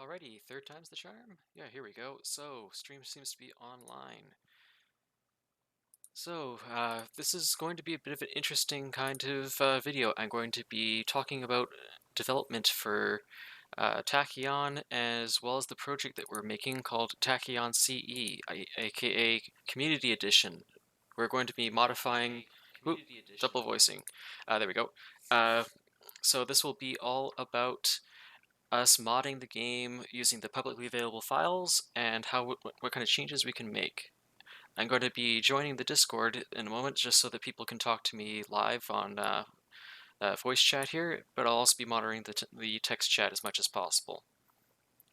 Alrighty, third time's the charm? Yeah, here we go. So, stream seems to be online. So, this is going to be a bit of an interesting kind of video. I'm going to be talking about development for Tachyon, as well as the project that we're making called Tachyon CE, aka Community Edition. We're going to be modifying... Ooh, double voicing. There we go. So this will be all about us modding the game using the publicly available files and what kind of changes we can make. I'm going to be joining the Discord in a moment just so that people can talk to me live on voice chat here, but I'll also be monitoring the text chat as much as possible.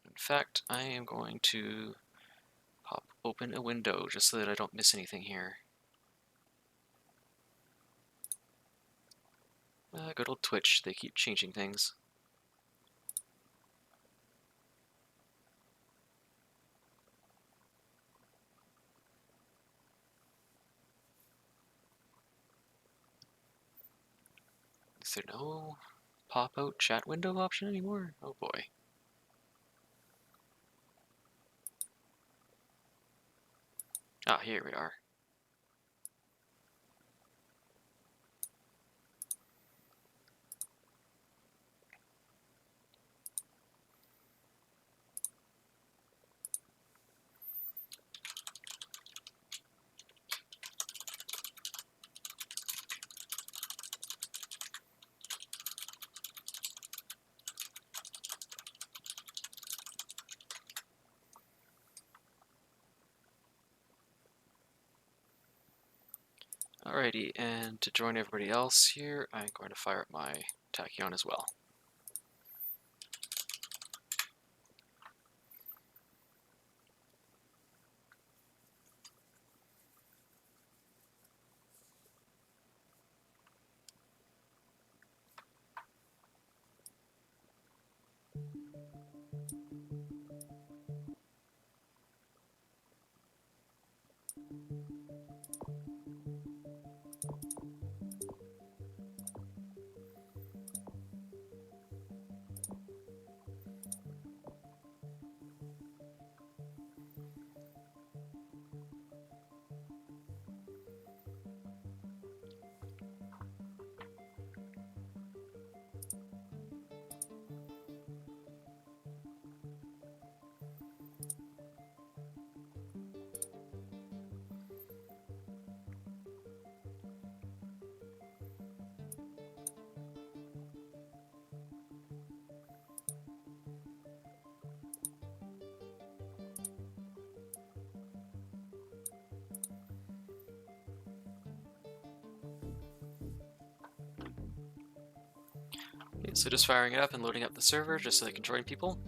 In fact, I am going to pop open a window just so that I don't miss anything here. Good old Twitch, they keep changing things. Is there no pop-out chat window option anymore? Oh boy. Ah, here we are. Alrighty, and to join everybody else here, I'm going to fire up my Tachyon as well. Okay, so just firing it up and loading up the server just so they can join people.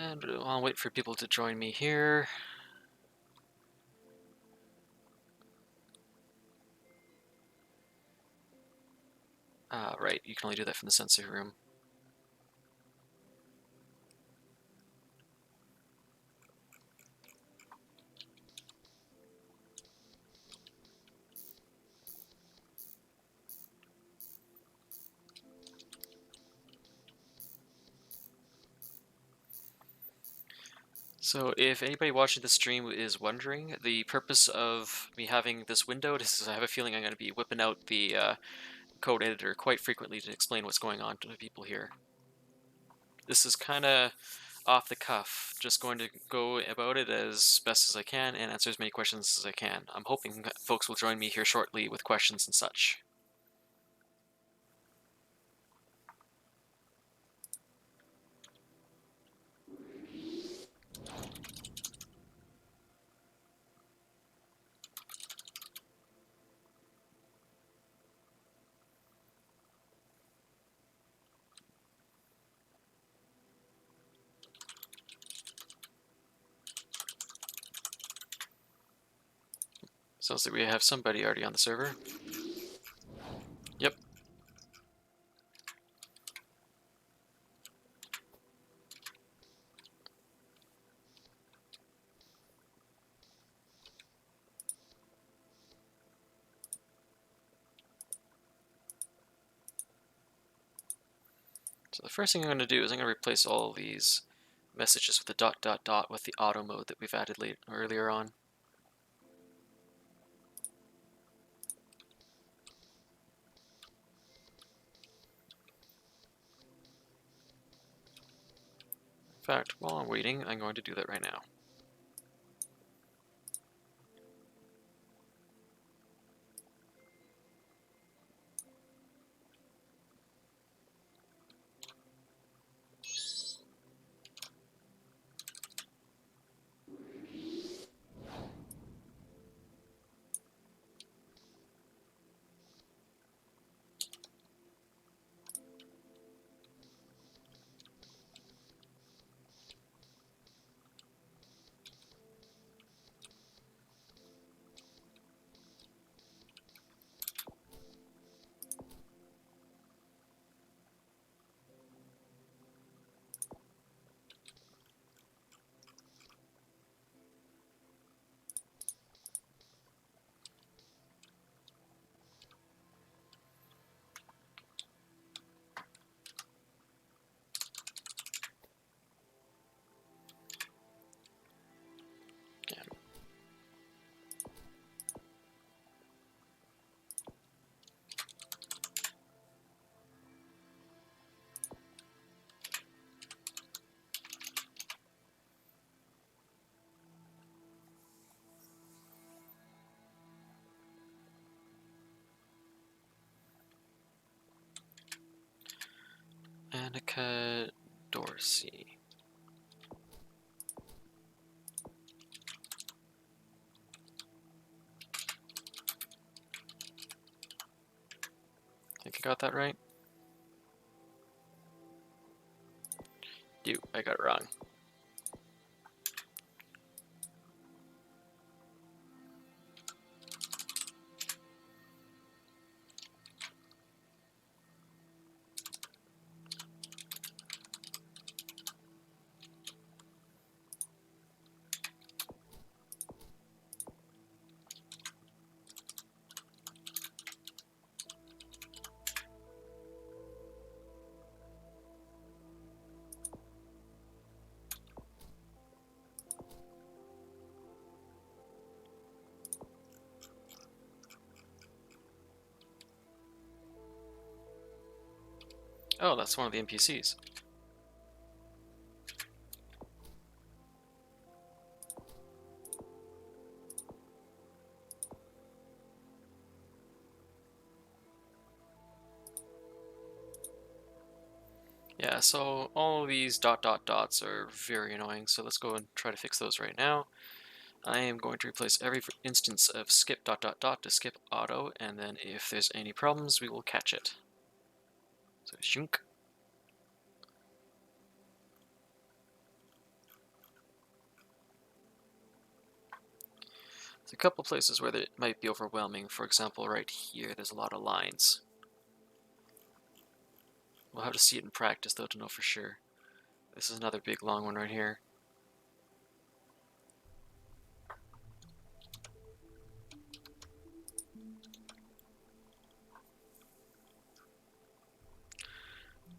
And I'll wait for people to join me here. Right, you can only do that from the sensory room. So if anybody watching the stream is wondering, the purpose of me having this window is I have a feeling I'm going to be whipping out the code editor quite frequently to explain what's going on to the people here. This is kind of off the cuff, just going to go about it as best as I can and answer as many questions as I can. I'm hoping folks will join me here shortly with questions and such. Sounds like we have somebody already on the server. Yep. So the first thing I'm going to do is I'm going to replace all these messages with the dot dot dot with the auto mode that we've added earlier on. In fact, while I'm waiting, I'm going to do that right now. Annika Dorsey. Think I got that right? I got it wrong. Oh, that's one of the NPCs. Yeah, so all of these dot dot dots are very annoying, so let's go and try to fix those right now. I am going to replace every instance of skip dot dot dot to skip auto, and then if there's any problems, we will catch it. So shunk. There's a couple places where it might be overwhelming. For example, right here, there's a lot of lines. We'll have to see it in practice, though, to know for sure. This is another big long one right here.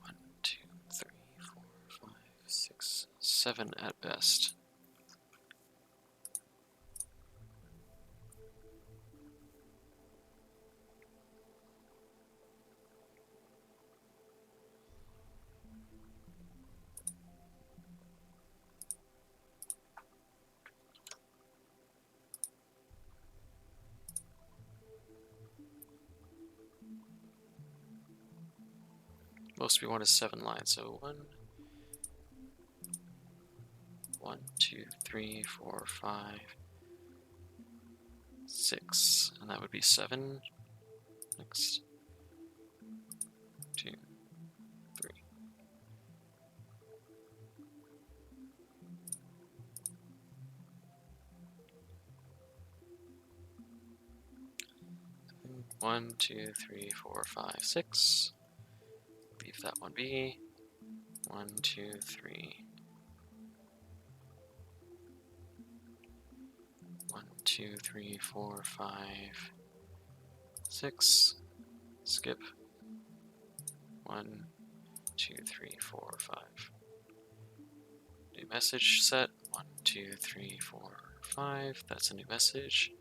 One, two, three, four, five, six, seven at best. most we want is 7 lines. So 1, 2, 3, 4, 5, 6, and that would be 7. Next, 2, 3. One, 2, 3, 4, 5, 6. Leave that one be. 1, 2, 3. 1, 2, 3, 4, 5, 6. Skip. 1, 2, 3, 4, 5. New message set. 1, 2, 3, 4, 5. That's a new message.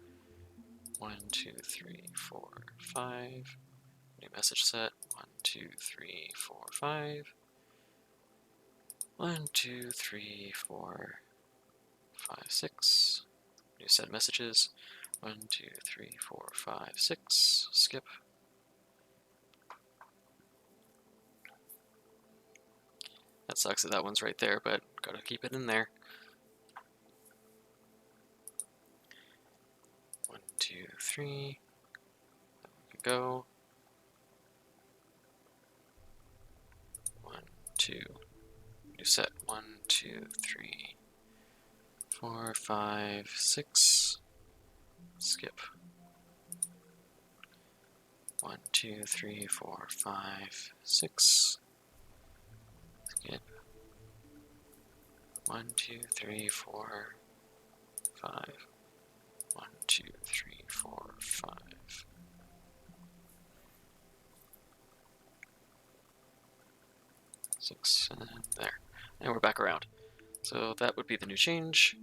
1, 2, 3, 4, 5. New message set. 1, 2, 3, 4, 5. 1, 2, 3, 4, 5, 6. New set of messages. 1, 2, 3, 4, 5, 6. Skip. That sucks that that one's right there, but gotta keep it in there. 1, 2, 3. That one can go. 1, 2. New set. 1, 2, 3, 4, 5, 6. Skip. 1, 2, 3, 4, 5, 6. Skip. 1, 2, 3, 4, 5. 1, 2, 3, 4, 5. 6, and there. And we're back around. So that would be the new change.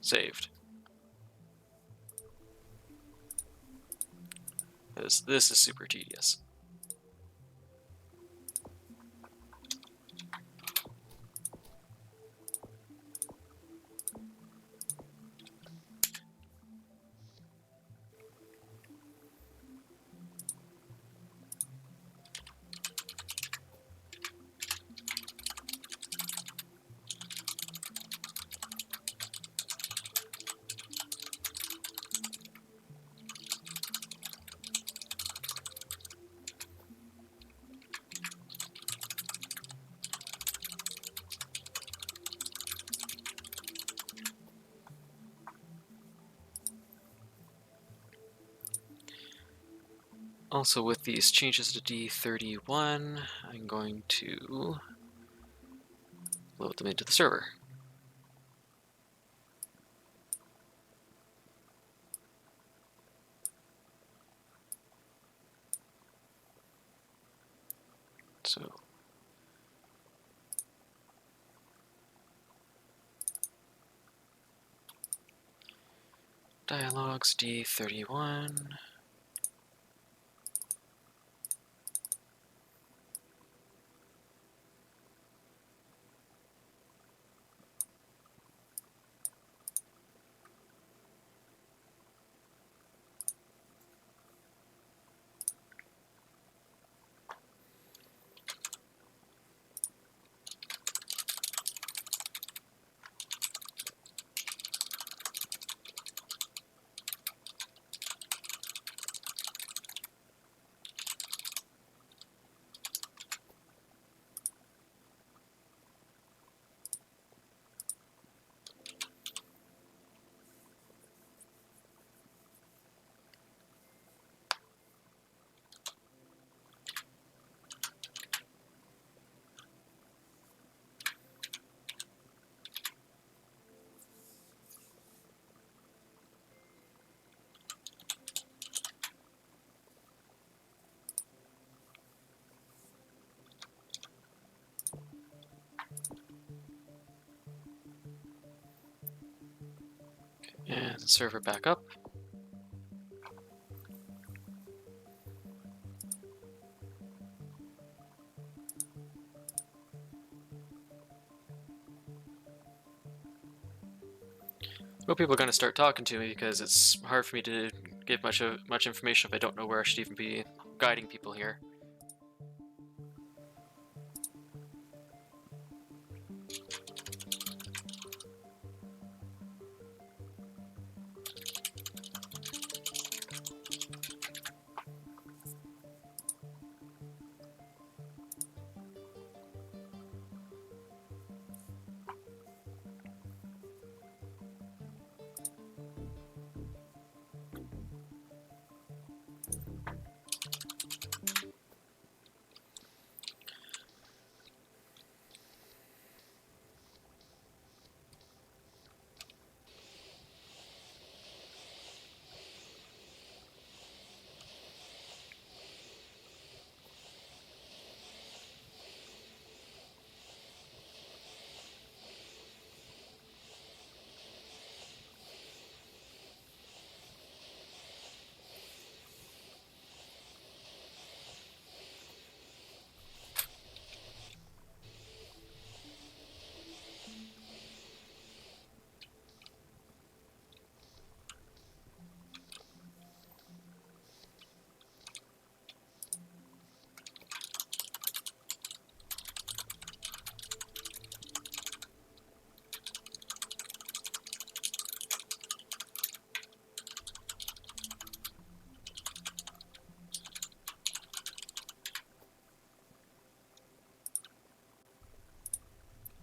Saved. This is super tedious. Also, with these changes to D31, I'm going to load them into the server. So dialogues D31. And server back up. Well, people are going to start talking to me because it's hard for me to give much information if I don't know where I should even be guiding people here.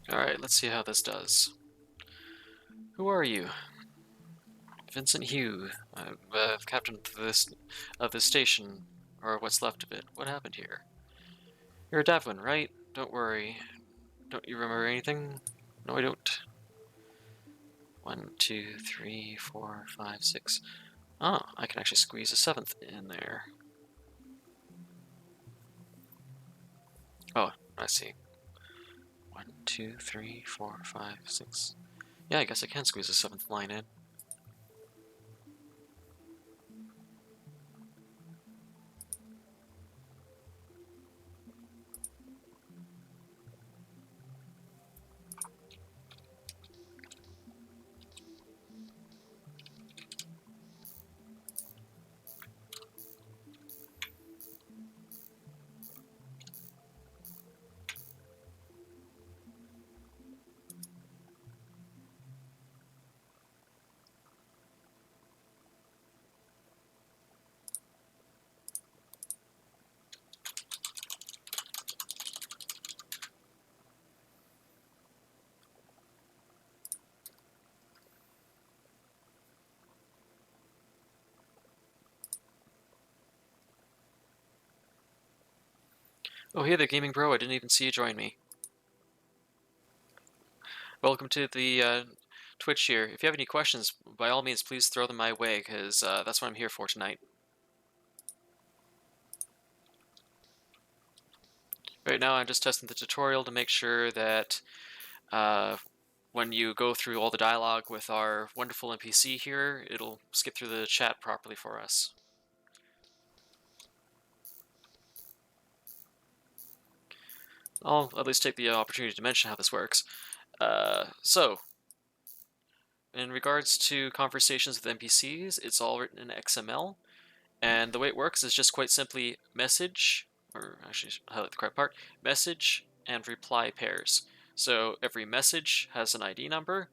Alright, let's see how this does. Who are you? Vincent Hugh. I'm captain of this station, or what's left of it. What happened here? You're a Devlin, right? Don't worry. Don't you remember anything? No, I don't. 1, 2, 3, 4, 5, 6. Oh, I can actually squeeze a 7th in there. Oh, I see. 1, 2, 3, 4, 5, 6. Yeah, I guess I can squeeze a 7th line in. Oh, hey there, Gaming Bro. I didn't even see you join me. Welcome to the Twitch here. If you have any questions, by all means, please throw them my way, because that's what I'm here for tonight. Right now, I'm just testing the tutorial to make sure that when you go through all the dialogue with our wonderful NPC here, it'll skip through the chat properly for us. I'll at least take the opportunity to mention how this works. So, in regards to conversations with NPCs, it's all written in XML, and the way it works is just quite simply message, or actually highlight the correct part, message and reply pairs. So every message has an ID number,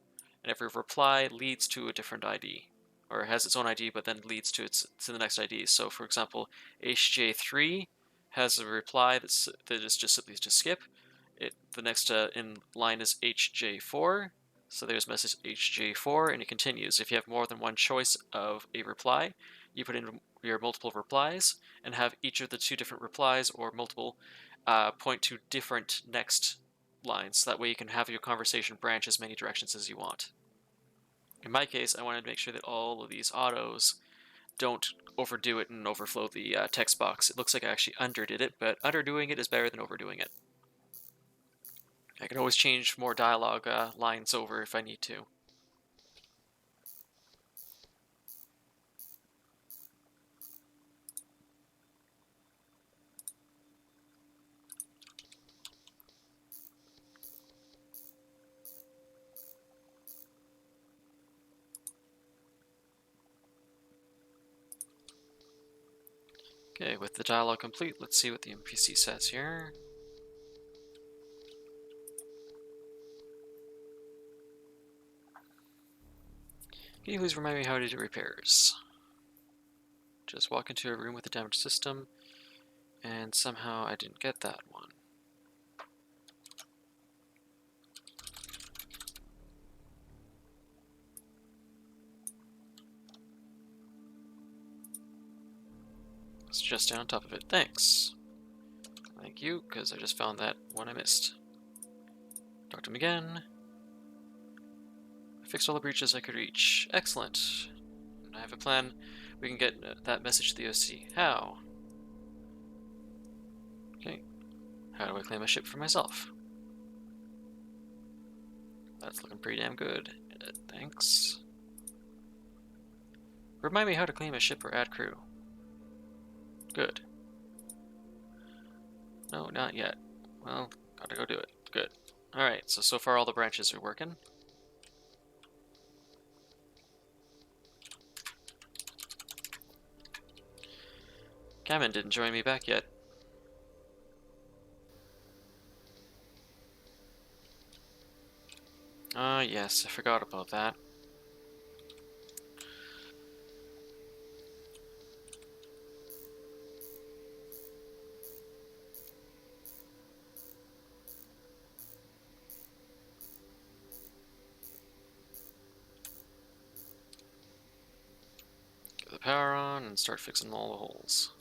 and every reply leads to a different ID, or has its own ID but then leads to the next ID. So for example, HJ3 has a reply that is just simply to skip. The next in line is HJ4. So there's message HJ4, and it continues. If you have more than one choice of a reply, you put in your multiple replies and have each of the two different replies or multiple point to different next lines. That way you can have your conversation branch as many directions as you want. In my case, I wanted to make sure that all of these autos don't overdo it and overflow the text box. It looks like I actually underdid it, but underdoing it is better than overdoing it. I can always change more dialogue lines over if I need to. Okay, with the dialogue complete, let's see what the NPC says here. Can you please remind me how to do repairs? Just walk into a room with a damaged system, and somehow I didn't get that one. It's just down on top of it. Thanks. Thank you, because I just found that one I missed. Talk to him again. I fixed all the breaches I could reach. Excellent. I have a plan. We can get that message to the OC. How? Okay. How do I claim a ship for myself? That's looking pretty damn good. Thanks. Remind me how to claim a ship or add crew. Good. No, not yet. Well, gotta go do it. Good. Alright, so far all the branches are working. Gammon didn't join me back yet. Yes, I forgot about that. power on and start fixing all the holes.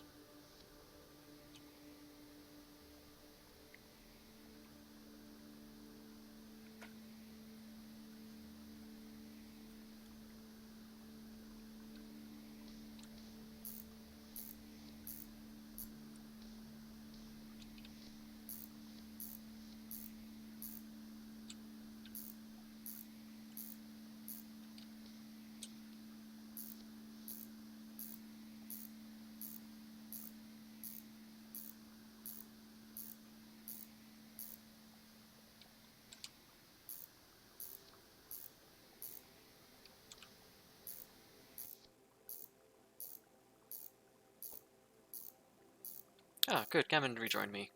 Ah, good. Gammon rejoined me.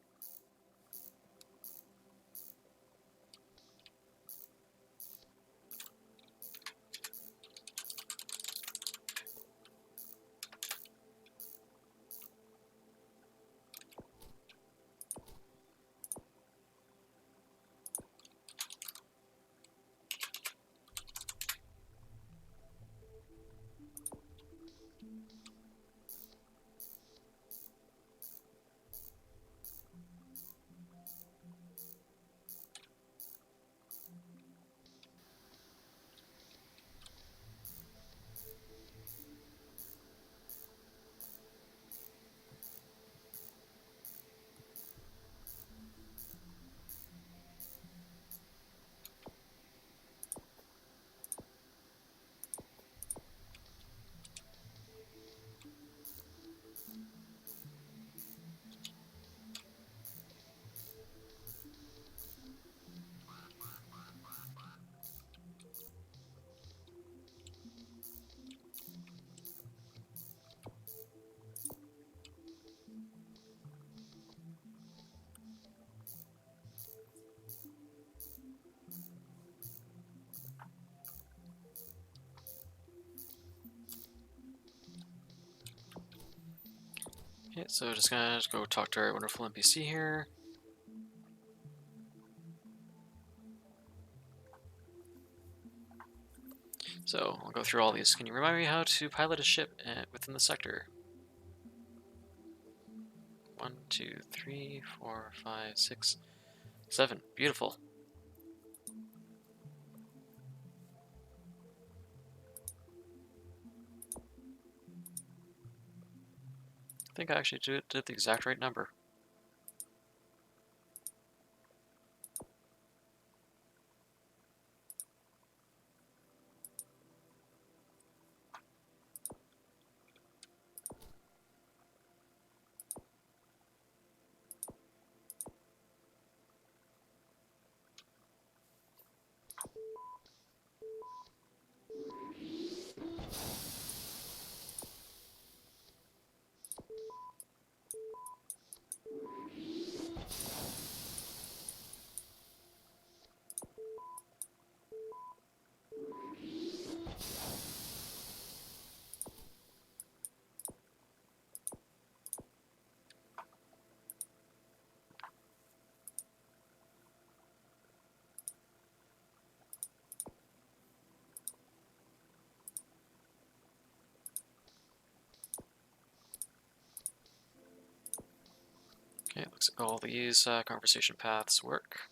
Okay, so just gonna go talk to our wonderful NPC here. So I'll go through all these. Can you remind me how to pilot a ship within the sector? 1, 2, 3, 4, 5, 6, 7. Beautiful. I think I actually did the exact right number. Okay, looks like all these conversation paths work.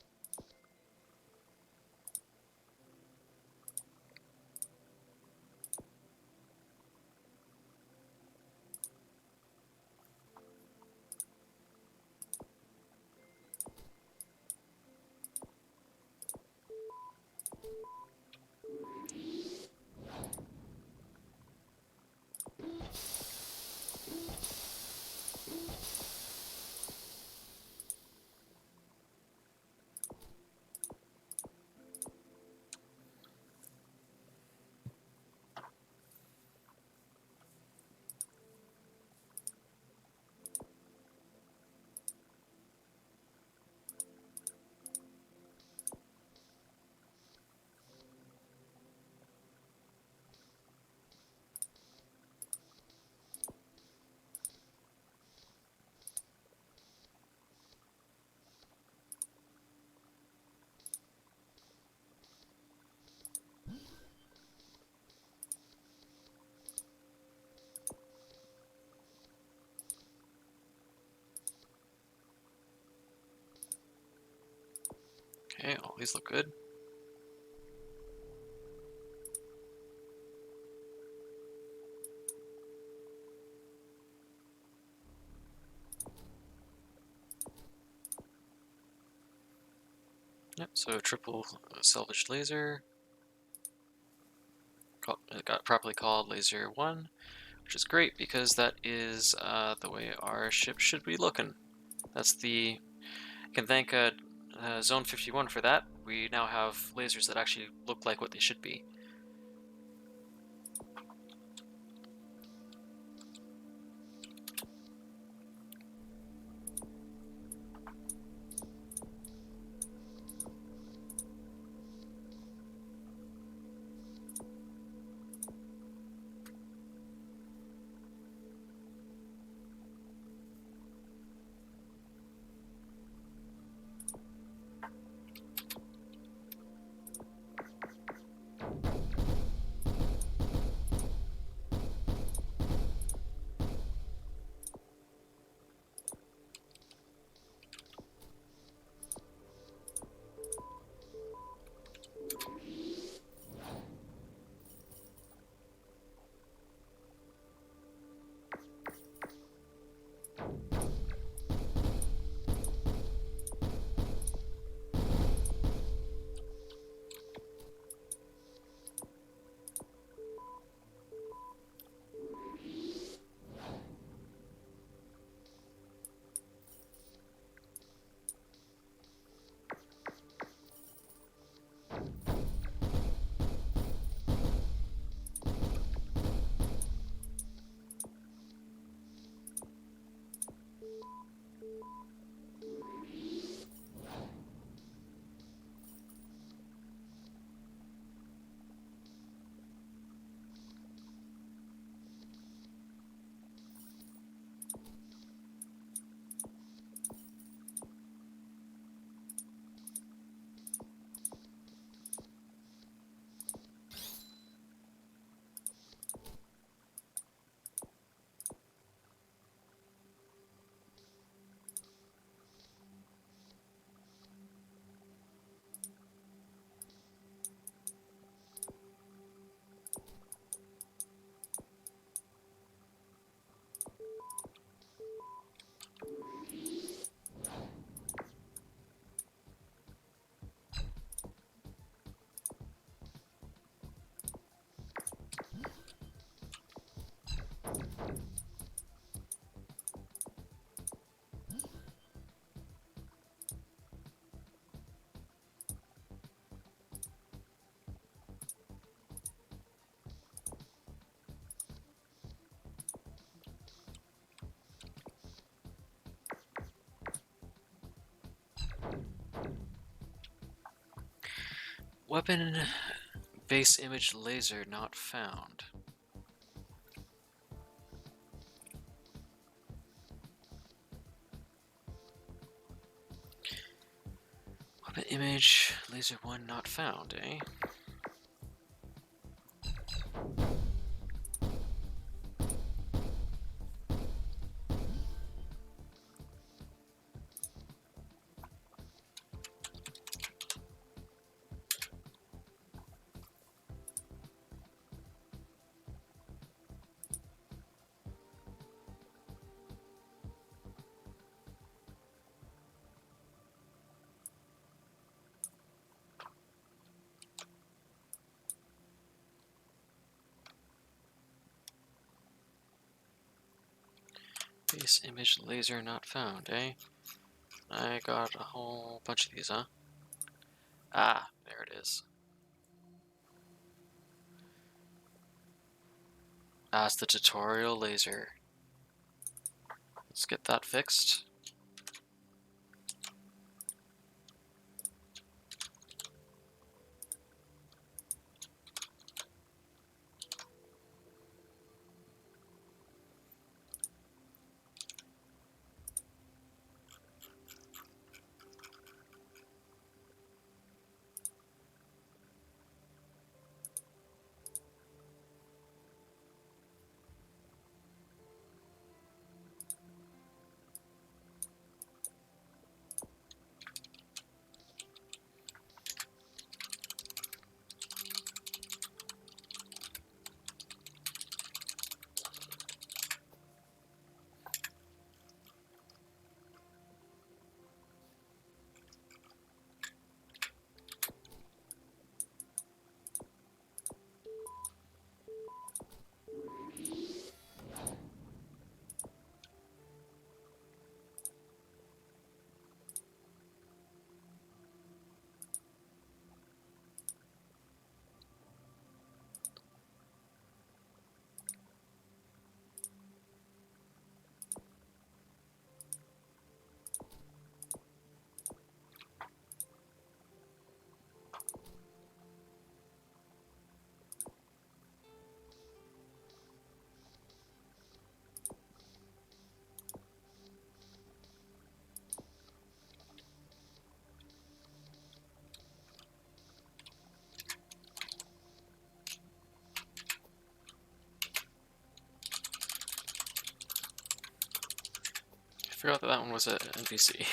Okay, all these look good. Yep, so triple salvage laser. It got properly called laser 1, which is great because that is the way our ship should be looking. That's the... can thank Zone 51 for that. We now have lasers that actually look like what they should be. Weapon base image laser not found. Weapon image laser 1 not found, eh? Base image laser not found, eh? I got a whole bunch of these, huh? Ah, there it is. Ah, it's the tutorial laser. Let's get that fixed. forgot that that one was an NPC.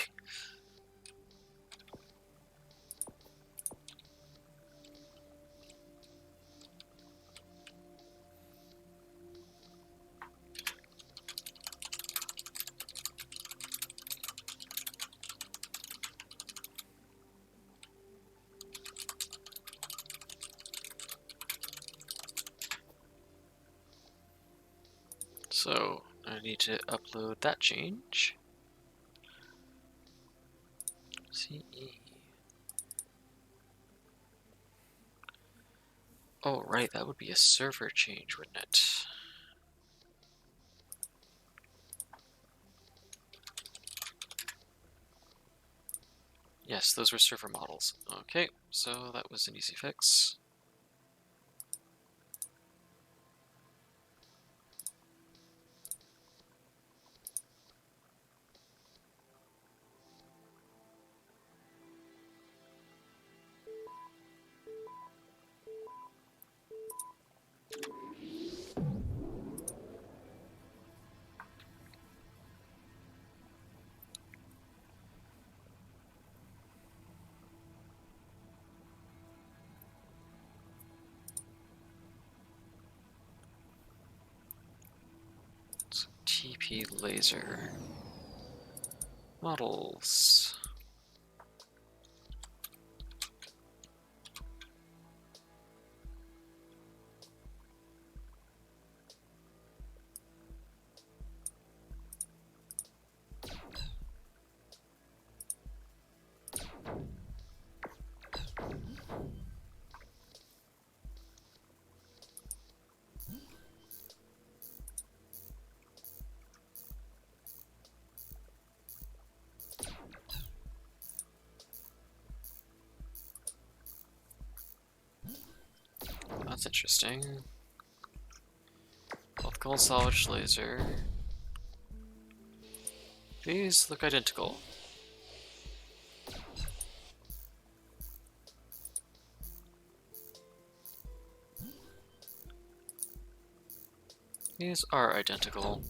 So I need to upload that change. CE. Oh, right, that would be a server change, wouldn't it? Yes, those were server models. Okay, so that was an easy fix. So TP laser. Models. That's interesting. Optical salvage laser. These look identical. These are identical.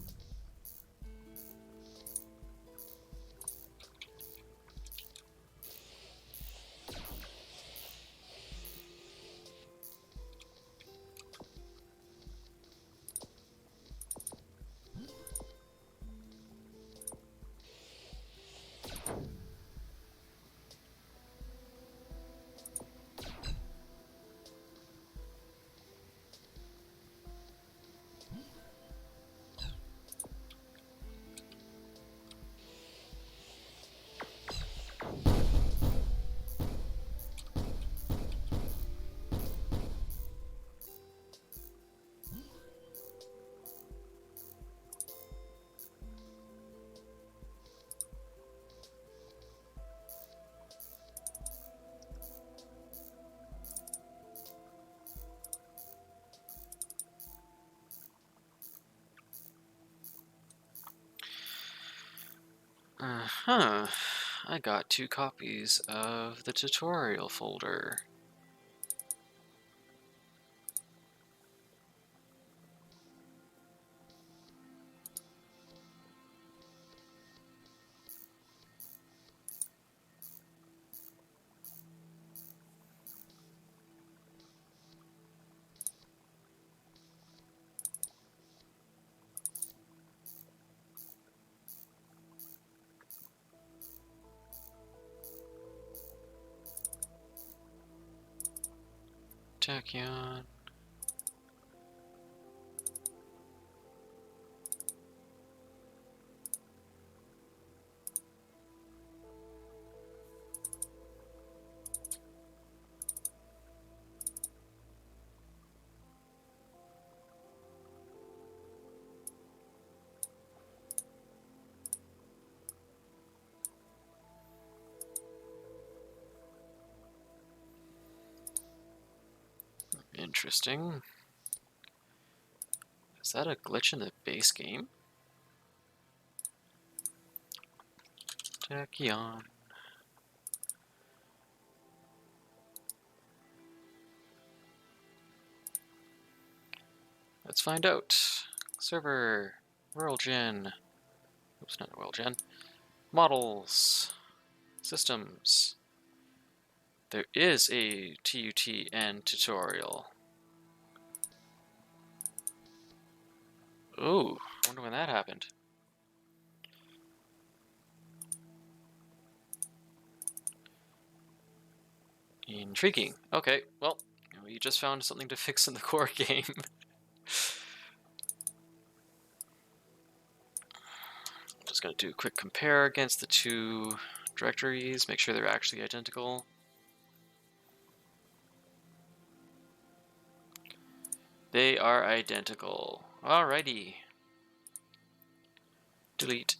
Uh-huh. I got 2 copies of the tutorial folder. Tachyon. Interesting. Is that a glitch in the base game? Tachyon. Let's find out. Server. WorldGen. Oops, not WorldGen. Models. Systems. There is a TUTN tutorial. Ooh, I wonder when that happened. Intriguing. Okay, well, we just found something to fix in the core game. I'm just going to do a quick compare against the two directories, make sure they're actually identical. They are identical. Alrighty. Delete.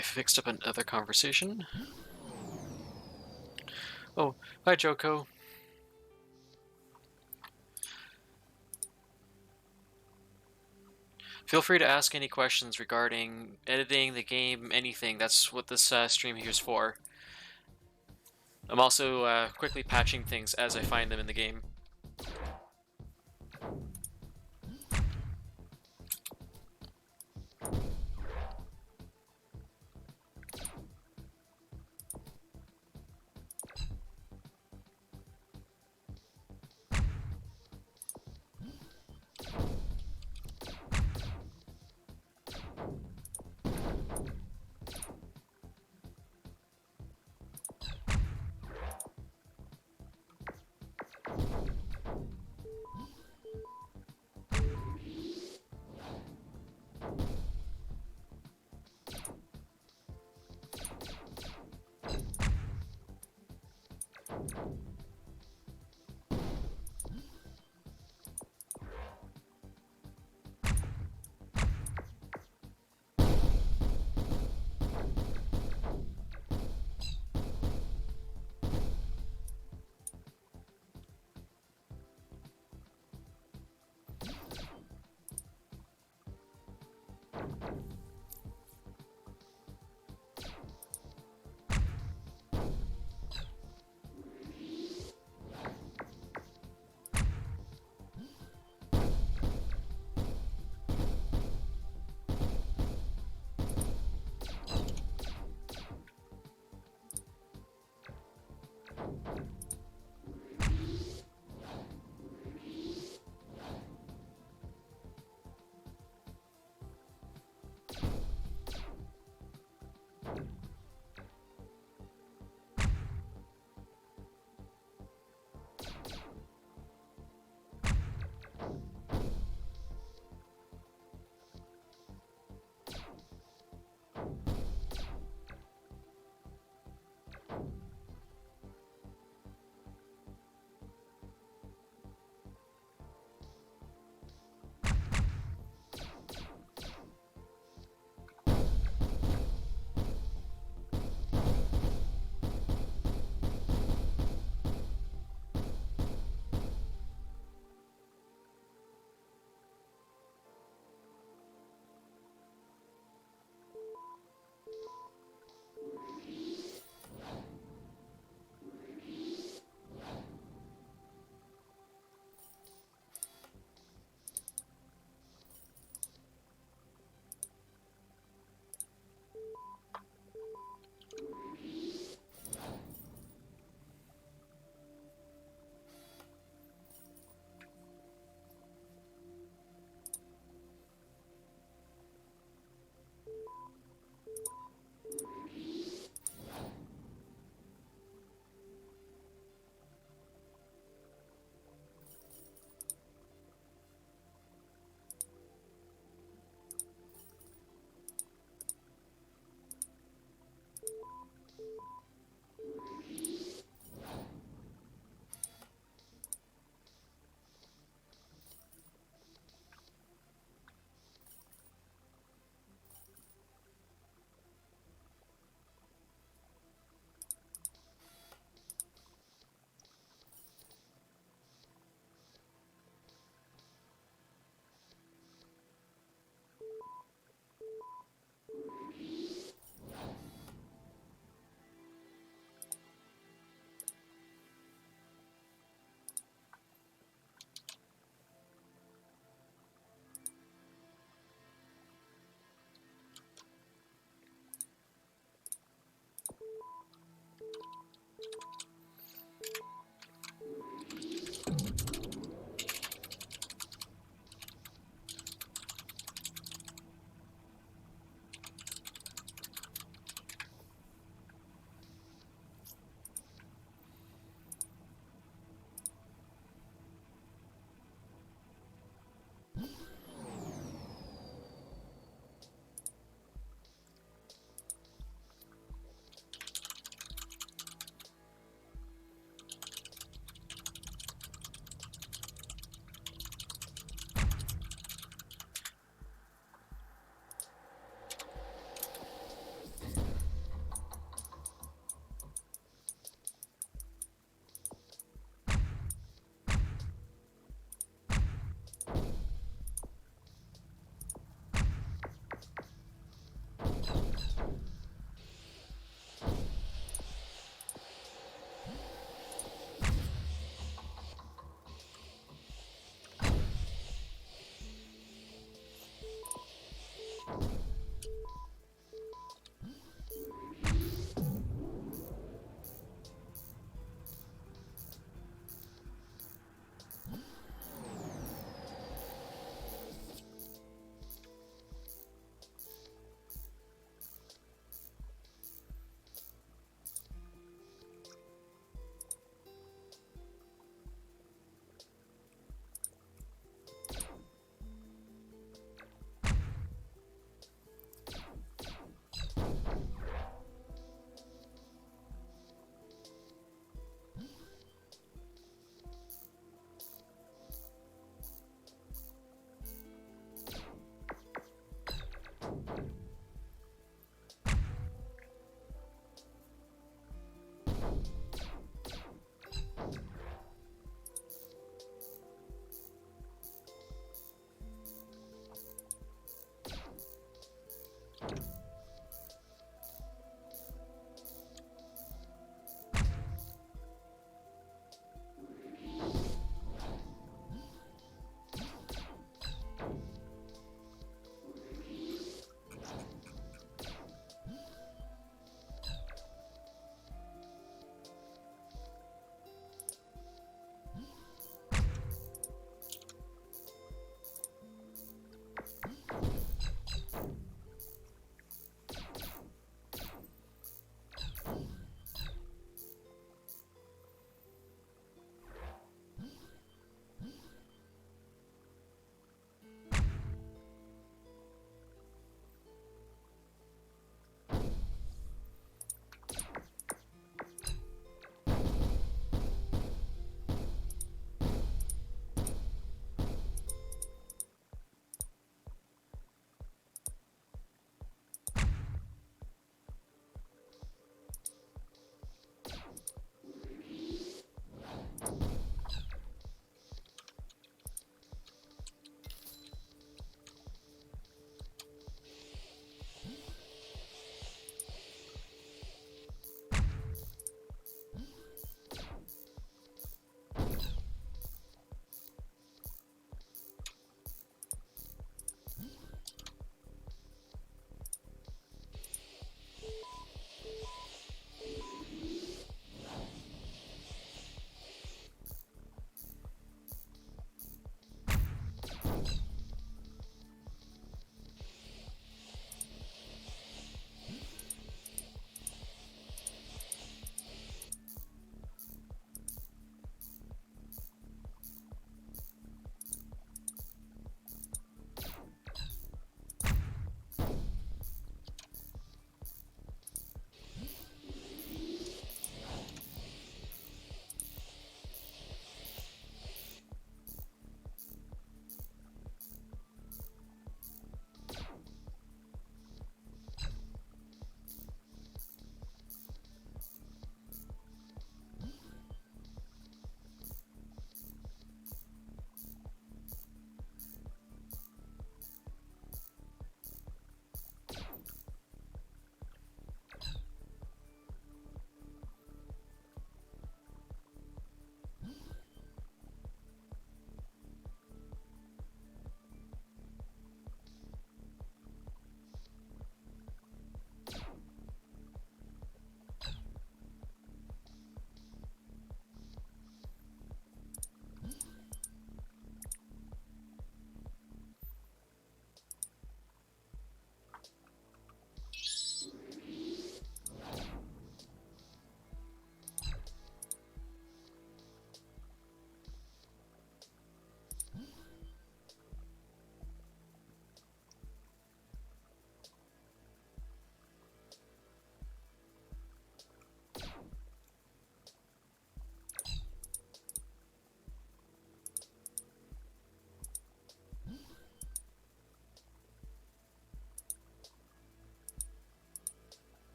I fixed up another conversation. Oh, hi Joko. Feel free to ask any questions regarding editing the game, anything. That's what this stream here is for. I'm also quickly patching things as I find them in the game.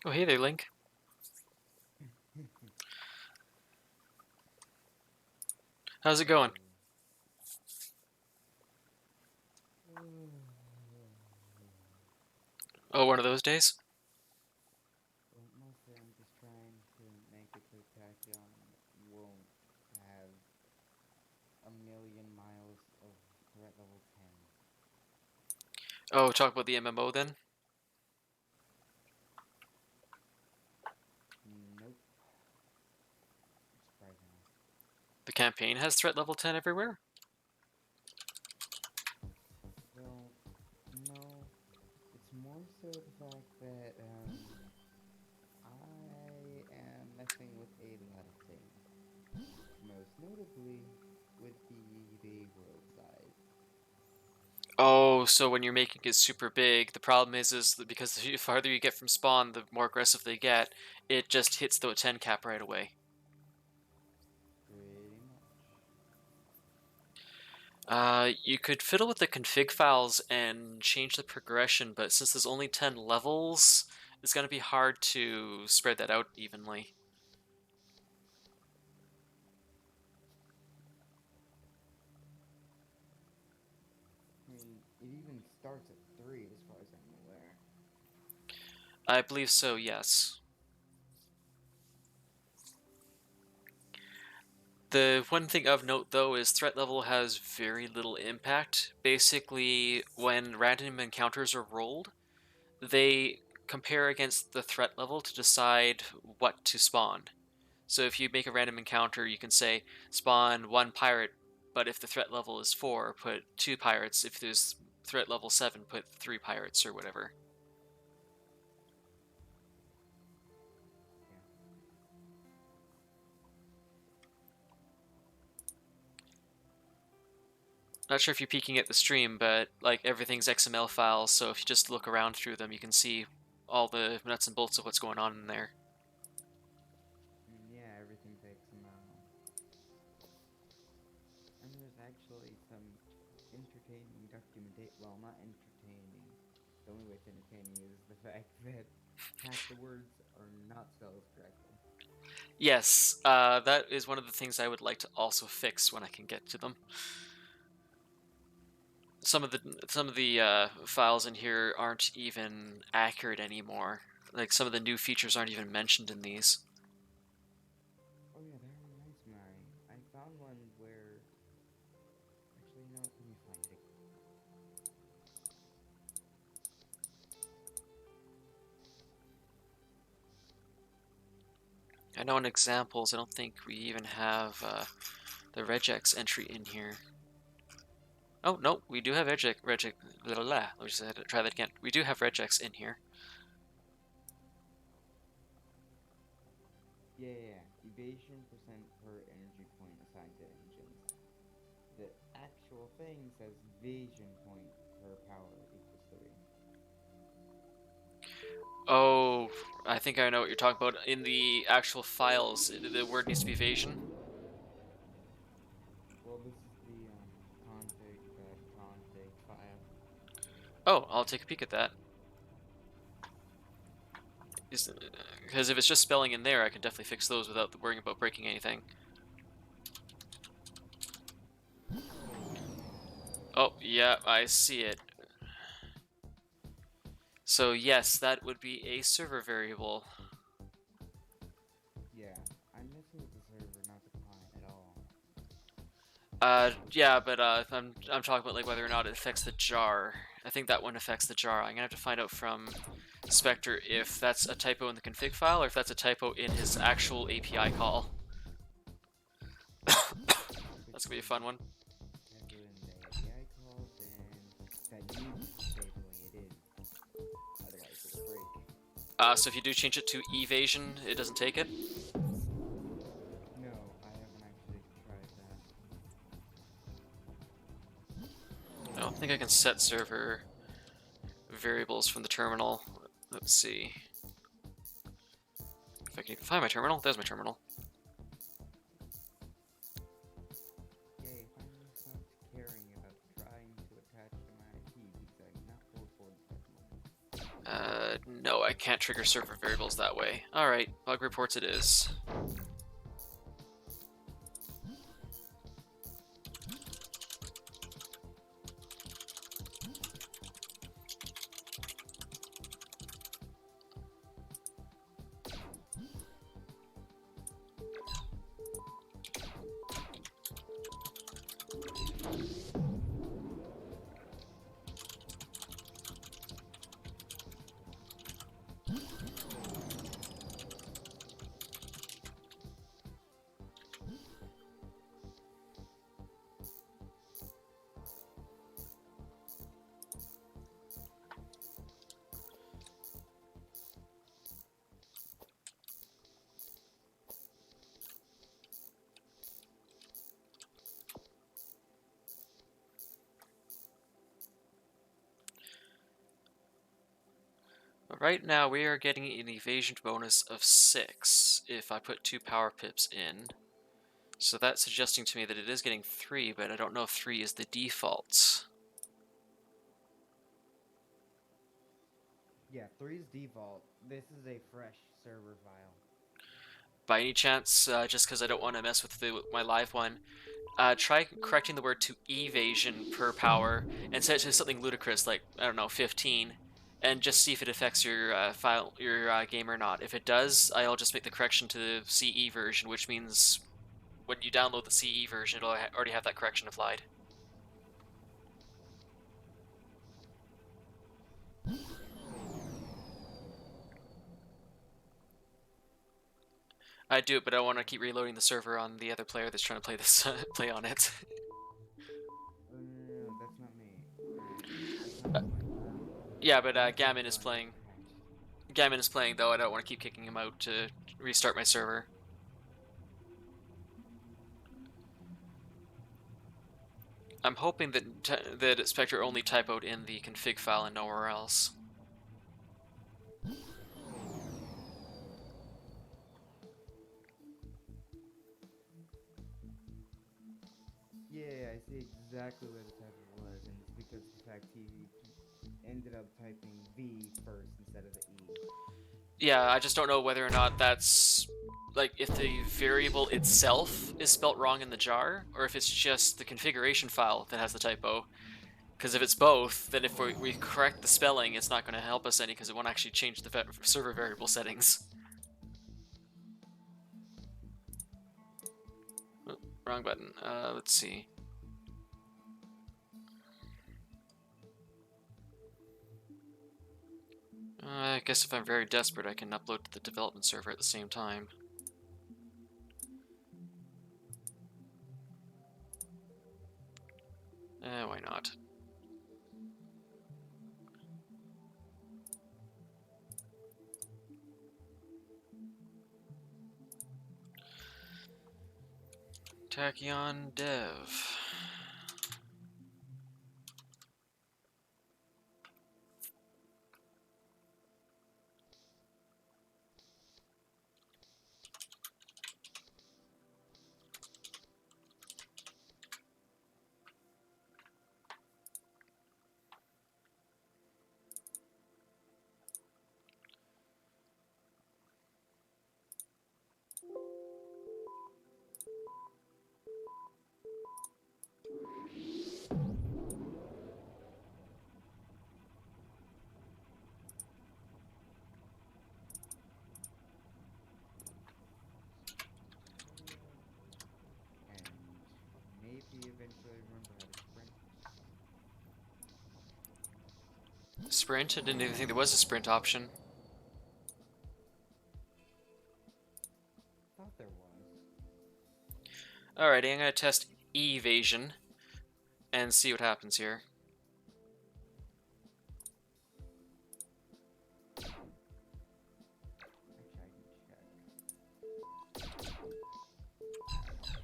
Oh, hey there, Link. How's it going? Oh, one of those days? Well, mostly I'm just trying to make it so Tachyon won't have a million miles of threat level 10. Oh, talk about the MMO then? Nope. Surprisingly. The campaign has threat level 10 everywhere? Well, no. It's more so the fact that, I am messing with a lot of things. Most notably with the world size. Oh, so when you're making it super big, the problem is that because the farther you get from spawn, the more aggressive they get, it just hits the 10 cap right away. Pretty much. You could fiddle with the config files and change the progression, but since there's only 10 levels, it's going to be hard to spread that out evenly. I mean, it even starts at 3 as far as I'm aware. I believe so, yes. The one thing of note, though, is threat level has very little impact. Basically, when random encounters are rolled, they compare against the threat level to decide what to spawn. So if you make a random encounter, you can say spawn 1 pirate, but if the threat level is 4, put 2 pirates. If there's threat level 7, put 3 pirates or whatever. Yeah. Not sure if you're peeking at the stream, but like everything's XML files, so if you just look around through them, you can see all the nuts and bolts of what's going on in there. Yeah, everything's XML. And there's actually some entertaining documentation. Well, not entertaining. The only way it's entertaining is the fact that half the words are not spelled correctly. Yes, that is one of the things I would like to also fix when I can get to them. Some of the files in here aren't even accurate anymore. Like some of the new features aren't even mentioned in these. Oh yeah, that reminds me. I found one where. Actually, you know what? Let me find it. I know in examples, I don't think we even have the regex entry in here. Oh, no, we do have regex, blah, blah, blah. Let me just try that again. We do have regex in here. Yeah. Evasion percent per energy point assigned to engines. The actual thing says evasion point per power equals 3. Oh, I think I know what you're talking about. In the actual files, the word needs to be evasion. Well, this is the config.config file. Oh, I'll take a peek at that. Because if it's just spelling in there, I can definitely fix those without worrying about breaking anything. Oh, yeah, I see it. So yes, that would be a server variable. Yeah, I'm messing with the server, not the client at all. Yeah, but I'm talking about like whether or not it affects the jar. I think that one affects the jar. I'm gonna have to find out from Spectre if that's a typo in the config file or if that's a typo in his actual API call. If That's it's gonna be a fun one. typo in the API call, then that needs to be typoing it in. Otherwise, it'll break. So if you do change it to evasion, it doesn't take it. No, I haven't actually tried that. I don't think I can set server variables from the terminal. Let's see. If I can even find my terminal, there's my terminal. Yay, finally stopped caring about trying to attach to my IP because I'm not full forward at the moment. No, I can't trigger server variables that way. Alright, bug reports it is. Right now, we are getting an evasion bonus of 6 if I put 2 power pips in. So that's suggesting to me that it is getting 3, but I don't know if 3 is the default. Yeah, 3's default. This is a fresh server file. By any chance, just because I don't want to mess with my live one, try correcting the word to evasion per power and set it to something ludicrous like, I don't know, 15, and just see if it affects your game or not. If it does, I'll just make the correction to the CE version, which means when you download the CE version, it'll already have that correction applied. I do it, but I want to keep reloading the server on the other player that's trying to play this play on it. No, that's not me. That's not the point. Yeah, but My Gammon server is runs playing. unpatched. Gammon is playing though. I don't want to keep kicking him out to restart my server. I'm hoping that Spectre only typoed in the config file and nowhere else. Yeah, I see exactly where the typo was, and it's because of the fact he ended up typing V first instead of the E. Yeah, I just don't know whether or not that's like if the variable itself is spelt wrong in the jar, or if it's just the configuration file that has the typo. Because if it's both, then if we correct the spelling, it's not going to help us any because it won't actually change the server variable settings. Oh, wrong button. Let's see. I guess if I'm very desperate, I can upload to the development server at the same time. Why not? Tachyon Dev. And maybe eventually remember how to sprint. Sprint? I didn't even think there was a sprint option. Thought there was. Alrighty, I'm going to test evasion and see what happens here. Actually, I can check.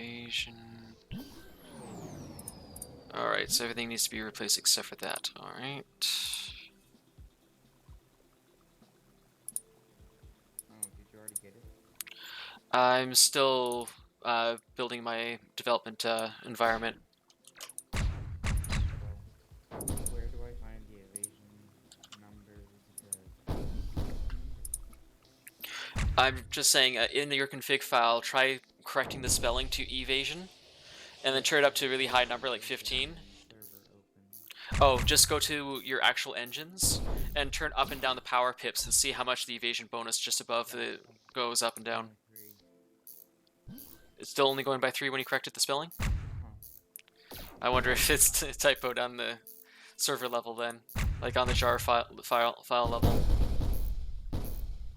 evasion. Alright, so everything needs to be replaced except for that. Alright. Oh, did you already get it? I'm still building my development environment. Where do I find the evasion numbers? I'm just saying, in your config file, try correcting the spelling to evasion, and then turn it up to a really high number, like 15. Server open. Oh, just go to your actual engines and turn up and down the power pips and see how much the evasion bonus just above the goes up and down. 3. It's still only going by 3 when you corrected the spelling? I wonder if it's typoed on the server level then, like on the jar file level.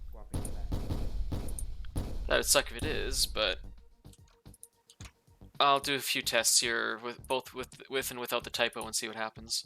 Swapping that. That would suck if it is, but I'll do a few tests here with both with and without the typo and see what happens.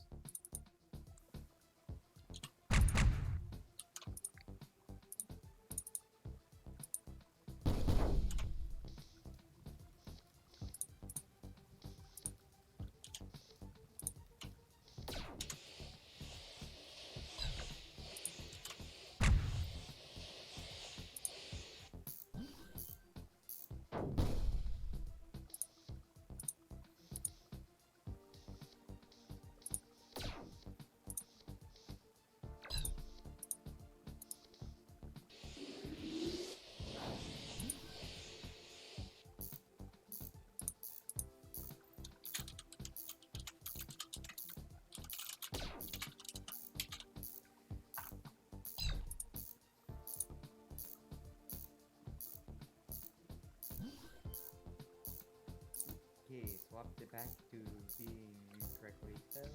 Okay, swapped it back to being correctly spelled,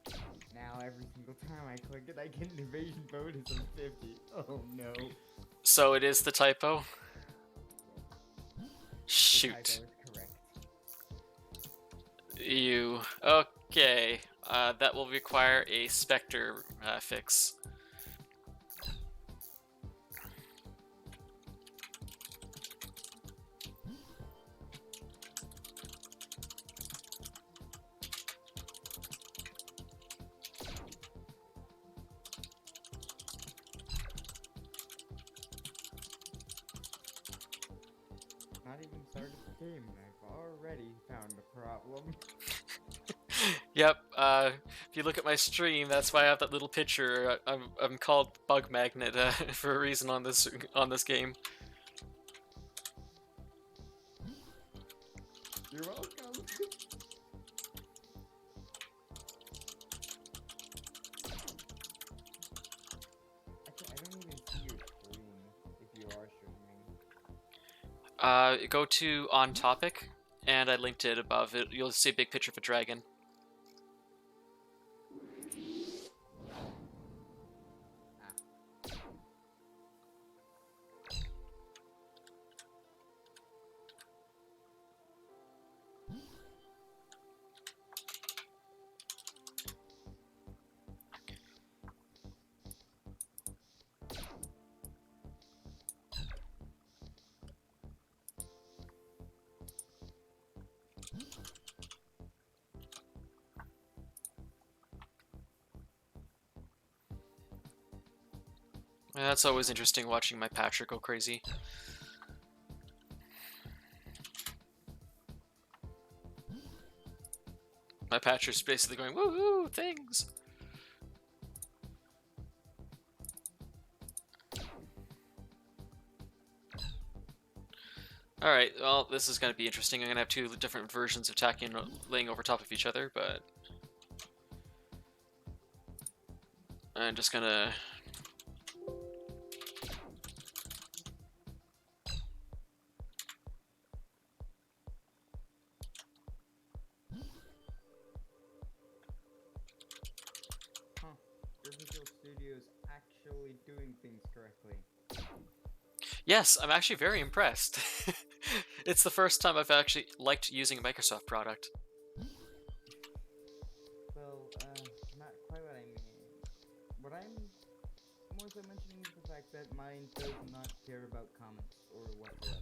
and now every single time I click it, I get an evasion bonus of 50. Oh no. So it is the typo? Shoot. The typo is correct. You. Okay. That will require a Spectre fix. Not even started the game, and I've already found a problem. Yep. If you look at my stream, that's why I have that little picture. I'm called Bug Magnet for a reason on this game. You're welcome. Actually, I don't even see your stream if you are streaming. Go to On Topic, and I linked it above it. You'll see a big picture of a dragon. Yeah, that's always interesting watching my patcher go crazy. My patcher's basically going, woohoo, things! Alright, well, this is going to be interesting. I'm going to have two different versions of Tachyon laying over top of each other, but I'm just going to... Huh. Your Visual Studio's actually doing things correctly. Yes, I'm actually very impressed. It's the first time I've actually liked using a Microsoft product. Well, not quite what I mean. What I'm more so mentioning is the fact that mine does not care about comments or whatsoever.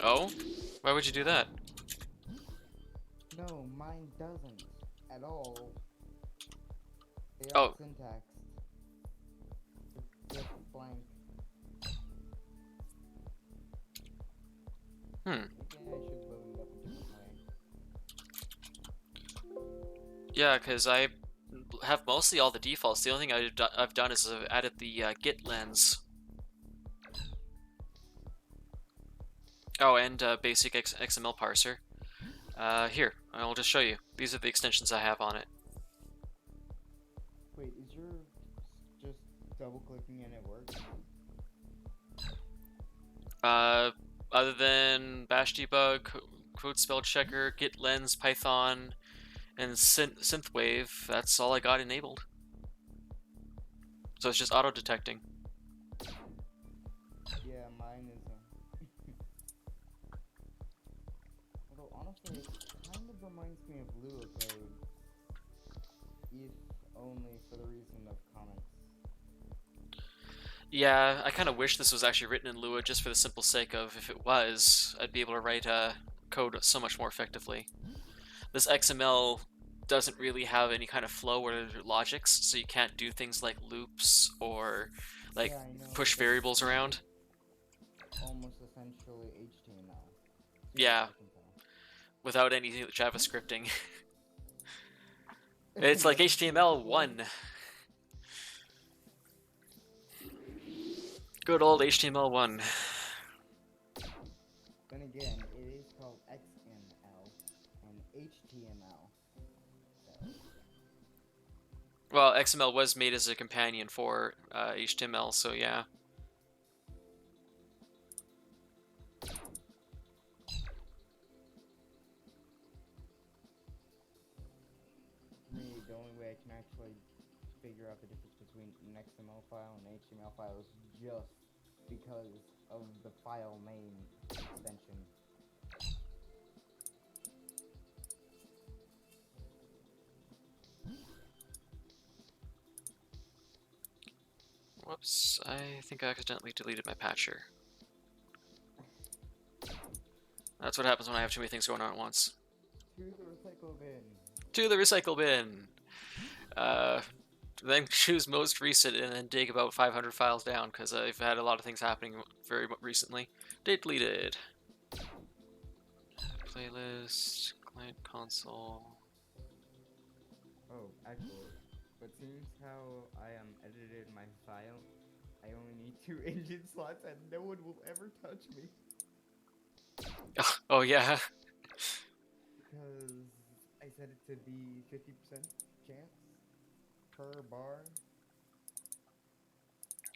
Oh? Why would you do that? No, mine doesn't at all. They aren't Oh, syntaxed. They're just blank. hmm. Maybe I should load it up a different way. Yeah, because I have mostly all the defaults. The only thing I've done is I've added the git lens. Oh, and basic XML parser. Here, I'll just show you. These are the extensions I have on it. Wait, is yours just double clicking and it works? Other than bash debug, code spell checker, git lens, Python, and synthwave, that's all I got enabled. So it's just auto detecting. Yeah, mine is. Although honestly, it kind of reminds me of Lua code, if only for the reason of comments. Yeah, I kind of wish this was actually written in Lua just for the simple sake of if it was, I'd be able to write code so much more effectively. This XML doesn't really have any kind of flow or logics, so you can't do things like loops or like Yeah, I know, push but it's variables around. almost essentially HTML. As far as Yeah, I can tell. without any JavaScripting. It's like That's HTML essentially it. 1. Good old HTML 1. Then again, it is called XML and HTML. So, Well, XML was made as a companion for HTML, so yeah. for me, the only way I can actually figure out the difference between an XML file and an HTML file is just because of the file name extension. Whoops, I think I accidentally deleted my patcher. That's what happens when I have too many things going on at once. To the recycle bin. To the recycle bin! Then choose most recent and then dig about 500 files down because I've had a lot of things happening very recently. Deleted. Playlist, client console. Oh, actually, but seems how I edited my file, I only need 2 engine slots and no one will ever touch me. Oh yeah. Because I set it to be 50% chance per bar.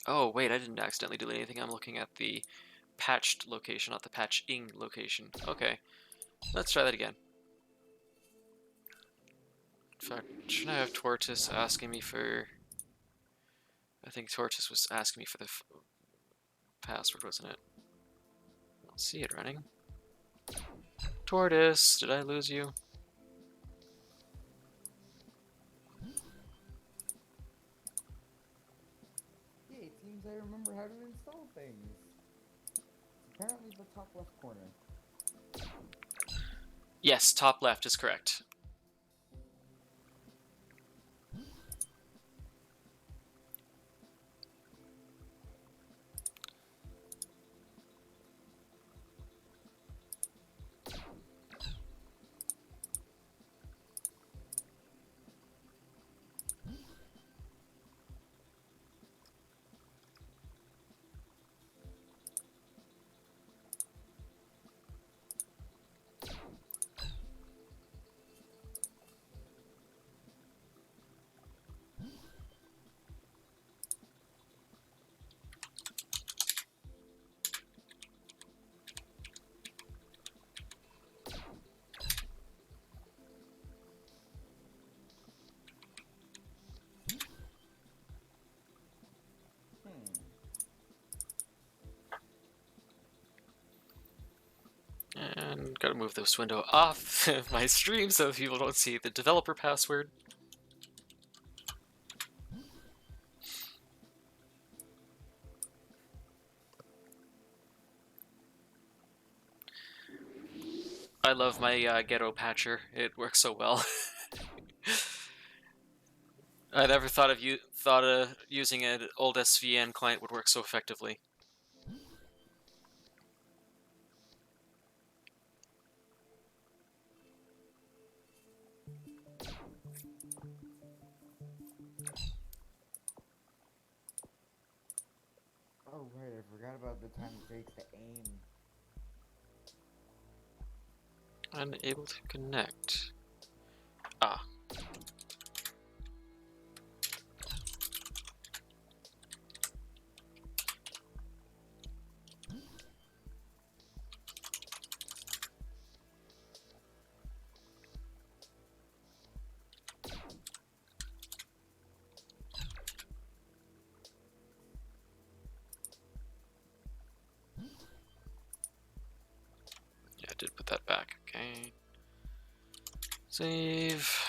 Oh wait, I didn't accidentally delete anything. I'm looking at the patched location, not the patching location. Okay, let's try that again. In fact, shouldn't I have Tortoise asking me for... I think Tortoise was asking me for the password, wasn't it? I don't see it running. Tortoise, did I lose you? Yeah, it seems I remember how to install things. Apparently the top left corner. Yes, top left is correct. And gotta move this window off my stream so people don't see the developer password. I love my ghetto patcher. It works so well. I never thought of using an old SVN client would work so effectively. Oh right, I forgot about the time it takes to aim. Unable to connect. Ah. Yeah, I did put that back. Okay. Save.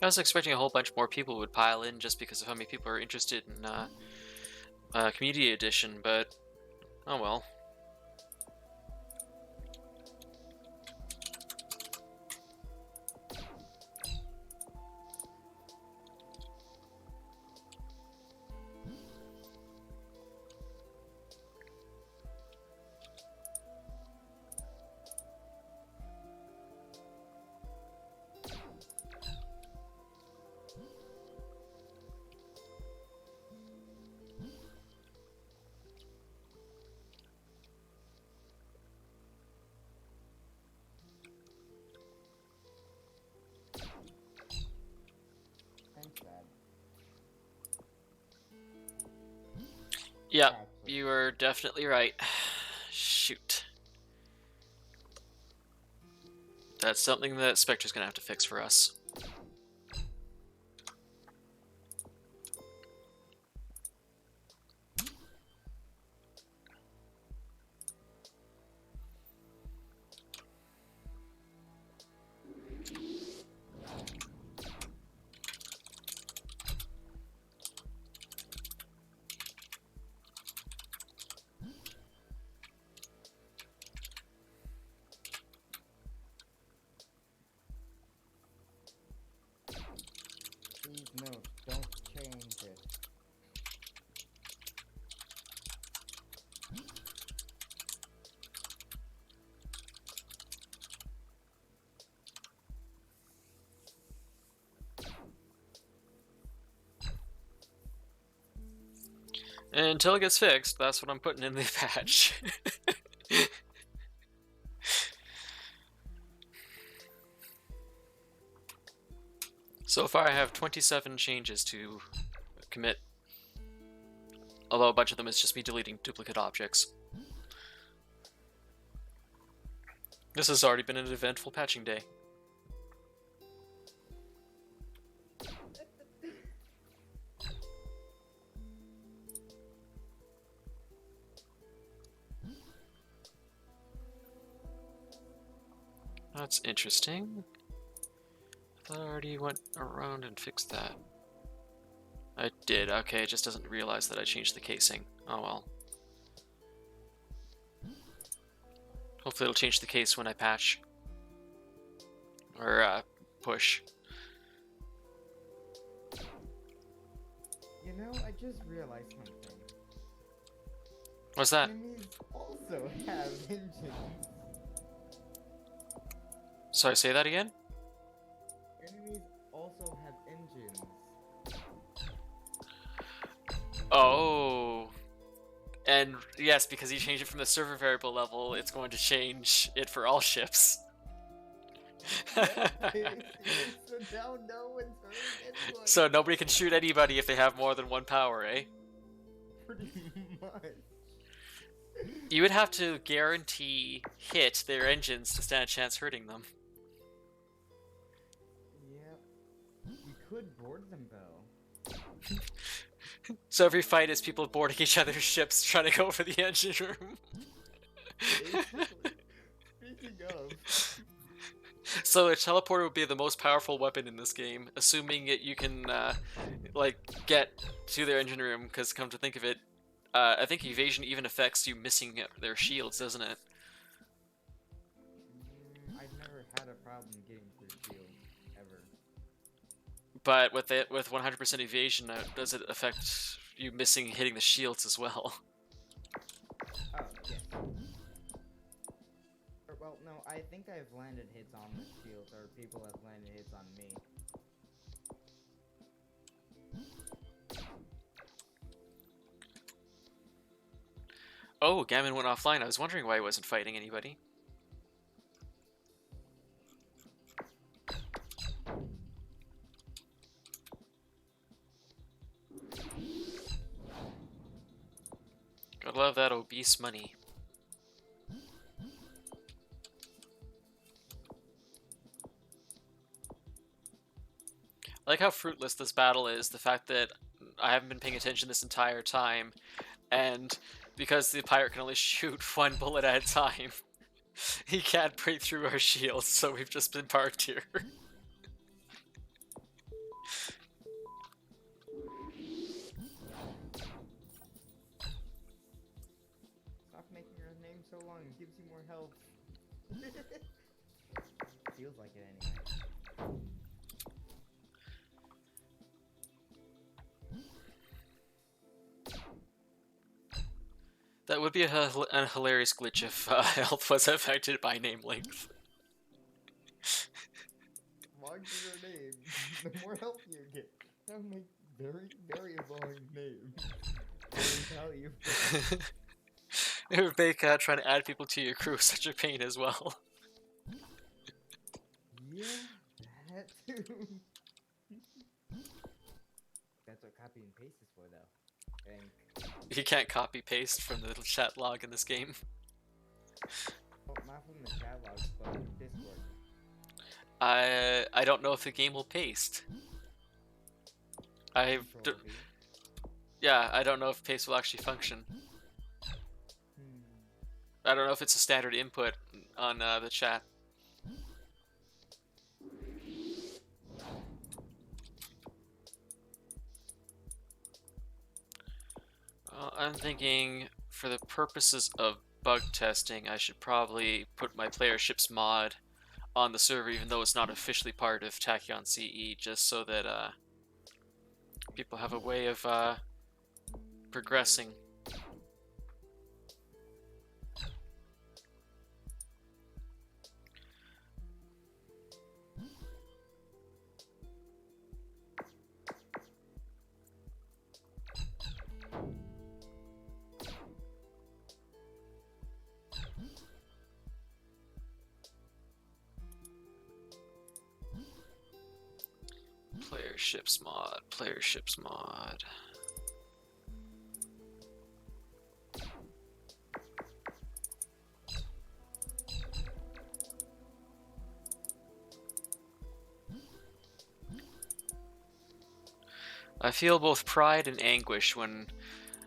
I was expecting a whole bunch more people would pile in just because of how many people are interested in Community Edition, but oh well. Thanks, Dad. Yep, Actually, you are definitely right. Shoot. That's something that Spectre's gonna have to fix for us. please note, don't change it. And until it gets fixed, that's what I'm putting in the patch. So far I have 27 changes to commit, although a bunch of them is just me deleting duplicate objects. This has already been an eventful patching day. That's interesting. I thought I already went around and fixed that. I did, okay, it just doesn't realize that I changed the casing. Oh well. Hopefully it'll change the case when I patch. Or, push. You know, I just realized something. What's that? Enemies also have engines. Sorry, say that again? Enemies also have engines. Oh. And yes, because you changed it from the server variable level, it's going to change it for all ships. Yep. So now no one's hurting anyone. So nobody can shoot anybody if they have more than 1 power, eh? Pretty much. You would have to guarantee hit their engines to stand a chance hurting them. Yep. You could board them though. So every fight is people boarding each other's ships trying to go for the engine room. Basically. Speaking of. So a teleporter would be the most powerful weapon in this game, assuming that you can, like, get to their engine room, because come to think of it, I think evasion even affects you missing their shields, doesn't it? I've never had a problem getting through shields, ever. But with 100% evasion, does it affect you missing hitting the shields as well? Oh, yeah. Well, no, I think I've landed hits on the shields, or people have landed hits on me. Oh, Gammon went offline. I was wondering why he wasn't fighting anybody. Gotta love that obese money. I like how fruitless this battle is, the fact that I haven't been paying attention this entire time, and because the pirate can only shoot 1 bullet at a time, he can't break through our shields, so we've just been parked here. Stop making your name so long, it gives you more health. Feels like it anyway. That would be a hilarious glitch if health was affected by name length. Longer your name, the more health you get. That would make very, very long name. Very valuable. It would make trying to add people to your crew such a pain as well. Yeah, that too. That's what copy and paste is for, though. I think. You can't copy paste from the little chat log in this game. Well, not from the chat logs, but from Discord. I don't know if the game will paste. Yeah, I don't know if paste will actually function. I don't know if it's a standard input on the chat. I'm thinking, for the purposes of bug testing, I should probably put my player ships mod on the server, even though it's not officially part of Tachyon CE, just so that people have a way of progressing. Player ships mod, player ships mod. I feel both pride and anguish when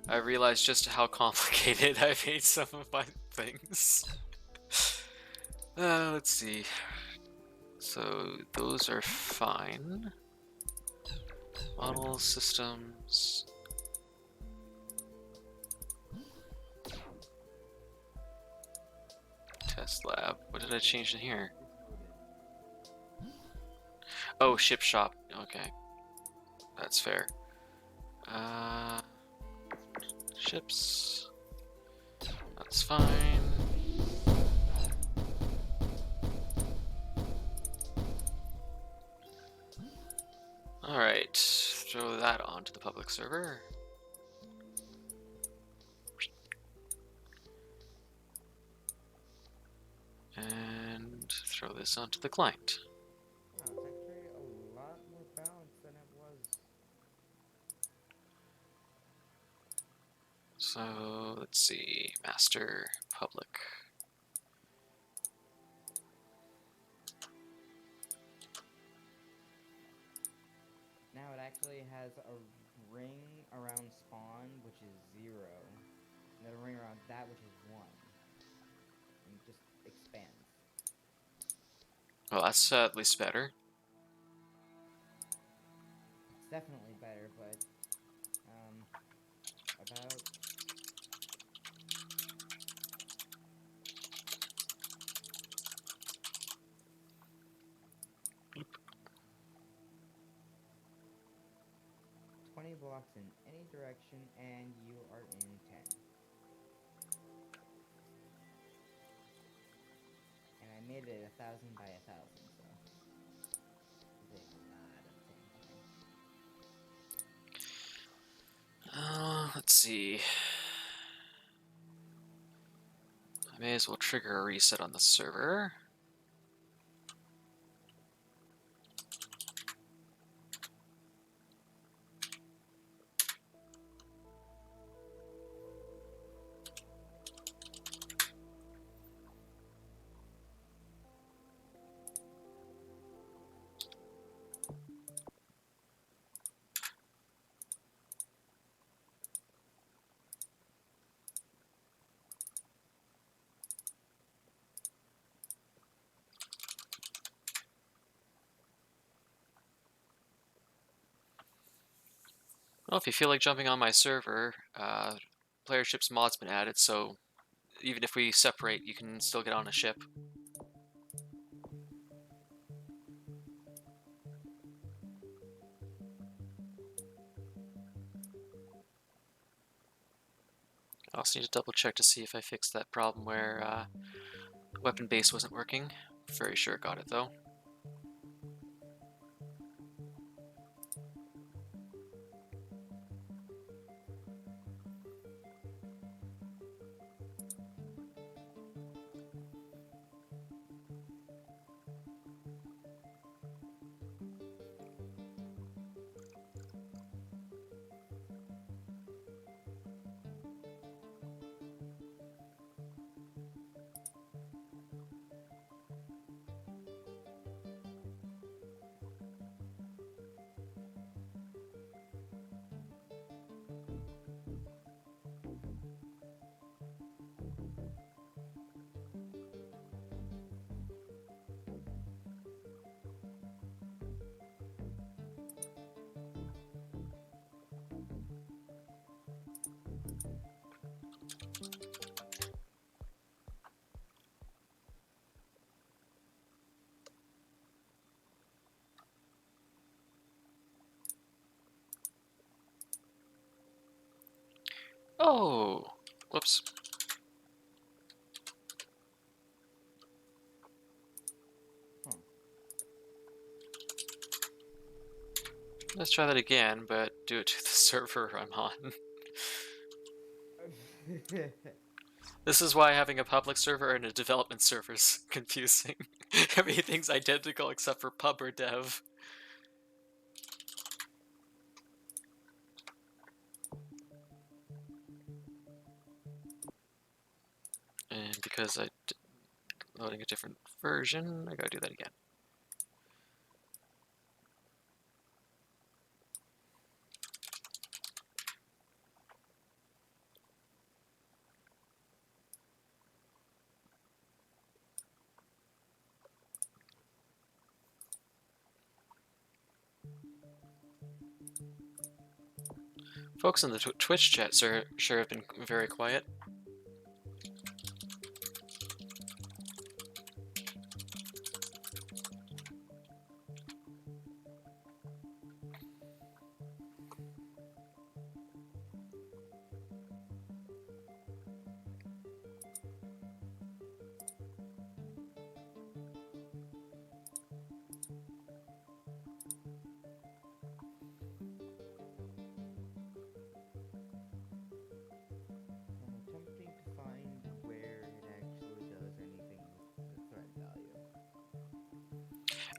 I realize just how complicated I made some of my things. Let's see. So those are fine. Model systems. Test lab. What did I change in here? Oh, ship shop. Okay. That's fair. Ships. That's fine. Alright, throw that onto the public server. And throw this onto the client. Oh, it's actually a lot more balanced than it was. So let's see, master, public. Now it actually has a ring around spawn, which is 0, and then a ring around that, which is 1. And it just expands. Well, that's at least better. It's definitely better, but about 20 blocks in any direction, and you are in 10. And I made it 1,000 by 1,000, so there's a lot of 10 here. Let's see. I may as well trigger a reset on the server. Well, if you feel like jumping on my server, player ship's mod's been added, so even if we separate, you can still get on a ship. I also need to double check to see if I fixed that problem where weapon base wasn't working. Very sure it got it though. Oh! Whoops. Huh. Let's try that again, but do it to the server I'm on. This is why having a public server and a development server is confusing. Everything's identical except for pub or dev. And because I'm loading a different version, I gotta do that again. Folks in the Twitch chat sure have been very quiet.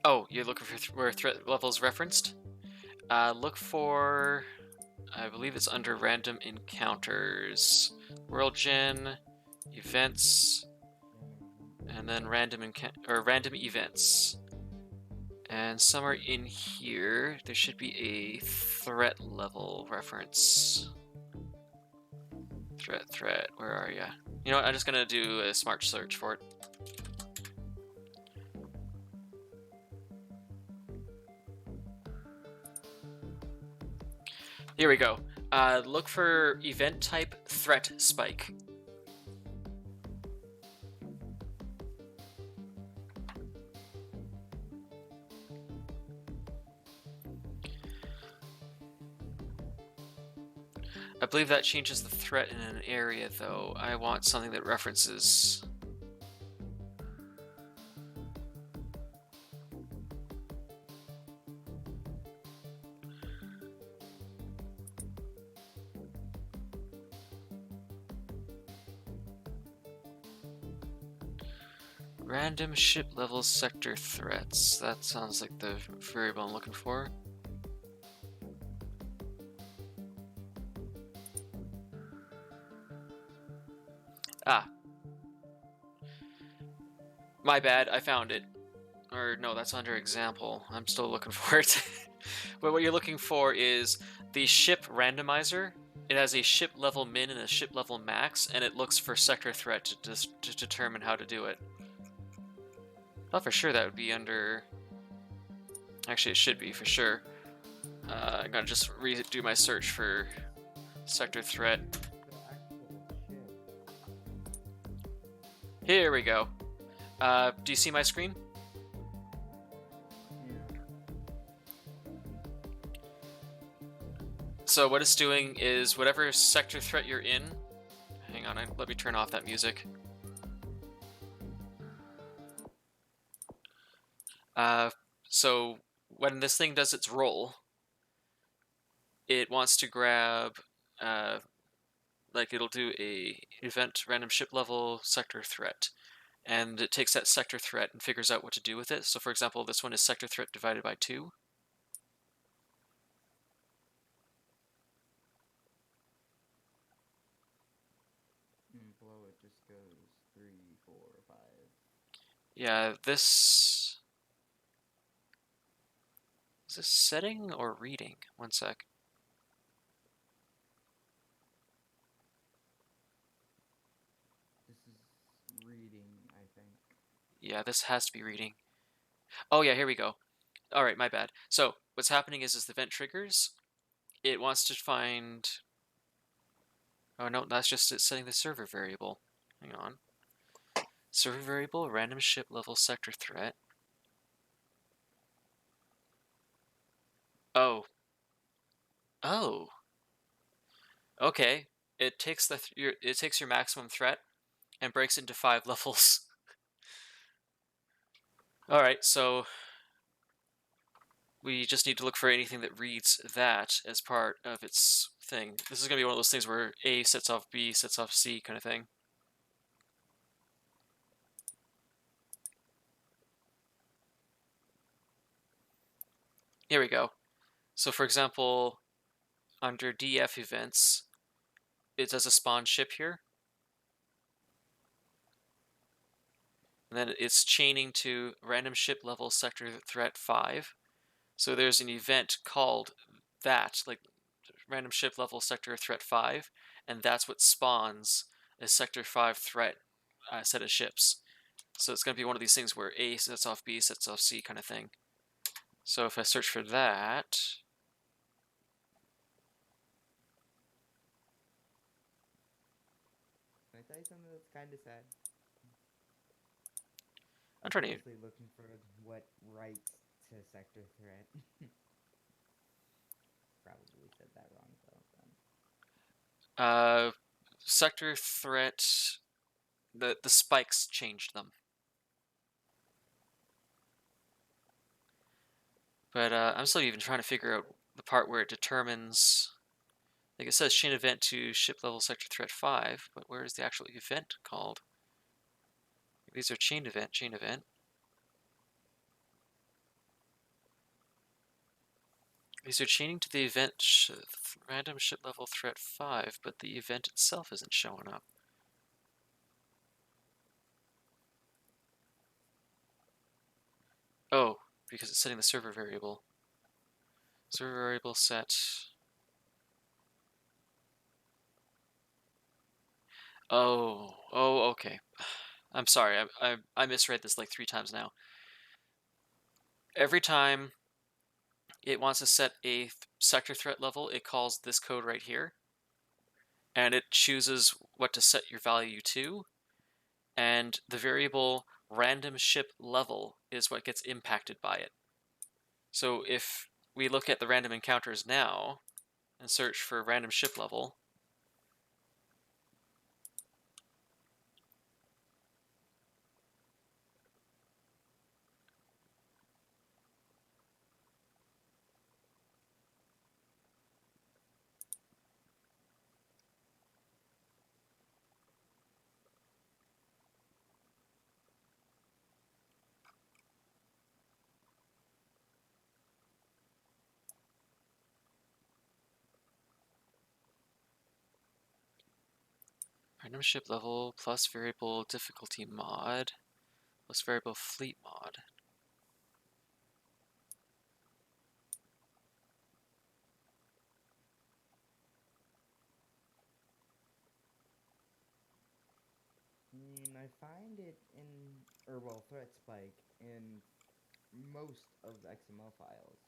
Oh, you're looking for where threat levels referenced? Look for, I believe it's under random encounters, world gen, events, and then random events. And somewhere in here, there should be a threat level reference. Threat, where are ya? You know what, I'm just gonna do a smart search for it. Here we go. Look for event type threat spike. I believe that changes the threat in an area, though. I want something that references... Random ship level sector threats. That sounds like the variable I'm looking for. Ah. My bad, I found it. Or no, that's under example. I'm still looking for it. But what you're looking for is the ship randomizer. It has a ship level min and a ship level max, and it looks for sector threat to determine how to do it. Thought for sure that would be under... Actually, it should be for sure. I'm gonna just redo my search for sector threat. Here we go. Do you see my screen? So what it's doing is whatever sector threat you're in... Hang on, let me turn off that music. So when this thing does its roll, it wants to grab, like it'll do a event random ship level sector threat, and it takes that sector threat and figures out what to do with it. So for example, this one is sector threat divided by 2. Below it just goes 3, 4, 5. Yeah, this... Is this setting or reading? One sec. This is reading, I think. Yeah, this has to be reading. Oh yeah, here we go. Alright, my bad. So, what's happening is the event triggers. It wants to find... Oh no, that's just it setting the server variable. Hang on. Server variable, random ship level sector threat. Oh. Oh. Okay. It takes it takes your maximum threat and breaks it into 5 levels. Alright, so we just need to look for anything that reads that as part of its thing. This is going to be one of those things where A sets off B, sets off C kind of thing. Here we go. So for example, under DF events, it does a spawn ship here. And then it's chaining to random ship level sector threat 5. So there's an event called that, like random ship level sector threat 5, and that's what spawns a sector 5 threat set of ships. So it's going to be one of these things where A sets off B, sets off C kind of thing. So if I search for that... Can I tell you something that's kind of sad? I'm trying to... looking for what writes to sector threat. Probably said that wrong, though. Sector threat... The spikes changed them. But I'm still even trying to figure out the part where it determines... Like it says chain event to ship level sector threat 5, but where is the actual event called? These are chain event, chain event. These are chaining to the event random ship level threat 5, but the event itself isn't showing up. Oh, because it's setting the server variable. Server variable set. Oh, okay. I'm sorry. I misread this like 3 times now. Every time it wants to set a sector threat level, it calls this code right here, and it chooses what to set your value to, and the variable random ship level is what gets impacted by it. So if we look at the random encounters now and search for random ship level, random ship level plus variable difficulty mod plus variable fleet mod. I find it in, or well, threat spike in most of the XML files.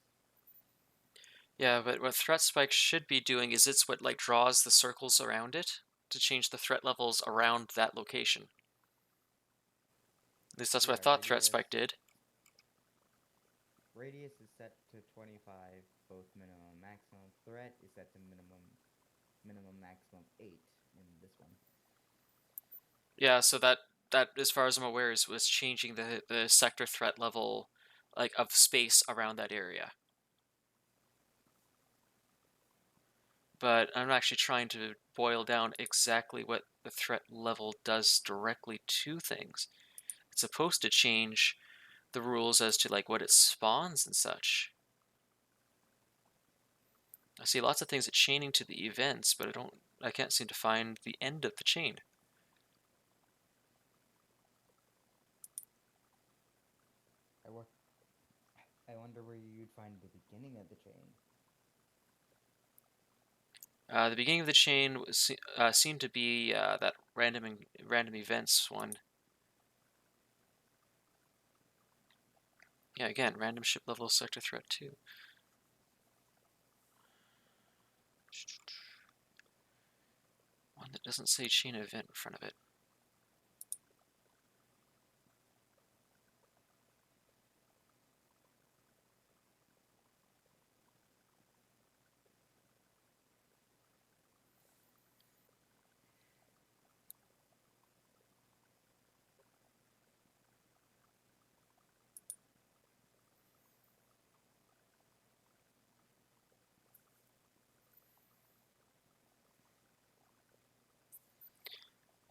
Yeah, but what threat spike should be doing is it's what like draws the circles around it to change the threat levels around that location. At least that's what Yeah, I thought threat spike did. radius is set to 25, both minimum and maximum. Threat is set to minimum, maximum 8 in this one. Yeah, so that as far as I'm aware was changing the sector threat level like of space around that area. But I'm actually trying to boil down exactly what the threat level does directly to things. It's supposed to change the rules as to like what it spawns and such. I see lots of things that chaining to the events, but I can't seem to find the end of the chain. I wonder where you'd find the beginning of the chain. The beginning of the chain seemed to be that random events one. Yeah, again, random ship level sector threat 2. One that doesn't say chain event in front of it.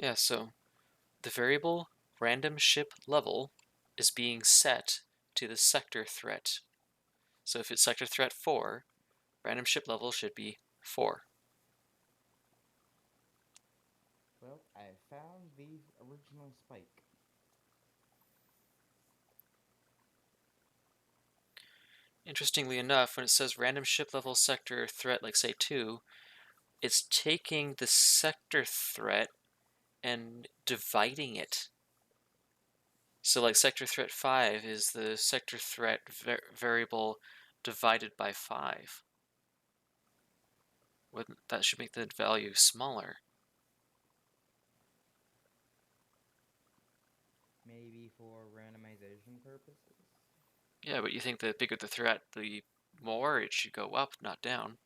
Yeah, so the variable random ship level is being set to the sector threat. So if it's sector threat 4, random ship level should be 4. Well, I found the original spike. Interestingly enough, when it says random ship level sector threat, like say 2, it's taking the sector threat and dividing it. So like sector threat 5 is the sector threat variable divided by 5. That should make the value smaller. Maybe for randomization purposes? Yeah, but you think the bigger the threat, the more it should go up, not down.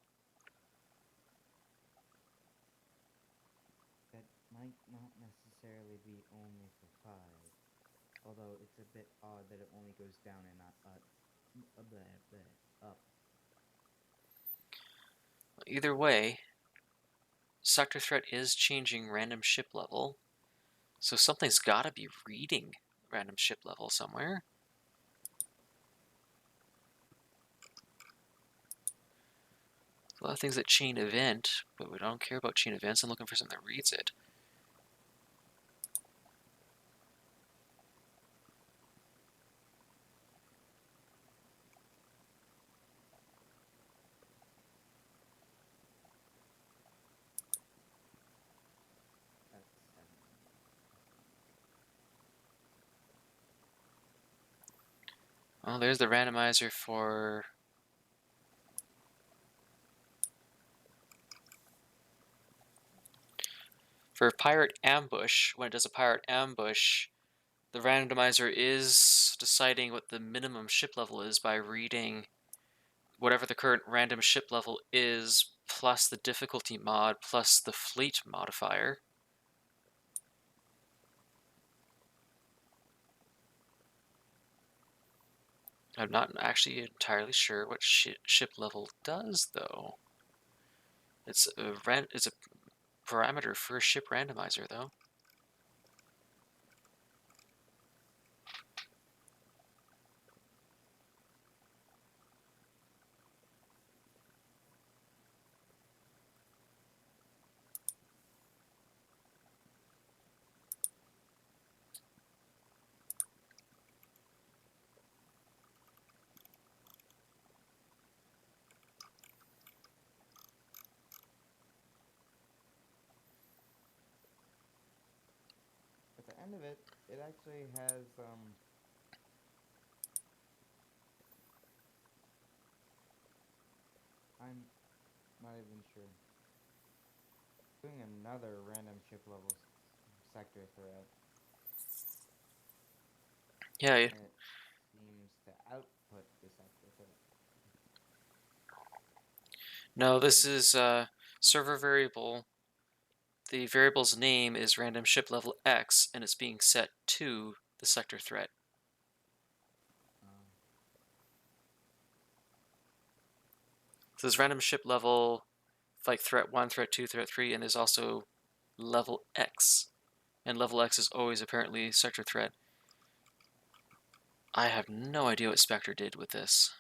That might not necessarily be only for 5. Although it's a bit odd that it only goes down and not up. Either way, sector threat is changing random ship level, so something's got to be reading random ship level somewhere. a lot of things that chain event, but we don't care about chain events. I'm looking for something that reads it. That's 7. Well, there's the randomizer for pirate ambush. When it does a pirate ambush, the randomizer is deciding what the minimum ship level is by reading whatever the current random ship level is, plus the difficulty mod, plus the fleet modifier. I'm not actually entirely sure what ship level does, though. It's a parameter for a ship randomizer, though. At the end of it, it actually has I'm not even sure. Doing another random ship level sector threat. Yeah, And it seems to output the sector threat. no, this is server variable. The variable's name is random ship level X, and it's being set to the sector threat. So there's random ship level, like threat 1, threat 2, threat 3, and there's also level X. And level X is always apparently sector threat. I have no idea what Spectre did with this.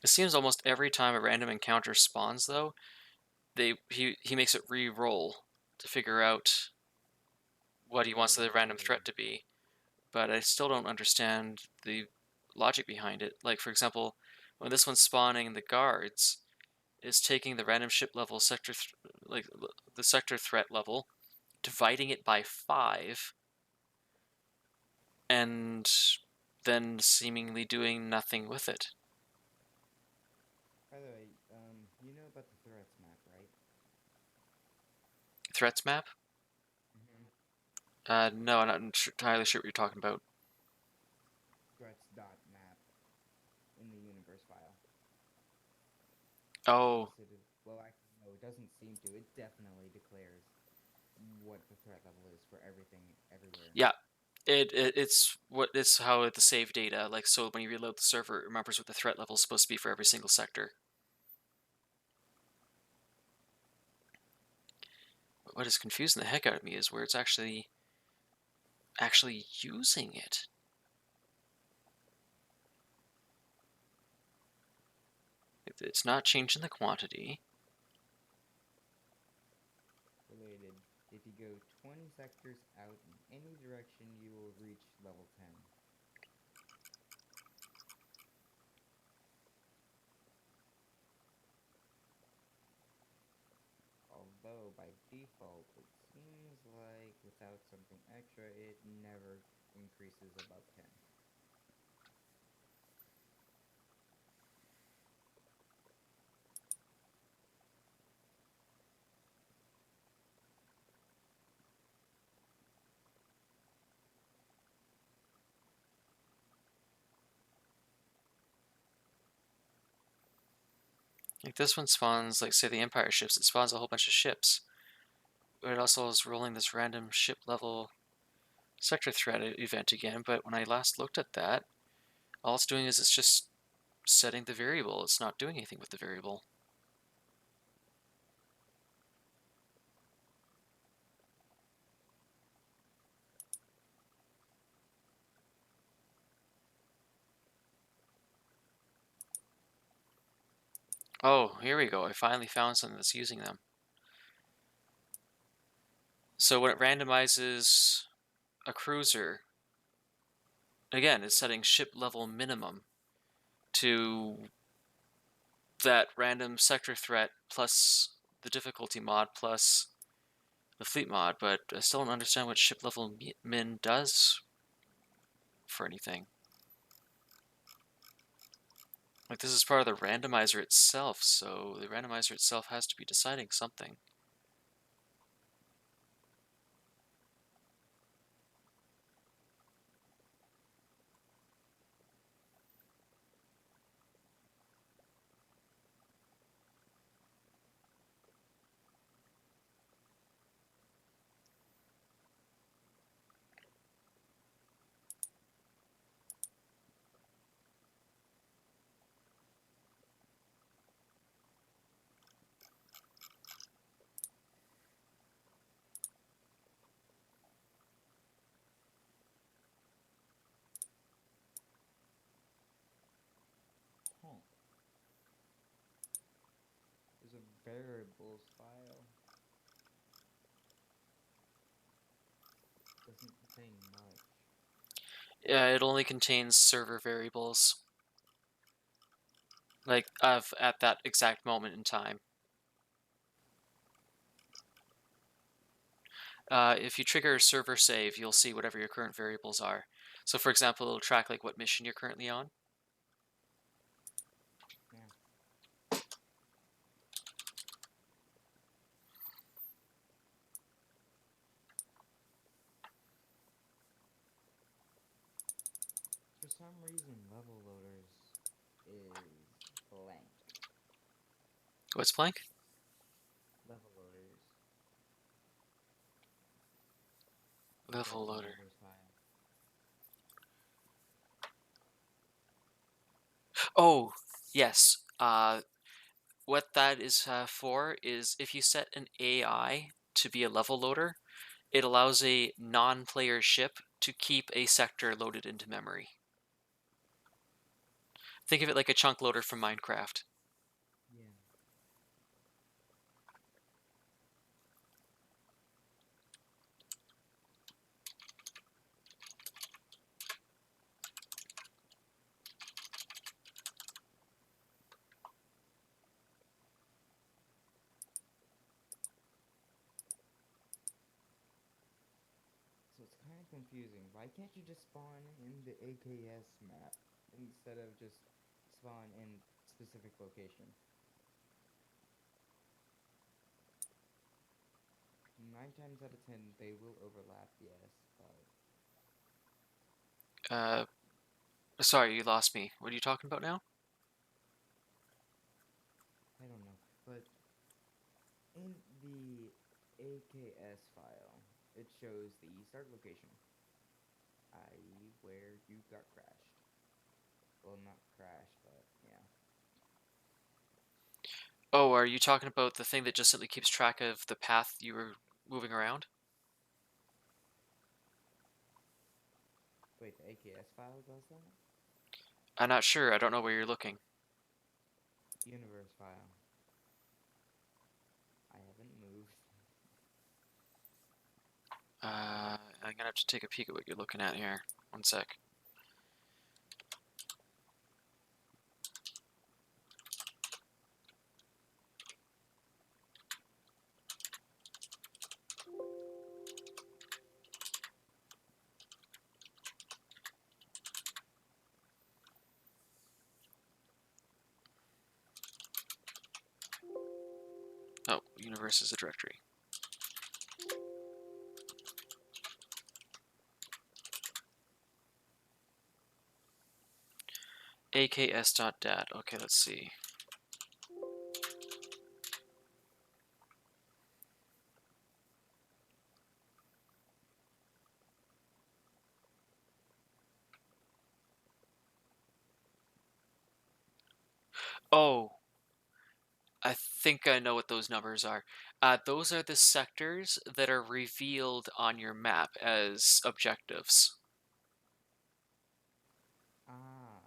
It seems almost every time a random encounter spawns, though, he makes it re-roll to figure out what he wants the random threat to be. But I still don't understand the logic behind it. Like, for example, when this one's spawning the guards, it's taking the random ship level sector, like the sector threat level, dividing it by 5, and then seemingly doing nothing with it. By the way, you know about the threats map, right? Threats map? No, I'm not entirely sure what you're talking about. Threats.map in the universe file. Oh, Well, actually, no, it doesn't seem to. It definitely declares what the threat level is for everything, everywhere. yeah. It's how the save data, like, so when you reload the server, it remembers what the threat level is supposed to be for every single sector. What is confusing the heck out of me is where it's actually using it. It's not changing the quantity. Related, if you go 20 sectors out in any direction, you will reach level 10. Although by default, it seems like without something extra, it never increases above 10. Like, this one spawns, like, say the Empire ships, it spawns a whole bunch of ships. But it also is rolling this random ship level sector threat event again, but when I last looked at that, all it's doing is it's just setting the variable. It's not doing anything with the variable. Oh, here we go. I finally found something that's using them. So when it randomizes a cruiser, again, it's setting ship level minimum to that random sector threat plus the difficulty mod plus the fleet mod, but I still don't understand what ship level min does for anything. Like, this is part of the randomizer itself, so the randomizer itself has to be deciding something. Huh. There's a variables file. Doesn't contain much. Yeah, it only contains server variables. Like, at that exact moment in time. If you trigger server save, you'll see whatever your current variables are. So for example, it'll track like what mission you're currently on. Yeah. For some reason, level loaders is blank. What's blank? Level loaders. Level Level loader. loaders file. Oh, yes. What that is for is if you set an AI to be a level loader, it allows a non-player ship to keep a sector loaded into memory. Think of it like a chunk loader from Minecraft. Yeah. So it's kind of confusing. Why can't you just spawn in the AKS map instead of just spawn in specific location? 9 times out of 10, they will overlap, yes, but Uh, Sorry, you lost me. What are you talking about now? I don't know. But in the AKS file, it shows the start location, i.e. where you got crashed. Well, not crashed, but yeah. Oh, are you talking about the thing that just simply keeps track of the path you were moving around? Wait, the AKS file does that? I'm not sure. I don't know where you're looking. Universe file. I haven't moved. I'm gonna have to take a peek at what you're looking at here. One sec. Oh, universe is a directory. aks.dat. Okay, let's see. Oh, I think I know what those numbers are. Those are the sectors that are revealed on your map as objectives. Ah.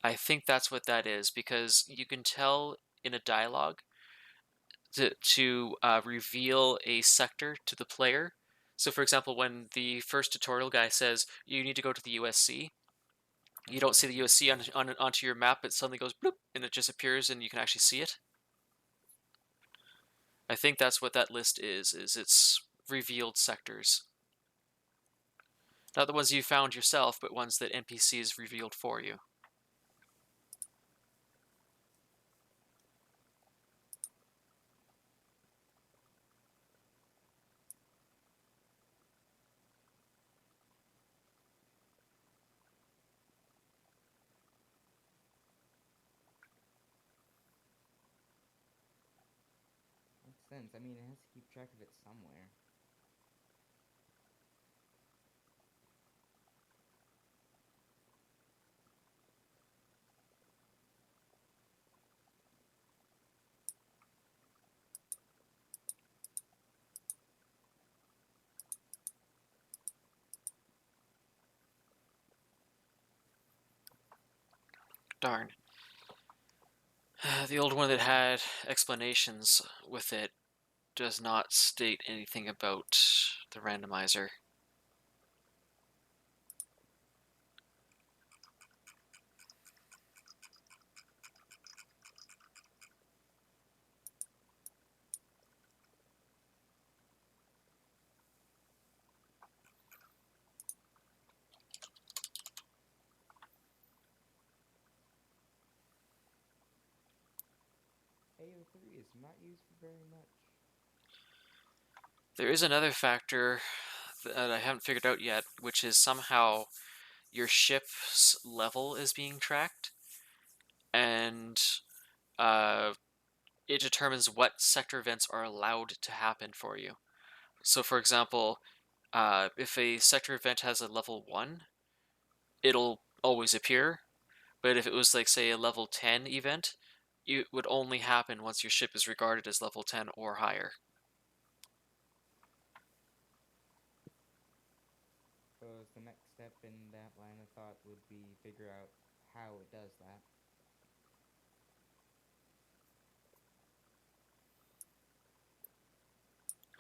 I think that's what that is, because you can tell in a dialogue to reveal a sector to the player. So, for example, when the first tutorial guy says you need to go to the USC, you Oh, don't see the this is USC onto your map. It suddenly goes bloop, and it just appears, and you can actually see it. I think that's what that list is it's revealed sectors. Not the ones you found yourself, but ones that NPCs revealed for you. makes sense. I mean, it has to keep track of it somewhere. Darn. The old one that had explanations with it does not state anything about the randomizer. AO3 is not used for very much. There is another factor that I haven't figured out yet, which is somehow your ship's level is being tracked, and uh, it determines what sector events are allowed to happen for you. So, for example, if a sector event has a level 1, it'll always appear, but if it was, like, say, a level 10 event, it would only happen once your ship is regarded as level 10 or higher. So the next step in that line of thought would be figure out how it does that.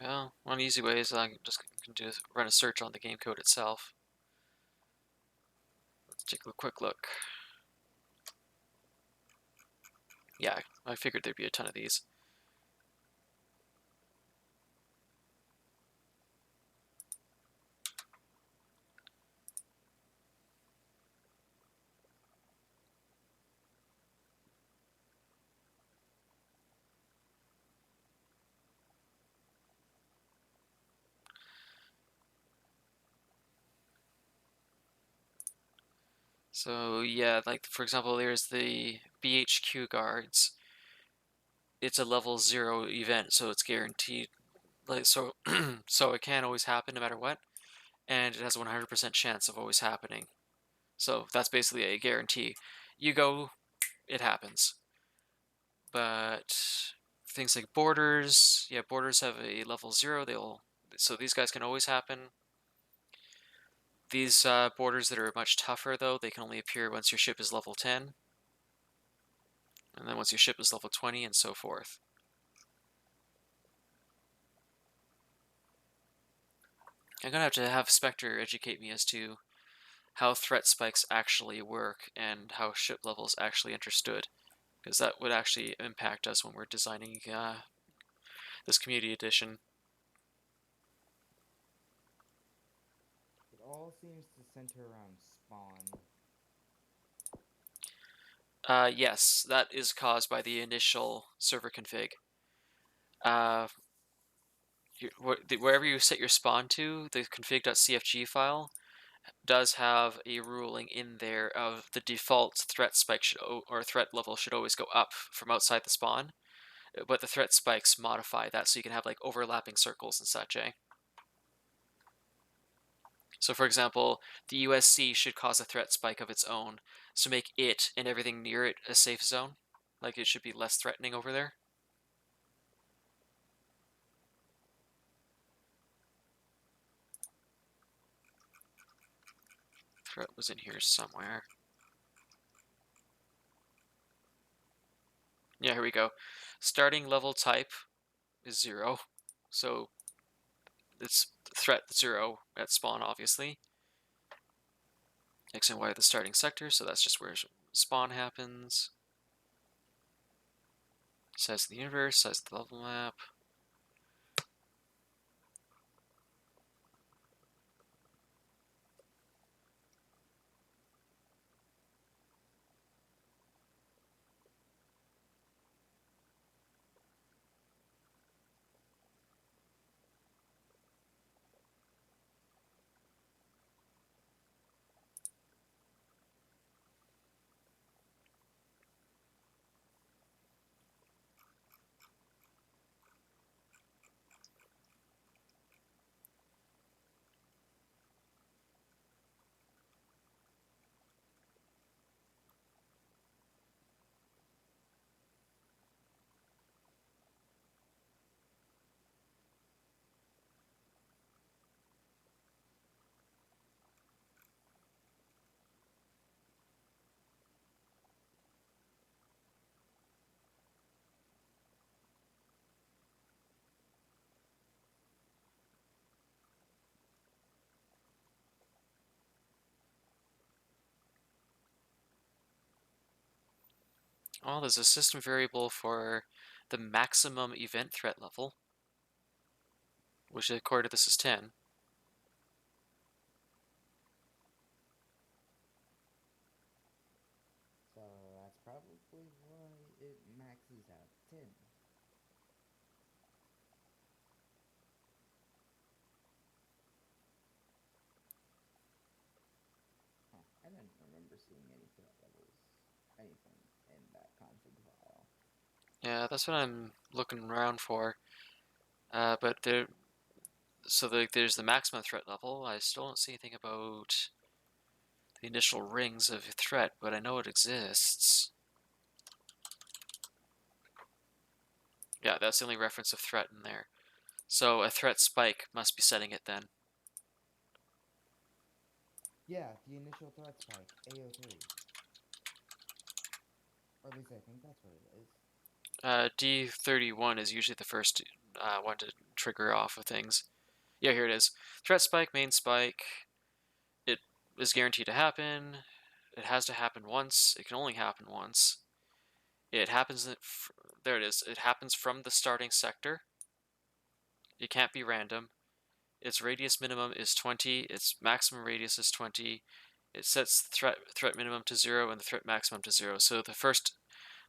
Well, one easy way is I just can run a search on the game code itself. Let's take a quick look. Yeah, I figured there'd be a ton of these. So yeah, like for example, there's the BHQ guards. It's a level 0 event, so it's guaranteed. Like so, so it can always happen no matter what, and it has a 100% chance of always happening. So that's basically a guarantee. You go, it happens. But things like borders, yeah, borders have a level 0. So these guys can always happen. These borders that are much tougher, though, they can only appear once your ship is level 10. And then once your ship is level 20, and so forth. I'm gonna have to have Spectre educate me as to how threat spikes actually work and how ship levels actually understood, because that would actually impact us when we're designing this community edition. It all seems to center around spawn. Yes, that is caused by the initial server config. Uh, wherever you set your spawn to, the config.cfg file does have a ruling in there of the default threat spike or threat level should always go up from outside the spawn, but the threat spikes modify that so you can have like overlapping circles and such, eh? So for example, the USC should cause a threat spike of its own, so make it and everything near it a safe zone. Like it should be less threatening over there. Threat was in here somewhere. Yeah, here we go. Starting level type is 0, so it's threat 0 at spawn, obviously. X and Y are the starting sectors, so that's just where spawn happens. Size of the universe, size of the level map. Oh, there's a system variable for the maximum event threat level, which according to this is 10. So that's probably why it maxes out 10. Huh, I didn't remember seeing any threat levels, anything in that config file. Yeah, that's what I'm looking around for. But there's the maximum threat level. I still don't see anything about the initial rings of threat, but I know it exists. Yeah, that's the only reference of threat in there. So a threat spike must be setting it then. Yeah, the initial threat spike, AO3. Or at least I think that's what it is. D31 is usually the first one to trigger off of things. Yeah, here it is. Threat spike, main spike. It is guaranteed to happen. It has to happen once. It can only happen once. It happens. There it is. It happens from the starting sector. It can't be random. Its radius minimum is 20. Its maximum radius is 20. It sets the threat minimum to 0 and the threat maximum to 0. So the first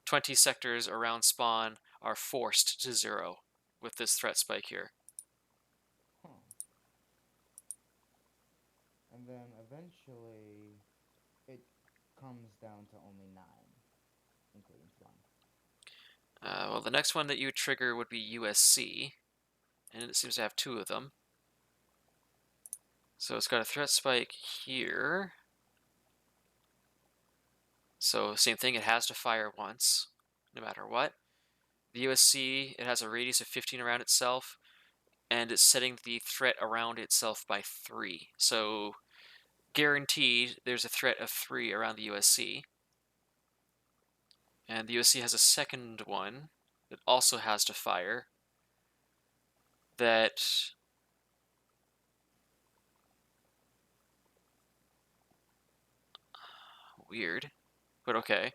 20 sectors around spawn are forced to 0 with this threat spike here. Huh. And then eventually it comes down to only 9, including spawn. Well, the next one that you would trigger would be USC, and it seems to have 2 of them. So it's got a threat spike here. So same thing, it has to fire once, no matter what. The USC, it has a radius of 15 around itself, and it's setting the threat around itself by 3. So guaranteed, there's a threat of 3 around the USC. And the USC has a second one that also has to fire. That weird, but okay.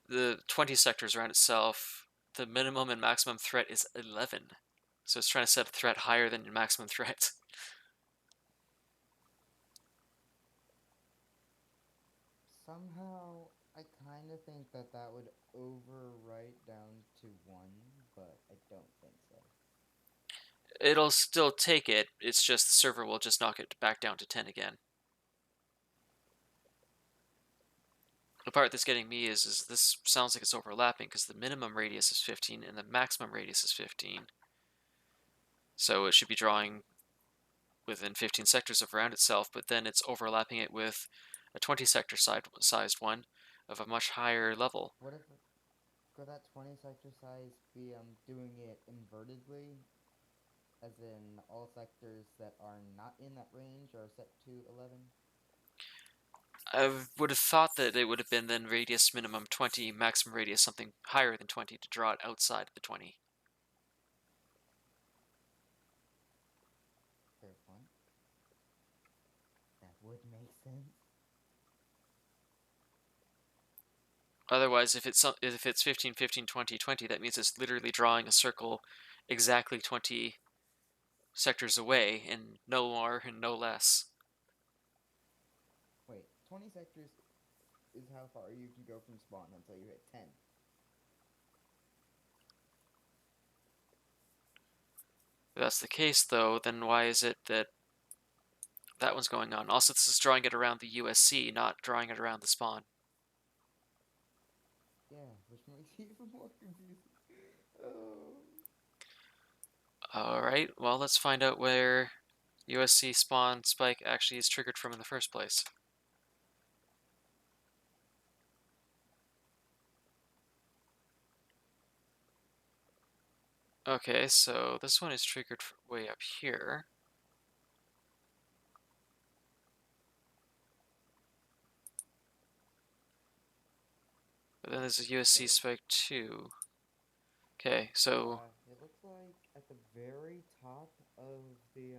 The 20 sectors around itself, the minimum and maximum threat is 11. So it's trying to set a threat higher than your maximum threat. Somehow, I kind of think that that would overwrite down to 1, but I don't think so. It'll still take it, it's just the server will just knock it back down to 10 again. The part that's getting me is this sounds like it's overlapping because the minimum radius is 15 and the maximum radius is 15. So it should be drawing within 15 sectors of around itself, but then it's overlapping it with a 20 sector sized one of a much higher level. What if, could that 20 sector size be doing it invertedly? As in, all sectors that are not in that range are set to 11? I would have thought that it would have been then radius minimum 20, maximum radius something higher than 20 to draw it outside the 20. Fair point. That would make sense. Otherwise, if it's 15, 15, 20, 20, that means it's literally drawing a circle exactly 20 sectors away, and no more and no less. Wait, 20 sectors is how far you can go from spawn until you hit 10. If that's the case, though, then why is it that that one's going on? Also, this is drawing it around the USC, not drawing it around the spawn. Yeah, which makes it even more confusing. Oh. Alright, well, let's find out where USC spawn spike actually is triggered from in the first place. Okay, so this one is triggered way up here. But then there's a USC Okay. spike too. Okay, so It looks like at the very top of the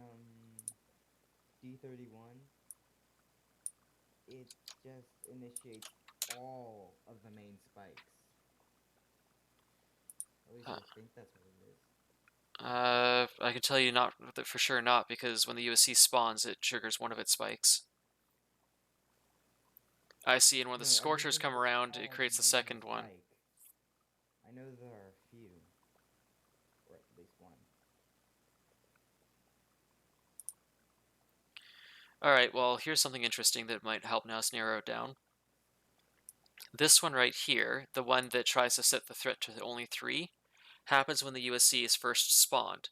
D31, it just initiates all of the main spikes. At least I think that's what it is. I can tell you not for sure not, because when the USC spawns, it triggers one of its spikes. I see, and when the No, Scorchers everything come that's around, it called creates the main second one. spike. I know there are a few, or at least one. Alright, well, here's something interesting that might help us narrow it down. This one right here, the one that tries to set the threat to only 3, happens when the USC is first spawned.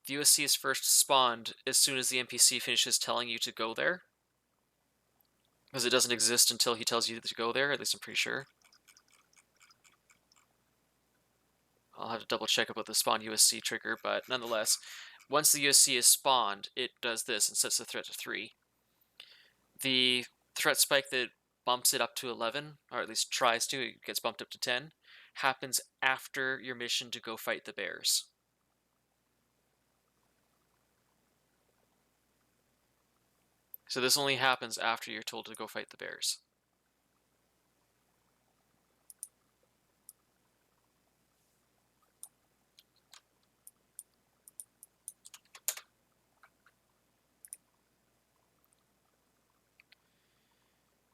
The USC is first spawned as soon as the NPC finishes telling you to go there, because it doesn't exist until he tells you to go there, at least I'm pretty sure. I'll have to double check about the spawn USC trigger, but nonetheless, once the USC is spawned, it does this and sets the threat to 3. The threat spike that bumps it up to 11, or at least tries to, it gets bumped up to 10, happens after your mission to go fight the bears. So this only happens after you're told to go fight the bears.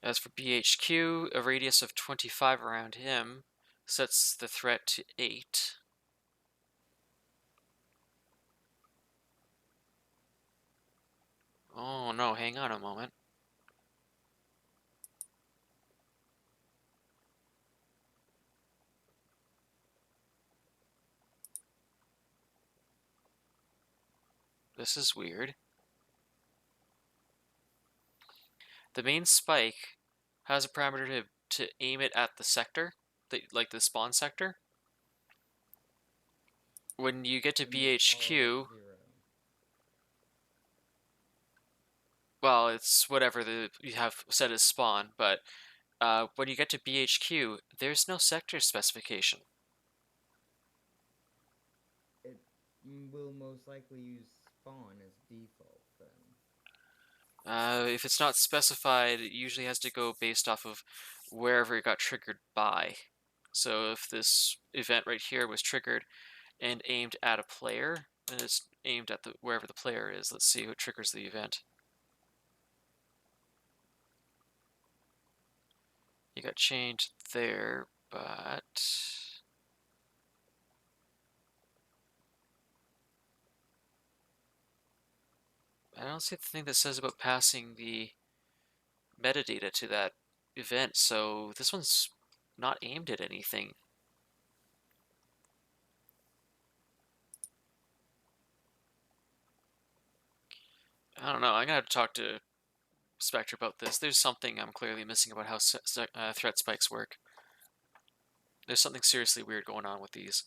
As for BHQ, a radius of 25 around him sets the threat to 8. Oh no, hang on a moment. This is weird. The main spike has a parameter to aim it at the sector, like the spawn sector. When you get to And it's all at BHQ, 0. well, it's whatever you have set as spawn, but when you get to BHQ, there's no sector specification. It will most likely use spawn as default then. If it's not specified, it usually has to go based off of wherever it got triggered by. So if this event right here was triggered and aimed at a player, then it's aimed at wherever the player is. Let's see what triggers the event. You got changed there, but I don't see the thing that says about passing the metadata to that event, so this one's not aimed at anything. I don't know, I'm gonna have to talk to Spectre about this. There's something I'm clearly missing about how threat spikes work. There's something seriously weird going on with these.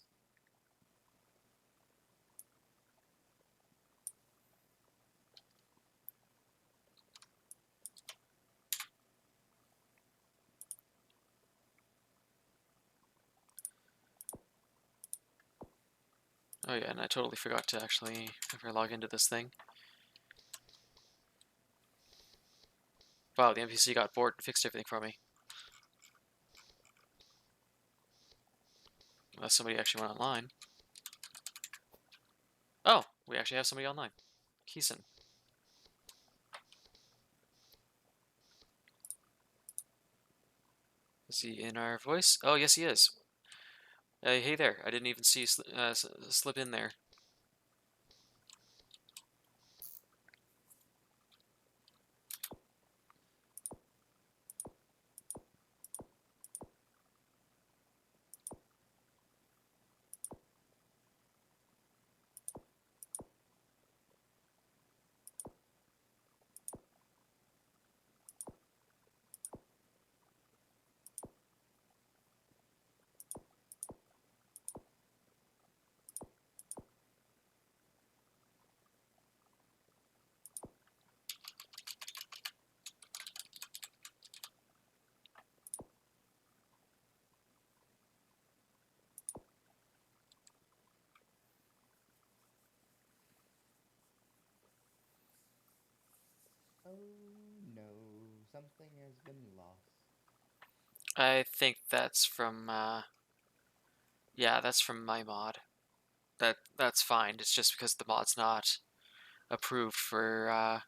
Oh yeah, and I totally forgot to actually ever log into this thing. Wow, the NPC got bored and fixed everything for me. Unless somebody actually went online. Oh, we actually have somebody online. Keeson. Is he in our voice? Oh, yes, he is. Hey there. I didn't even see you slip in there. Oh no, something has been lost. I think that's from, yeah, that's from my mod. That's fine. It's just because the mod's not approved for,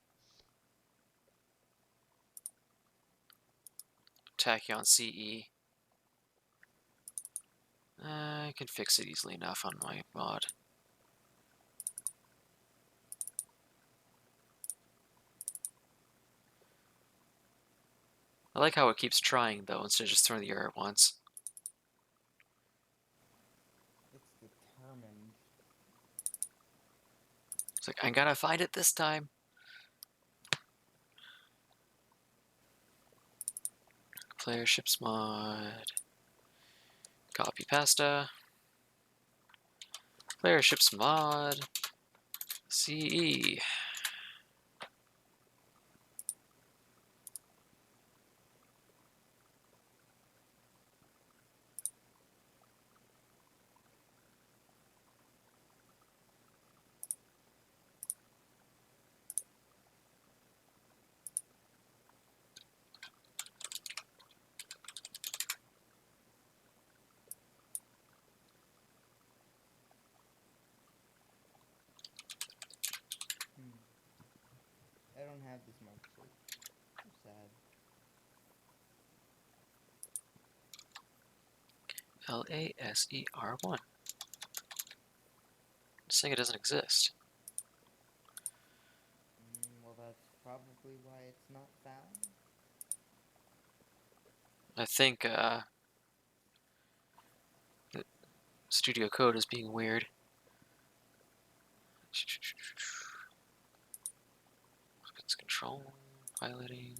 Tachyon CE. I can fix it easily enough on my mod. I like how it keeps trying, though, instead of just throwing the error at once. It's determined. It's like, I gotta find it this time. Player ships mod. Copy pasta. Player ships mod. CE. I don't have this mark search. So sad. LASER1. It's saying it doesn't exist. Well, that's probably why it's not found. I think, the studio code is being weird. It's control, piloting.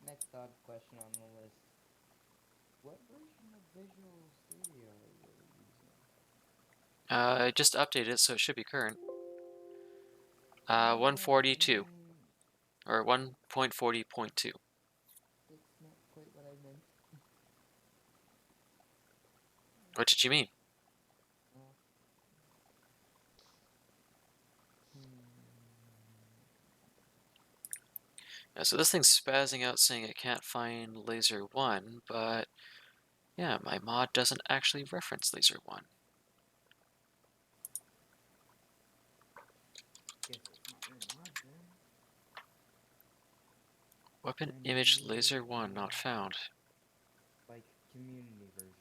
Next odd question on the list. What version of Visual Studio are you using? I just updated it, so it should be current. 142, or 1.40.2. That's not quite what I meant. What did you mean? Well, Yeah, so this thing's spazzing out saying it can't find laser 1, but yeah, my mod doesn't actually reference laser 1. guess it's not your mod then. Weapon And image maybe laser 1 not found. like community version.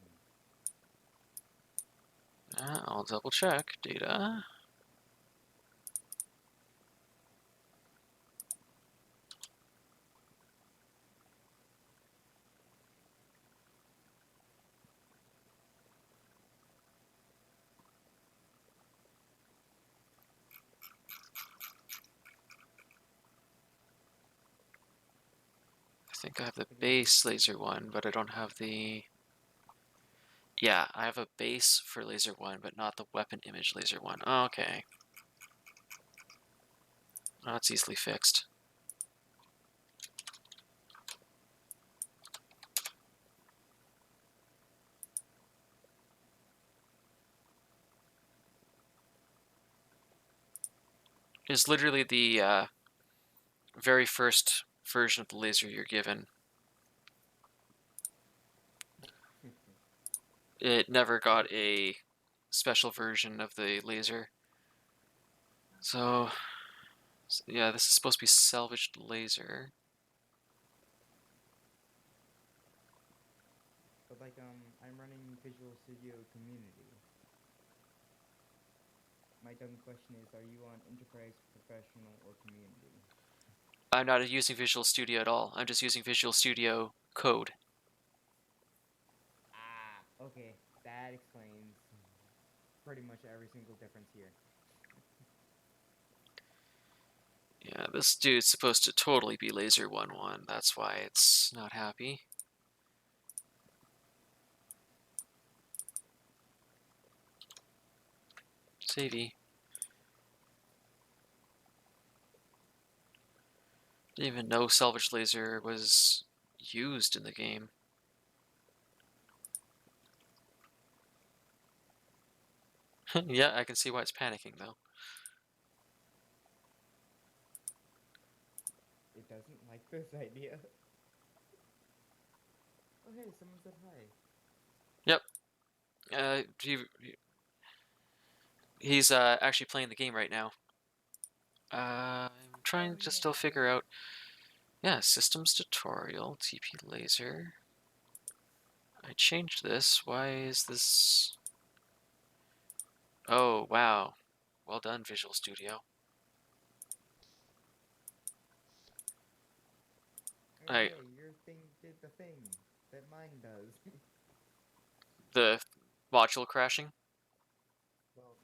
I'll double check. Data. I think I have the It is base a laser one, but I don't have the... Yeah, I have a base for laser one, but not the weapon image laser one. Okay. Oh, that's easily fixed. It's literally the very first version of the laser you're given. It never got a special version of the laser. So, yeah, this is supposed to be salvaged laser. But like, I'm running Visual Studio Community. My dumb question is, are you on Enterprise, Professional, or Community? I'm not using Visual Studio at all. I'm just using Visual Studio Code. Ah, okay. That explains pretty much every single difference here. Yeah, this dude's supposed to totally be Laser 1-1. That's why it's not happy. Savey. Didn't even know salvage laser was used in the game. Yeah, I can see why it's panicking though. It doesn't like this idea. Oh hey, someone said hi. Yep. He's actually playing the game right now. I'm trying Oh to yeah, still figure out. Yeah, systems tutorial, TP laser. I changed this. Why is this? Oh, wow. Well done, Visual Studio. I Hooray, your thing did the thing that mine does. the module crashing. Well,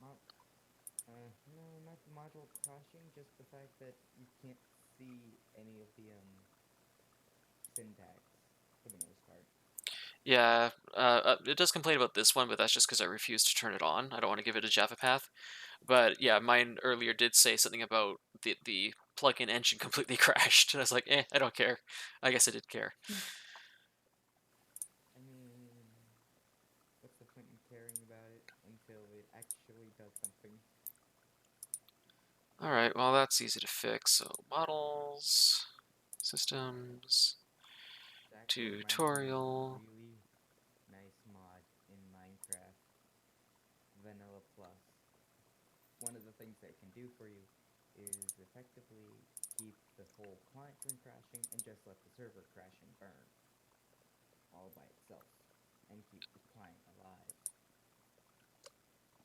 no, not the module crashing, just the fact that you can't see any of the, syntax, for the most part. Yeah, it does complain about this one, but that's just because I refuse to turn it on. I don't want to give it a Java path. But yeah, mine earlier did say something about the plugin engine completely crashed, and I was like, I don't care. I guess I did care. I mean, what's the point in caring about it until it actually does something? All right, well that's easy to fix. So models, systems, It actually reminds me of a tutorial. really nice mod in Minecraft, Vanilla Plus. One of the things that it can do for you is effectively keep the whole client from crashing and just let the server crash and burn all by itself and keep the client alive.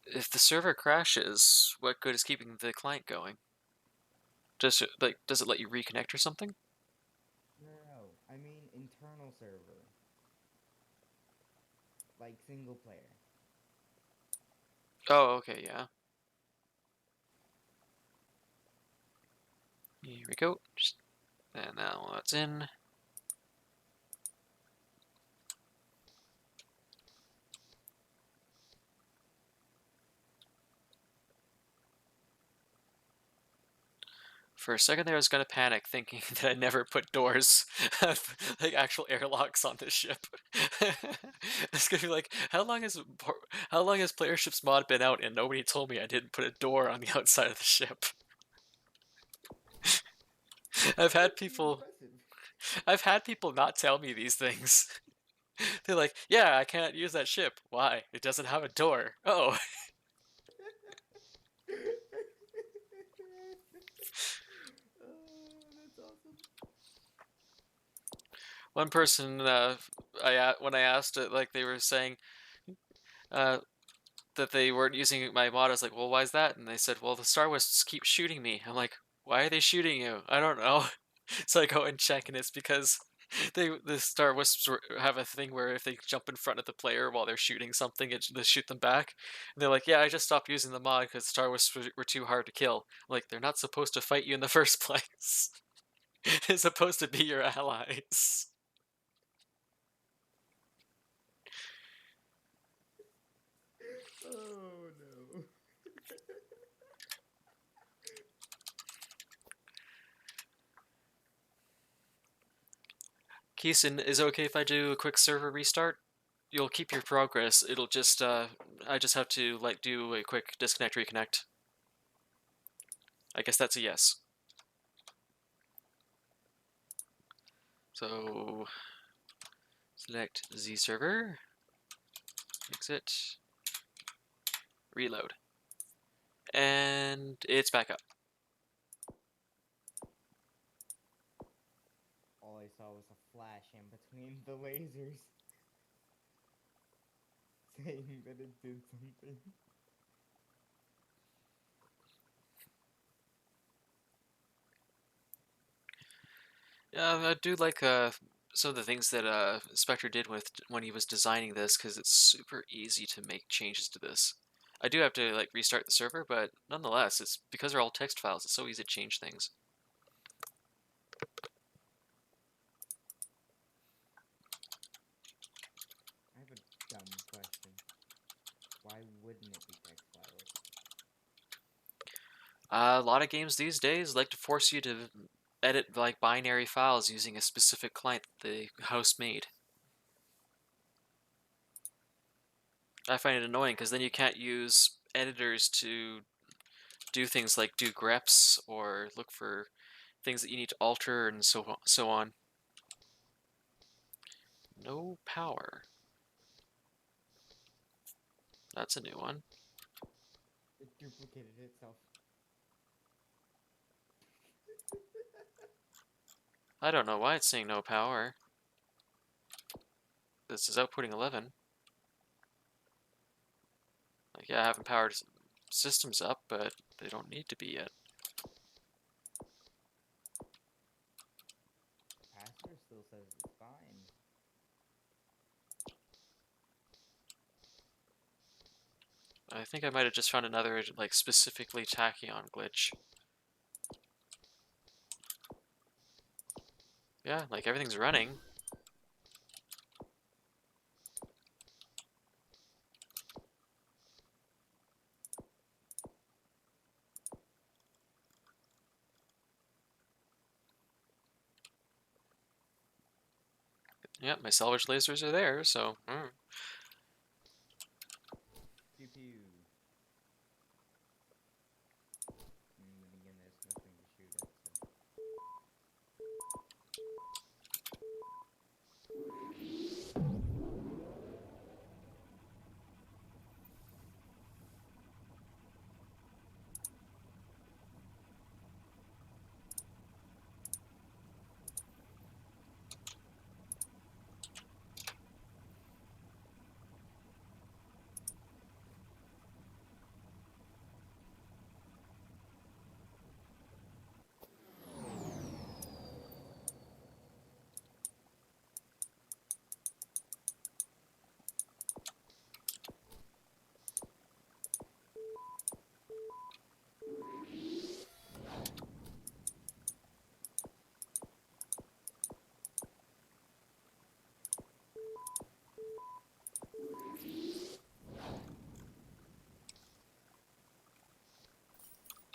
If the server crashes, what good is keeping the client going? Does it let you reconnect or something? No, I mean internal server. Like single player. Oh, okay, yeah. Here we go. And now it's in. For a second there, I was gonna panic, thinking that I never put doors, like actual airlocks on this ship. It's gonna be like, how long has Player Ships mod been out, and nobody told me I didn't put a door on the outside of the ship? I've That had would be people, impressive. I've had people not tell me these things. They're like, "Yeah, I can't use that ship. Why? It doesn't have a door." Oh, Oh, that's awesome. one person, when I asked it, like they were saying, uh, that they weren't using my mod. I was like, well, why is that? And they said, well, the Star Wisps keep shooting me. I'm like, why are they shooting you? I don't know. So I go and check, and it's because the Star Wisps have a thing where if they jump in front of the player while they're shooting something, they shoot them back. And they're like, yeah, I just stopped using the mod because Star Wisps were too hard to kill. I'm like, they're not supposed to fight you in the first place. is supposed to be your allies. Oh no. Keeson, is it okay if I do a quick server restart? You'll keep your progress. It'll just, I just have to, like, do a quick disconnect, reconnect. I guess that's a yes. So, select Z server, exit, reload. And it's back up. All I saw was a flash in between the lasers saying that it did something. I do like some of the things that Spectre did with when he was designing this, because it's super easy to make changes to this. I do have to like restart the server, but nonetheless, it's because they're all text files. It's so easy to change things. I have a dumb question. Why wouldn't it be text files? A lot of games these days like to force you to edit like binary files using a specific client that the host made. I find it annoying because then you can't use editors to do things like do greps or look for things that you need to alter and so on. No power. That's a new one. It duplicated itself. I don't know why it's saying no power. This is outputting 11. Like, yeah, I haven't powered systems up, but they don't need to be yet. Pastor still says it's fine. I think I might have just found another, like, specifically Tachyon glitch. Yeah, like, everything's running. Yeah, my salvage lasers are there, so... Pew pew. Then again, there's nothing to shoot at, so.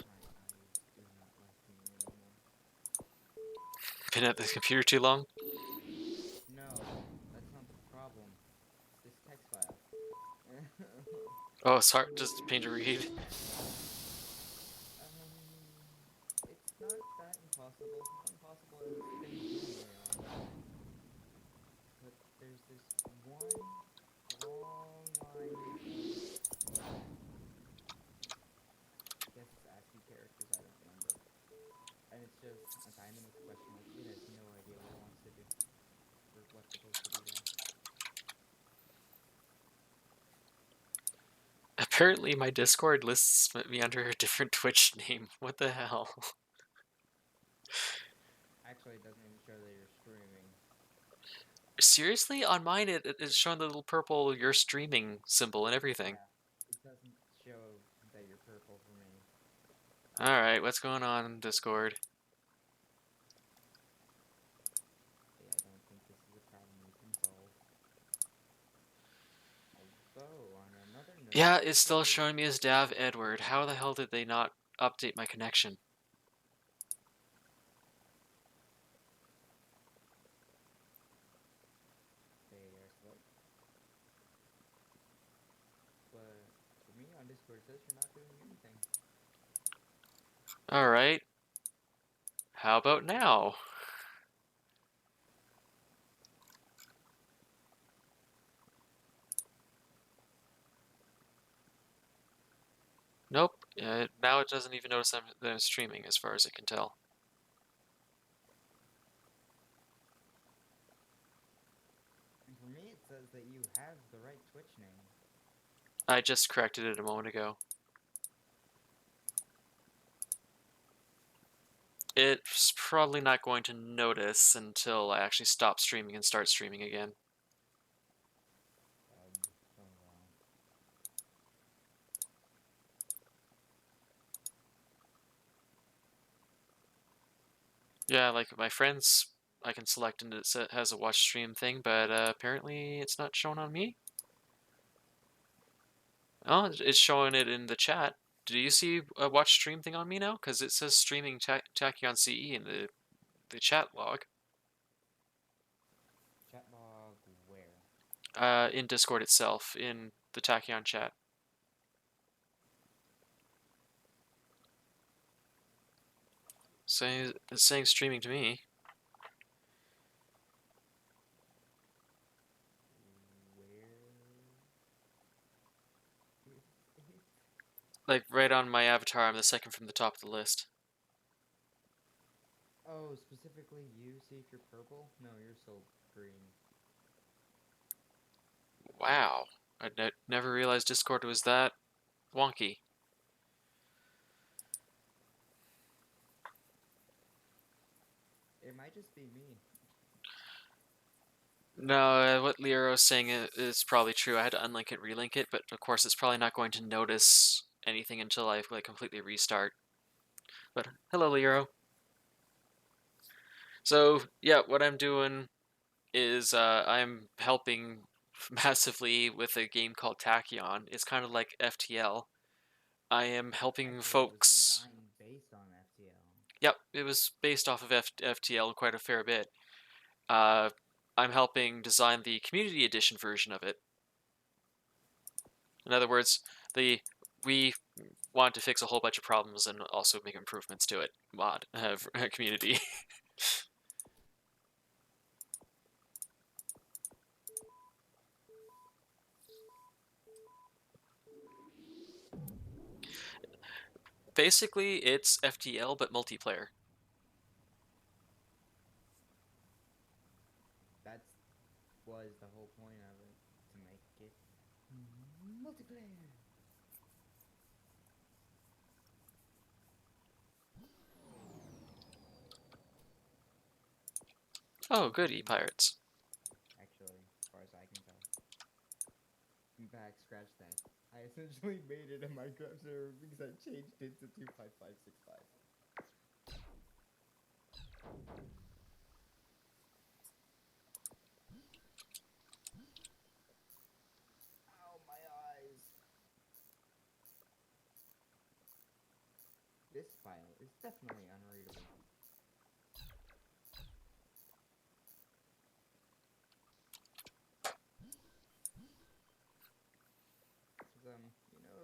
My eyes do not like me anymore. Been at the computer too long? No, that's not the problem. It's this text file. Oh, it's hard, just a pain to read. It's not that impossible. It's not impossible as things normally are. But there's this one long line of, I guess it's ASCII characters, I don't remember. And it's just a diamond with a question mark. It has no idea what it wants to do. Or what's supposed to be there. Apparently my Discord lists me under a different Twitch name. What the hell? Actually, it doesn't even show that you're streaming. Seriously? On mine it's showing the little purple you're streaming symbol and everything. Yeah, it doesn't show that you're purple for me. Alright, what's going on in Discord? Yeah, it's still So, showing me as Dav Edward. How the hell did they not update my connection? they are slow. But for me on Discord, it says you're not doing anything. Alright. How about now? Nope. Now it doesn't even notice that I'm streaming, as far as it can tell. And for me, it says that you have the right Twitch name. I just corrected it a moment ago. It's probably not going to notice until I actually stop streaming and start streaming again. So wrong. Yeah, like my friends, I can select and it has a watch stream thing, but apparently it's not shown on me. Oh, it's showing it in the chat. Do you see a watch stream thing on me now? Because it says streaming Tachyon CE in the chat log. Chat log where? In Discord itself, in the Tachyon chat. It's saying streaming to me. Where is it? Like right on my avatar, I'm the second from the top of the list. Oh, specifically you, see if you're purple? No, you're so green. Wow. I never realized Discord was that wonky. It might just be me. No, what Lero's saying is probably true. I had to unlink it, relink it, but of course it's probably not going to notice anything until I like completely restart. But hello, Lero. So yeah, what I'm doing is I'm helping massively with a game called Tachyon. It's kind of like FTL. I am helping Actually, it was folks. designed based on FTL. Yep, it was based off of FTL quite a fair bit. Uh, I'm helping design the Community Edition version of it. In other words, we want to fix a whole bunch of problems and also make improvements to it. Mod community. Basically, it's FTL but multiplayer. That was the whole point of it, to make it multiplayer. Oh, good, e-pirates. Actually, as far as I can tell. In fact, scratch that. I essentially made it a Minecraft server because I changed it to 25565. Ow, my eyes. This file is definitely unreadable.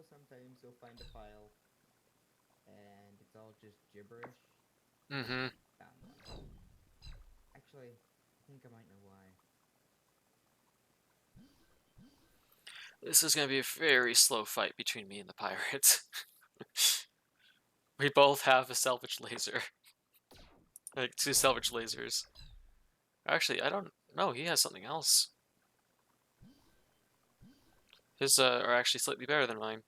Sometimes you'll find a file and it's all just gibberish. Mm-hmm. Found one. Actually, I think I might know why. This is going to be a very slow fight between me and the pirates. We both have a salvage laser. Like, two salvage lasers. Actually, I don't know. He has something else. His are actually slightly better than mine.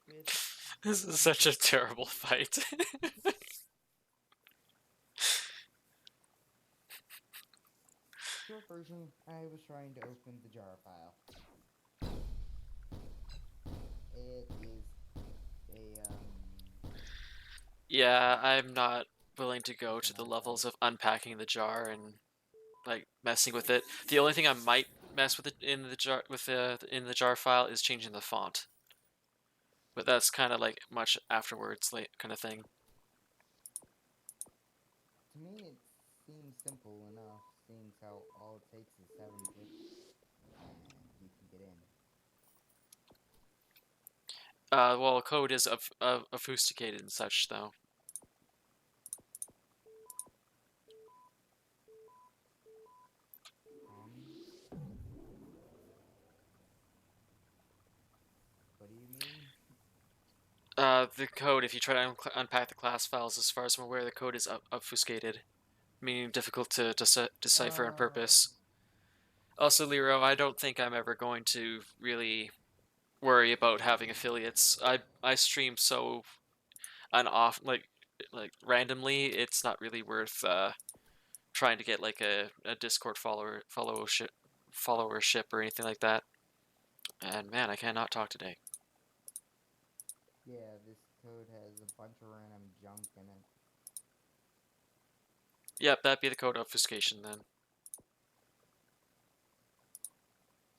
With This is such a terrible fight. Short version, I was trying to open the jar file. It is a, Yeah, I'm not willing to go it's a to the nightmare. levels of unpacking the jar and like messing with it. The only thing I might mess with it in the jar in the jar file is changing the font, but that's kind of like much afterwards, like kind of thing. To me, it seems simple enough, seeing how all it takes is 7 clicks, and you can get in. Well, code is obfuscated and such, though. What do you mean? The code, if you try to unpack the class files, as far as I'm aware, the code is obfuscated, meaning difficult to decipher on Oh, purpose. Also, Lero, I don't think I'm ever going to really worry about having affiliates. I stream so unoff like randomly. It's not really worth trying to get like a Discord followership or anything like that. And man, I cannot talk today. yeah, this code has a bunch of random junk in it. Yep, that'd be the code obfuscation then.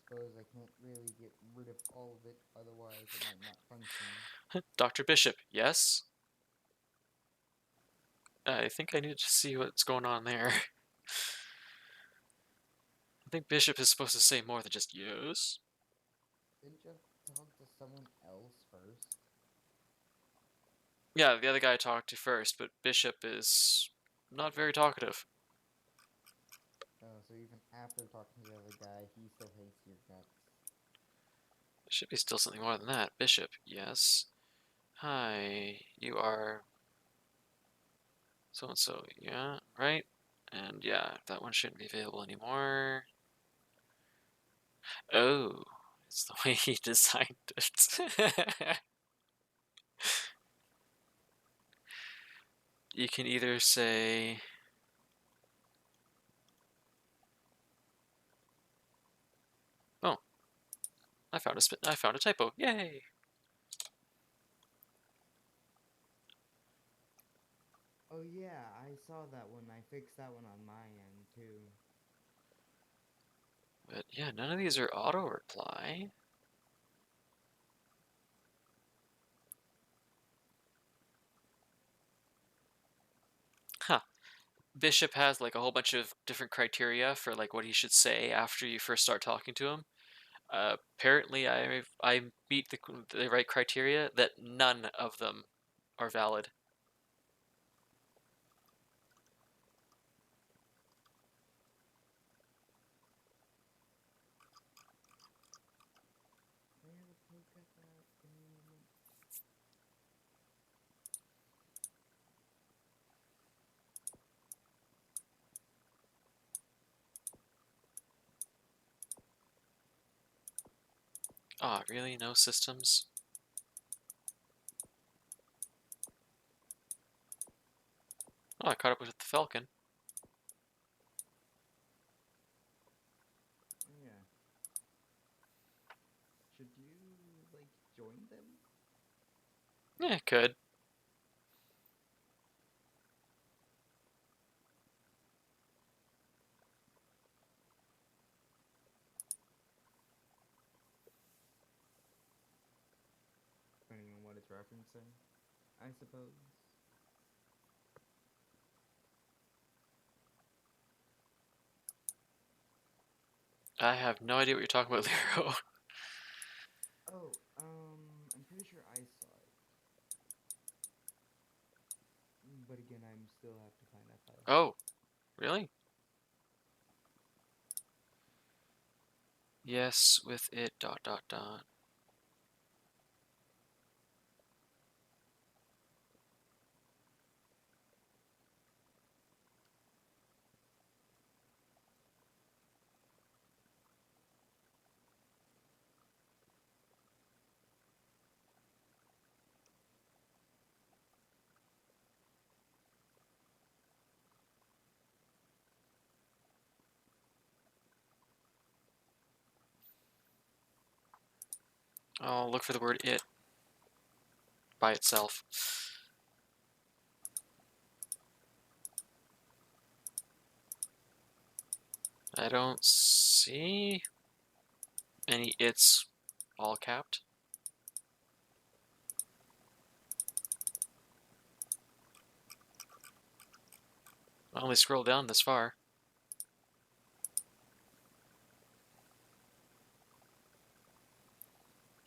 Suppose I can't really get rid of all of it, otherwise it might not function. Dr. Bishop, yes? I think I need to see what's going on there. I think Bishop is supposed to say more than just yes. Didn't you talk to someone else first? Yeah, the other guy I talked to first, but Bishop is not very talkative. Oh, so even after talking to the other guy, he still hates your guts. There should be still something more than that. Bishop, yes. Hi, you are so and so, yeah, right? And yeah, that one shouldn't be available anymore. Oh, it's the way he designed it. You can either say, "Oh, I found a typo! Yay!" Oh yeah, I saw that one. I fixed that one on my end too. But yeah, none of these are auto reply. Huh. Bishop has like a whole bunch of different criteria for like what he should say after you first start talking to him. Apparently, I meet the right criteria that none of them are valid. Can I have a poke at that? Give me a moment. Ah, oh, really? No systems? Oh, I caught up with the Falcon. Oh yeah. Should you, like, join them? Yeah, could. Depending on what it's referencing, I suppose. I have no idea what you're talking about, Lero. Oh, I'm pretty sure I saw it. But again, I'm still have to find that file. Oh, really? Yes, with it, dot, dot, dot. I'll look for the word it by itself. I don't see any its all capped. I only scroll down this far.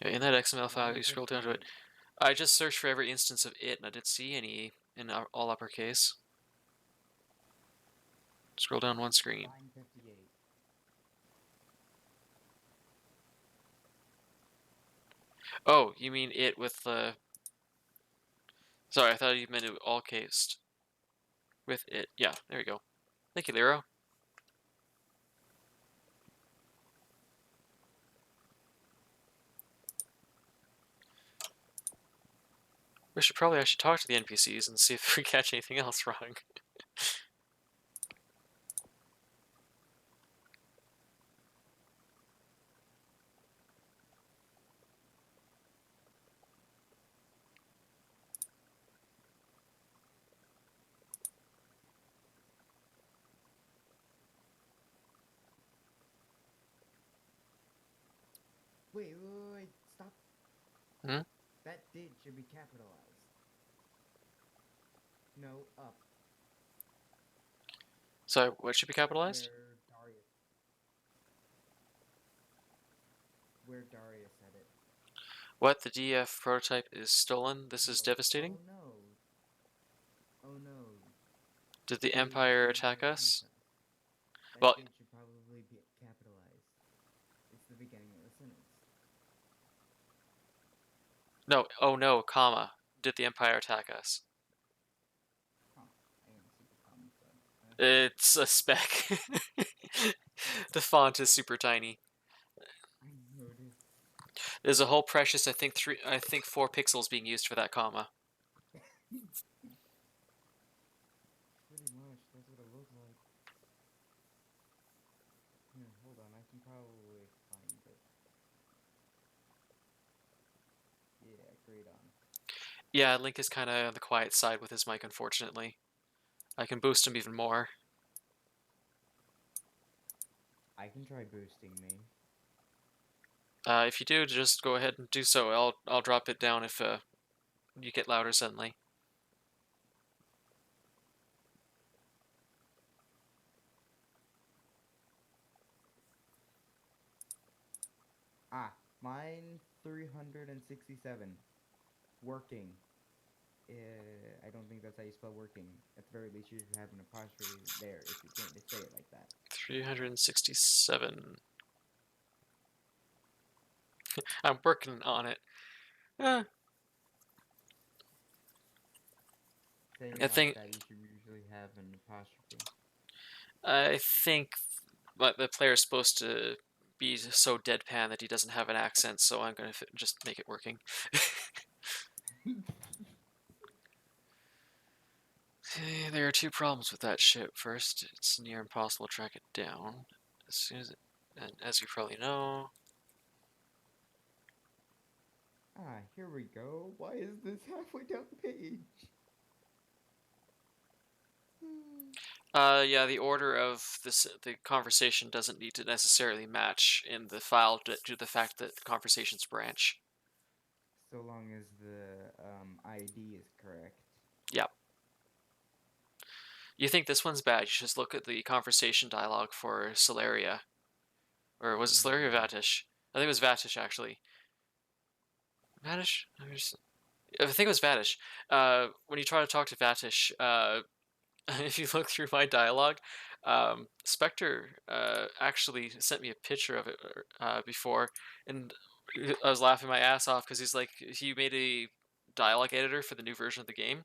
Yeah, in that XML file, you scroll down to it. I just searched for every instance of it, and I didn't see any in all uppercase. Scroll down one screen. Line 58. Oh, you mean it with the... Sorry, I thought you meant it all cased. With it. Yeah, there you go. Thank you, Lero. We should probably actually talk to the NPCs and see if we catch anything else wrong. Wait, stop. Hmm? That did should be capitalized. No, up. So, what should be capitalized? Where Darius said it. What? The DF prototype is stolen? This is devastating? Oh no. Oh no. Did the Did Empire change attack their us? contract. That Well, did should probably be capitalized. It's the beginning of the sentence. no. Oh no, comma. Did the Empire attack us? Huh. I didn't see the comment, but It's a speck. The font is super tiny. I noticed. There's a whole precious, I think 4 pixels being used for that comma. Pretty much, that's what it looks like. Here, hold on, I can probably find it. Yeah, great on. Yeah, Link is kind of on the quiet side with his mic, unfortunately. I can boost him even more. I can try boosting me. If you do, just go ahead and do so. I'll drop it down if you get louder suddenly. Ah, mine 367. Working. I don't think that's how you spell working. At the very least, you should have an apostrophe there if you're going to say it like that. 367. I'm working on it. Saying I like think that, you should usually have an apostrophe. I think the player's supposed to be so deadpan that he doesn't have an accent, so I'm gonna just make it working. There are 2 problems with that ship. First, it's near impossible to track it down. As soon as and as you probably know, Ah, here we go. Why is this halfway down the page? yeah, the order of the conversation doesn't need to necessarily match in the file due to the fact that conversations branch. So long as the ID is correct. Yep. You think this one's bad? You should just look at the conversation dialogue for Celeria. Or was it Celeria or Vatish? I think it was Vatish, actually. Vatish? I think it was Vatish. When you try to talk to Vatish, if you look through my dialogue, Spectre actually sent me a picture of it before, and I was laughing my ass off because he's like, he made a dialogue editor for the new version of the game.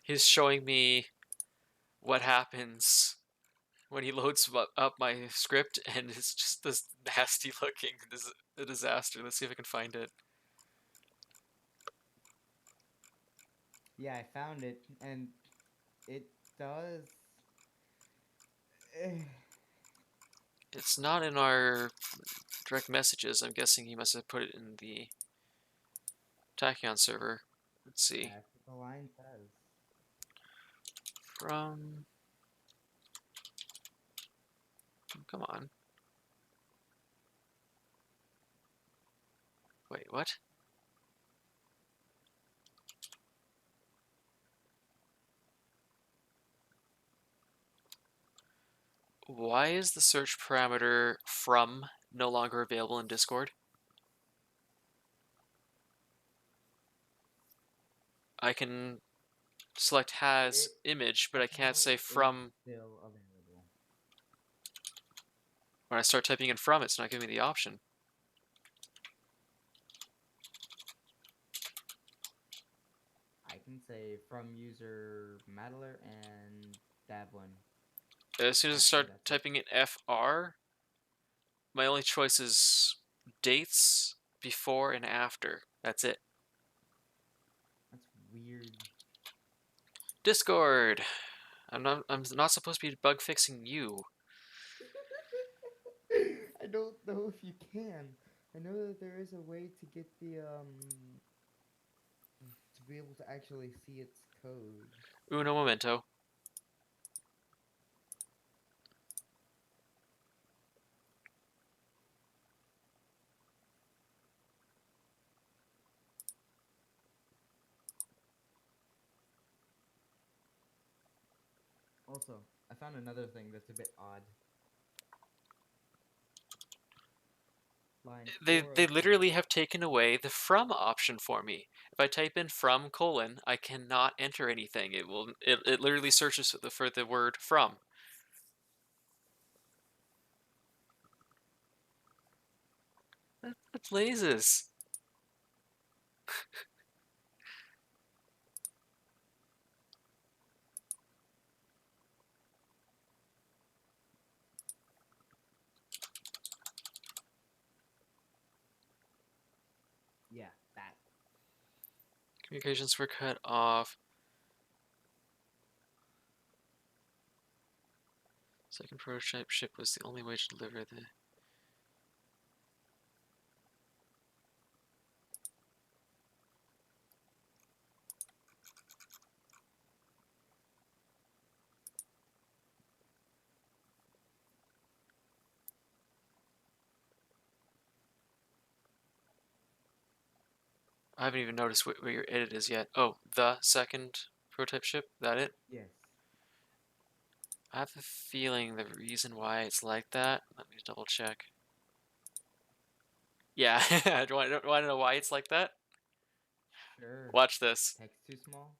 He's showing me what happens when he loads up my script, and it's just this nasty looking disaster. Let's see if I can find it. Yeah, I found it, and it does. It's not in our direct messages. I'm guessing he must have put it in the Tachyon server. Let's see. That's what the line says. From... Come on. Wait, what? Why is the search parameter from no longer available in Discord? I can select has It image, but I can't say is from. still available. When I start typing in from, it's not giving me the option. I can say from user Madeler and Davlin. As soon as I Actually, start that's it. typing in FR, my only choice is dates, before, and after. That's it. That's weird. Discord! I'm not supposed to be bug fixing you. I don't know if you can. I know that there is a way to get the to be able to actually see its code. Uno momento. Also, I found another thing that's a bit odd. Line They 403. literally have taken away the from option for me. If I type in from colon, I cannot enter anything. It literally searches for the word from. What blazes? Yeah, that. Communications were cut off. Second prototype ship was the only way to deliver the... I haven't even noticed where your edit is yet. Oh, the second prototype ship? That it? Yes. I have a feeling the reason why it's like that... Let me double check. Yeah, do I know why it's like that? Sure. Watch this. Text too small?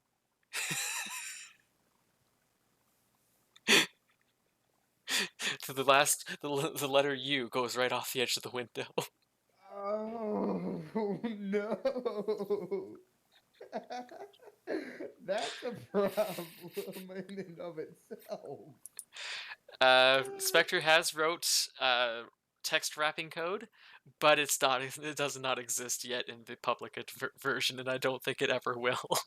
The letter U goes right off the edge of the window. Oh no. That's a problem in and of itself. Spectre has wrote text wrapping code, but it does not exist yet in the public version, and I don't think it ever will.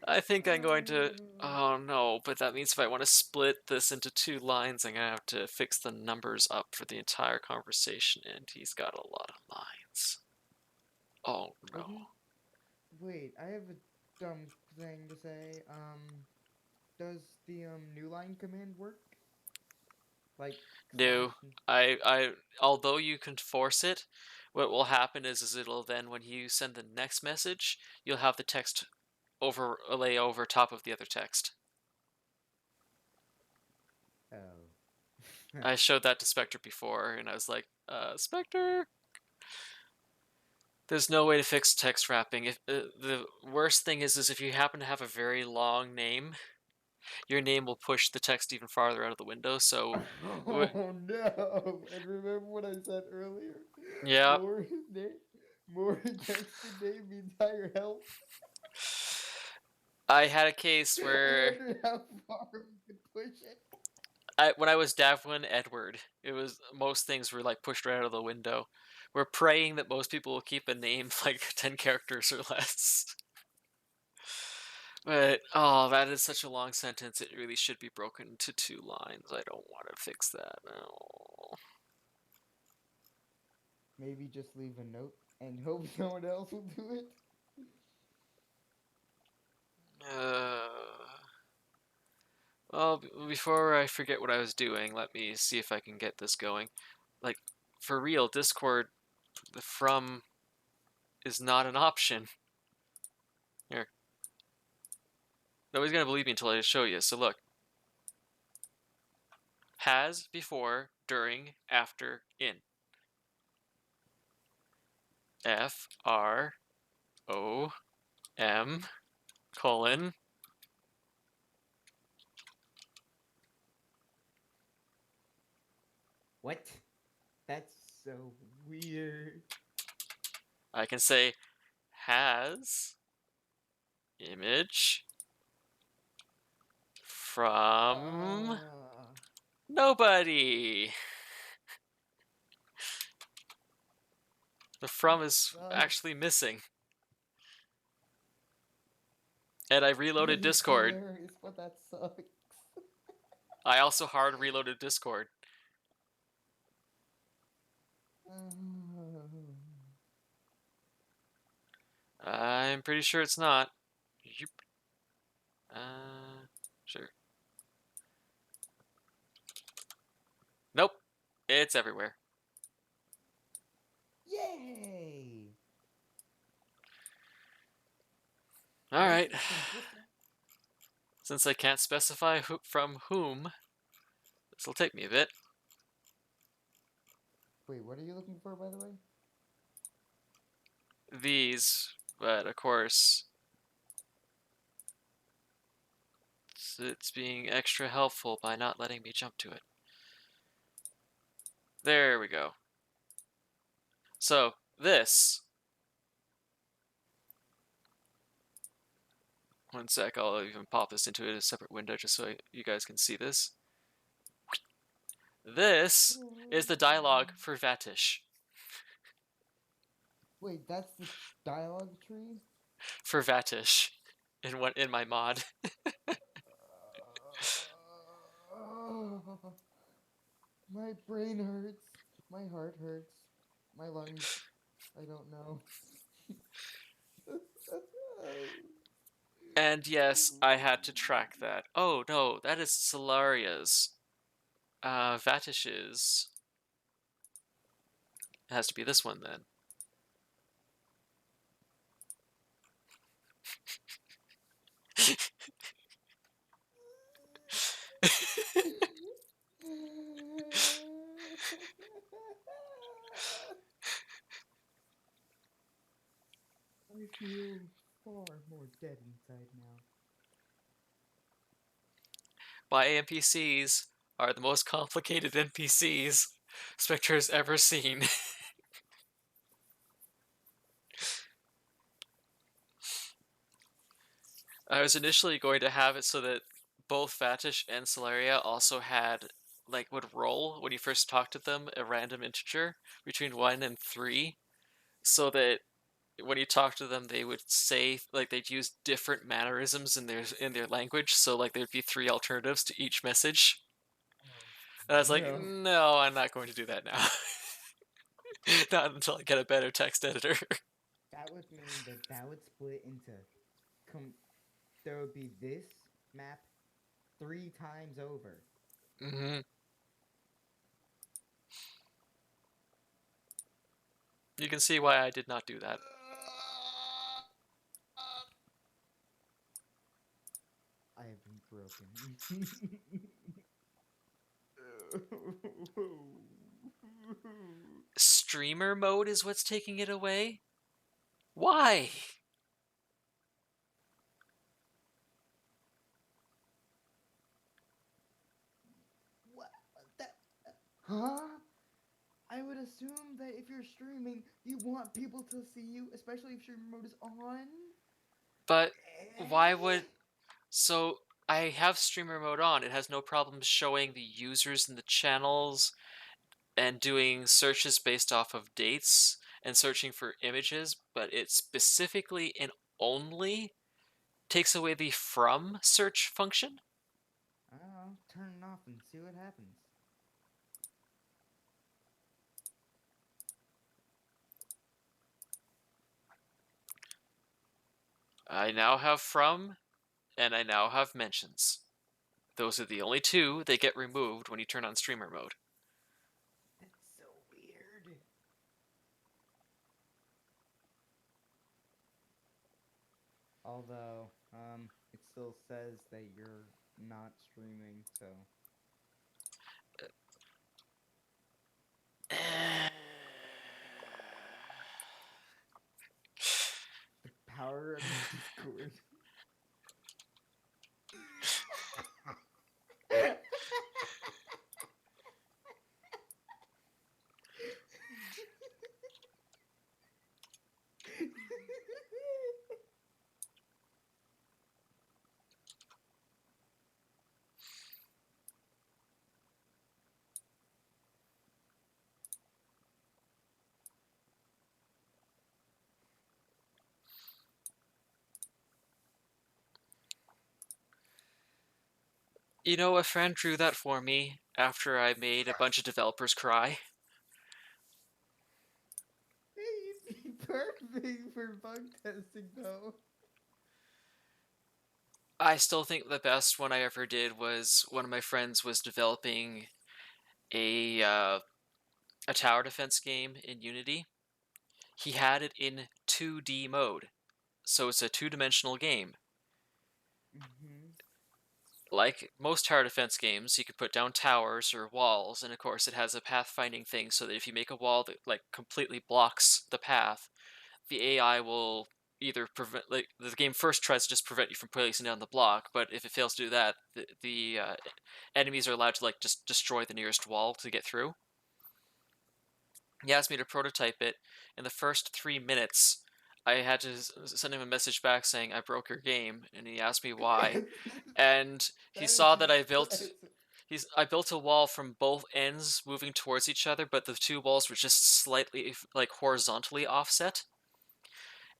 I think I'm going to... Oh no, but that means if I want to split this into two lines, I'm going to have to fix the numbers up for the entire conversation, and he's got a lot of lines. Oh no. Wait, I have a dumb thing to say. Does the new line command work? Like slash. No, although you can force it, what will happen is it'll then, when you send the next message, you'll have the text overlay over top of the other text. Oh. I showed that to Spectre before, and I was like, Spectre, there's no way to fix text wrapping. If the worst thing is if you happen to have a very long name, your name will push the text even farther out of the window. So, Oh no! And remember what I said earlier? yeah, More more text in name means higher health. I had a case I where wonder how far we could push it. when I was Davwin Edward, it was most things were like pushed right out of the window. We're praying that most people will keep a name like 10 characters or less. But, oh, that is such a long sentence, it really should be broken into 2 lines. I don't want to fix that. No. Maybe just leave a note and hope someone else will do it. Uh, well, before I forget what I was doing, let me see if I can get this going. Like, for real, Discord, the from is not an option. Here. Nobody's gonna believe me until I show you, so look. Has, before, during, after, in. F, R, O, M, colon. What? That's so weird. I can say has image from nobody. The from That is sucks. actually missing. And I reloaded It's Discord. hilarious, but that sucks. I also hard reloaded Discord. I'm pretty sure it's not. Yoop. Sure. Nope. It's everywhere. Yay! Alright. Consistent. Since I can't specify from whom, this will take me a bit. Wait, what are you looking for, by the way? These, but of course, it's being extra helpful by not letting me jump to it. There we go. So, this. One sec, I'll even pop this into a separate window just so you guys can see this. This is the dialogue for Vatish. Wait, that's the dialogue tree? For Vatish. In my mod. My brain hurts. My heart hurts. My lungs. I don't know. And yes, I had to track that. Oh no, that is Solaria's. Vatish's. It has to be this one then. I feel far more dead inside now. My NPCs are the most complicated NPCs Spectre has ever seen. I was initially going to have it so that both Vatish and Solaria also had, like, would roll when you first talk to them a random integer between 1 and 3, so that when you talk to them they would say, like, they'd use different mannerisms in their language, so like there'd be 3 alternatives to each message. And I was like, No. no, I'm not going to do that now. Not until I get a better text editor. That would mean that would split into there would be this map 3 times over. Mm-hmm. You can see why I did not do that. I have been broken. Streamer mode is what's taking it away? Why? What? Huh? I would assume that if you're streaming, you want people to see you, especially if streamer mode is on. But why would... So, I have streamer mode on. It has no problem showing the users in the channels and doing searches based off of dates and searching for images, but it specifically and only takes away the from search function. I don't know. Turn it off and see what happens. I now have from, and I now have mentions. Those are the only two that get removed when you turn on streamer mode. That's so weird. Although, it still says that you're not streaming, so. The power of Discord. You know, a friend drew that for me after I made a bunch of developers cry. It'd be perfect for bug testing, though. I still think the best one I ever did was one of my friends was developing a tower defense game in Unity. He had it in 2D mode, so it's a two-dimensional game. Mm-hmm. Like most tower defense games, you could put down towers or walls, and of course it has a pathfinding thing, so that if you make a wall that like completely blocks the path, the AI will either prevent, like, the game first tries to just prevent you from placing down the block, but if it fails to do that, the enemies are allowed to like just destroy the nearest wall to get through. He asked me to prototype it. In the first 3 minutes, I had to send him a message back saying I broke your game, and he asked me why. And he That is saw that impressive. I built a wall from both ends moving towards each other, but the two walls were just slightly like horizontally offset.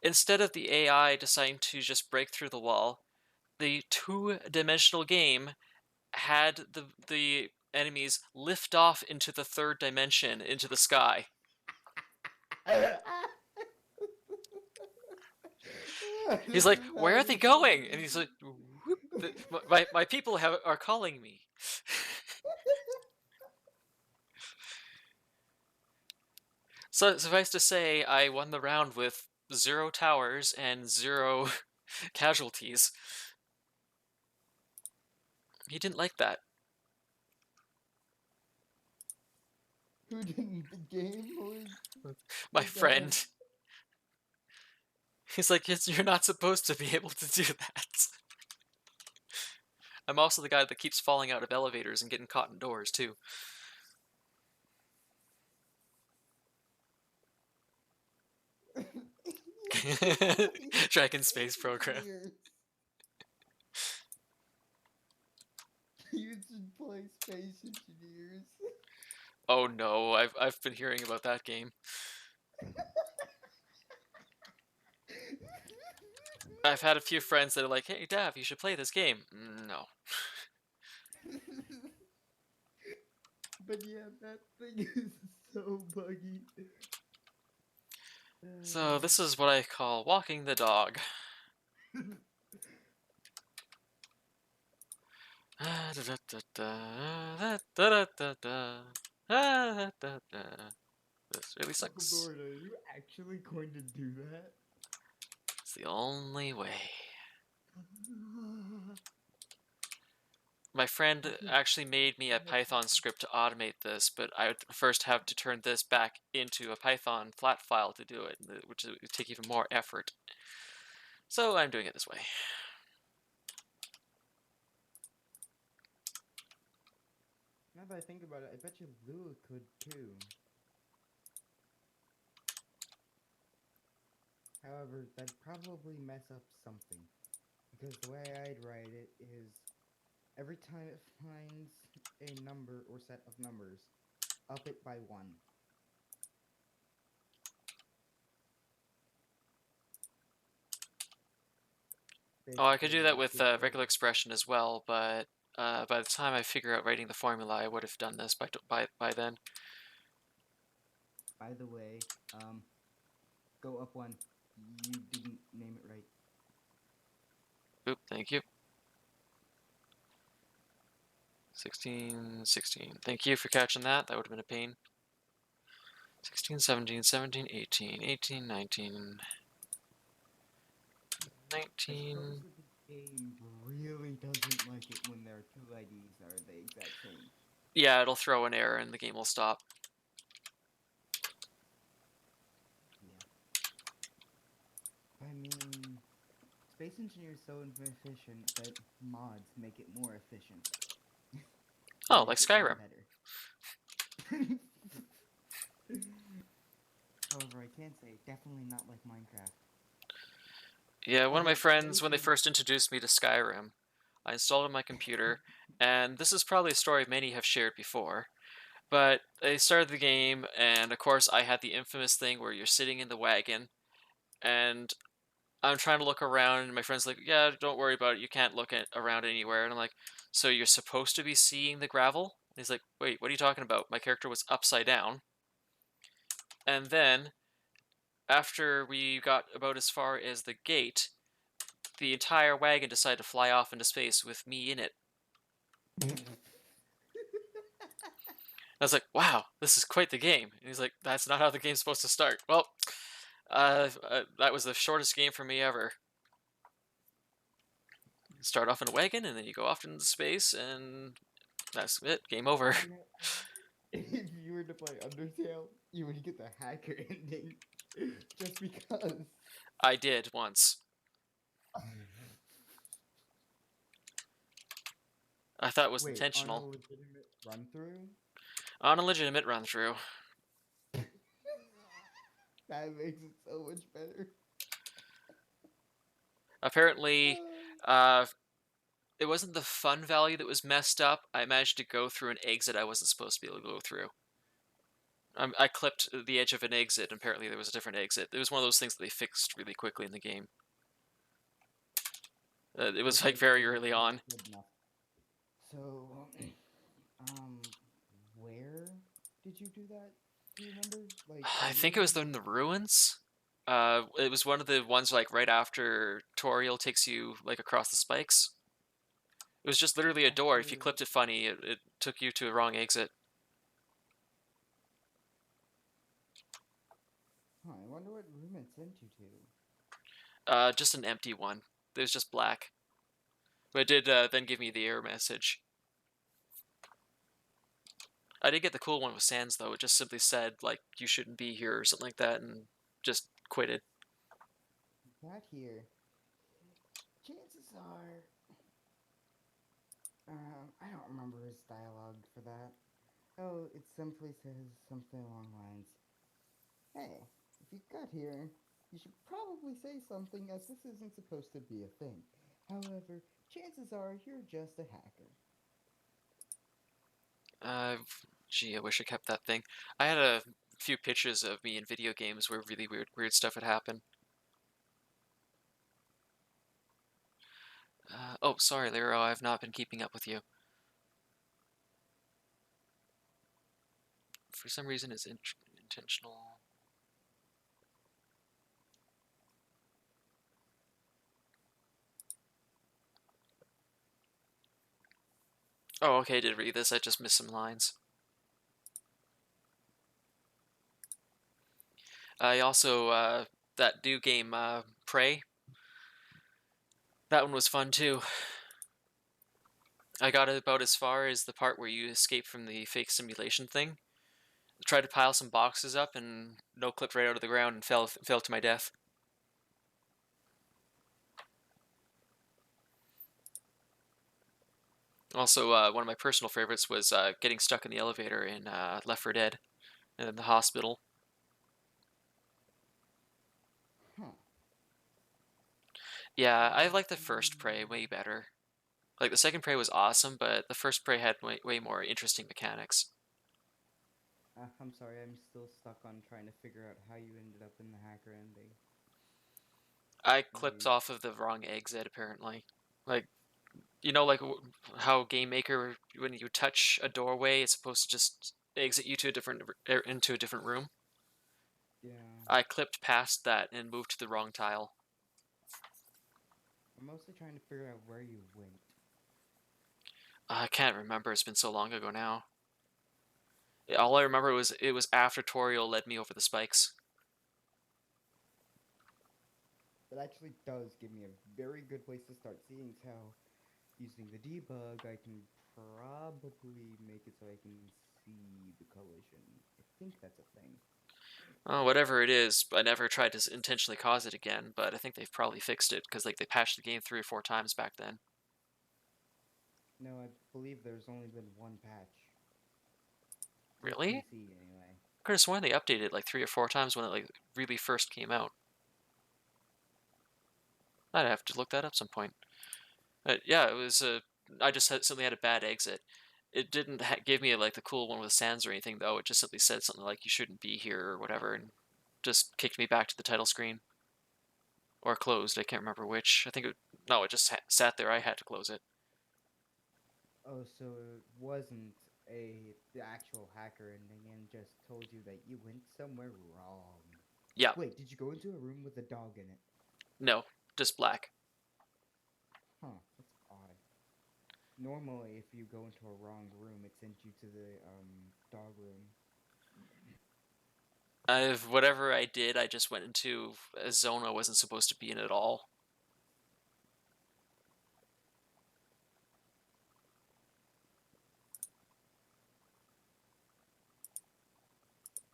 Instead of the AI deciding to just break through the wall, the two-dimensional game had the enemies lift off into the third dimension, into the sky. He's like, "Where are That they is going?" And he's amazing. like, "Whoop, my people are calling me." So suffice to say, I won the round with 0 towers and 0 casualties. He didn't like that. Who didn't the game or My the dev? friend. He's like, "You're not supposed to be able to do that." I'm also the guy that keeps falling out of elevators and getting caught in doors, too. Dragon Space Program. Engineers. You should play Space Engineers. Oh no, I've been hearing about that game. I've had a few friends that are like, "Hey, Dav, you should play this game." No. But yeah, that thing is so buggy. So this is what I call walking the dog. This really Welcome, sucks. Lord. Are you actually going to do that? It's the only way. My friend actually made me a Python script to automate this, but I would first have to turn this back into a Python flat file to do it, which would take even more effort. So I'm doing it this way. Now that I think about it, I bet you Lua could too. However, that'd probably mess up something. Because the way I'd write it is every time it finds a number or set of numbers, up it by 1. Oh, I could Basically, do that with people. regular expression as well, but by the time I figure out writing the formula, I would have done this by then. By the way, go up one. You didn't name it right. Oop, thank you. 16, 16. Thank you for catching that. That would have been a pain. 16, 17, 17, 18, 18, 19, I suppose 19. that the game really doesn't like it when their two IDs are the exact same. Yeah, it'll throw an error and the game will stop. Yeah. I mean, Space Engineer is so inefficient that mods make it more efficient. Oh, like Make it run Skyrim. better. However, I can say definitely not like Minecraft. Yeah, one of my Although friends, when they maybe first introduced me to Skyrim, I installed it on my computer, and this is probably a story many have shared before. But they started the game, and of course, I had the infamous thing where you're sitting in the wagon, and I'm trying to look around, and my friend's like, "Yeah, don't worry about it. You can't look around anywhere." And I'm like, "So you're supposed to be seeing the gravel?" And he's like, "Wait, what are you talking about? My character was upside down." And then, after we got about as far as the gate, the entire wagon decided to fly off into space with me in it. I was like, "Wow, this is quite the game." And he's like, "That's not how the game's supposed to start." Well, that was the shortest game for me ever. You start off in a wagon, and then you go off into space, and that's it. Game over. you know, if you were to play Undertale, you would get the hacker ending just because. I did once. I thought it was Wait, on a intentional. legitimate run through? On a legitimate run through. That makes it so much better. Apparently, uh, it wasn't the fun value that was messed up. I managed to go through an exit I wasn't supposed to be able to go through. I clipped the edge of an exit, and apparently there was a different exit. It was one of those things that they fixed really quickly in the game. It was like Okay, very good, early good, on. good enough. So, um, where did you do that? Do you remember? Like, I you think it really was did. in the ruins. It was one of the ones like right after Toriel takes you like across the spikes. It was just literally a door. If you After. clipped it funny, it took you to a wrong exit. Huh, I wonder what room it sent you to. Just an empty one. It was just black. But it did then give me the error message. I did get the cool one with Sans though. It just simply said like you shouldn't be here or something like that, and just quitted. Got here. Chances are. I don't remember his dialogue for that. Oh, it simply says something along the lines. Hey, if you got here, you should probably say something as this isn't supposed to be a thing. However, chances are you're just a hacker. Uh, Gee, I wish I kept that thing. I had a few pictures of me in video games where really weird stuff would happen. Oh, sorry, Lyro, I've not been keeping up with you. For some reason, it's intentional. Oh, okay, I did read this. I just missed some lines. I also, that new game, Prey, that one was fun too. I got about as far as the part where you escape from the fake simulation thing. Tried to pile some boxes up and no clipped right out of the ground and fell to my death. Also, one of my personal favorites was getting stuck in the elevator in Left 4 Dead and in the hospital. Huh. Yeah, I like the first Prey way better. Like the second Prey was awesome, but the first Prey had way more interesting mechanics. I'm sorry, I'm still stuck on trying to figure out how you ended up in the hacker ending. I clipped Maybe. off of the wrong exit apparently. Like, you know, like how Game Maker, when you touch a doorway, it's supposed to just exit you to a different into a different room. Yeah. I clipped past that and moved to the wrong tile. I'm mostly trying to figure out where you went. I can't remember. It's been so long ago now. All I remember was it was after Toriel led me over the spikes. That actually does give me a very good place to start, seeing how using the debug I can probably make it so I can see the collision. I think that's a thing. Oh, whatever it is, I never tried to intentionally cause it again, but I think they've probably fixed it because like they patched the game 3 or 4 times back then. No, I believe there's only been one patch. For Really? PC, anyway. Could have sworn they updated it like 3 or 4 times when it like really first came out. I'd have to look that up some point. But yeah, it was a. I just simply had a bad exit. It didn't give me like the cool one with sands or anything though. It just simply said something like you shouldn't be here or whatever, and just kicked me back to the title screen or closed. I can't remember which. I think it. No, it just sat there. I had to close it. Oh, so it wasn't the actual hacker ending and just told you that you went somewhere wrong. Yeah. Wait, did you go into a room with a dog in it? No. Just black. Huh, that's odd. Normally, if you go into a wrong room, it sends you to the dog room. I've whatever I did, I just went into a zone I wasn't supposed to be in at all.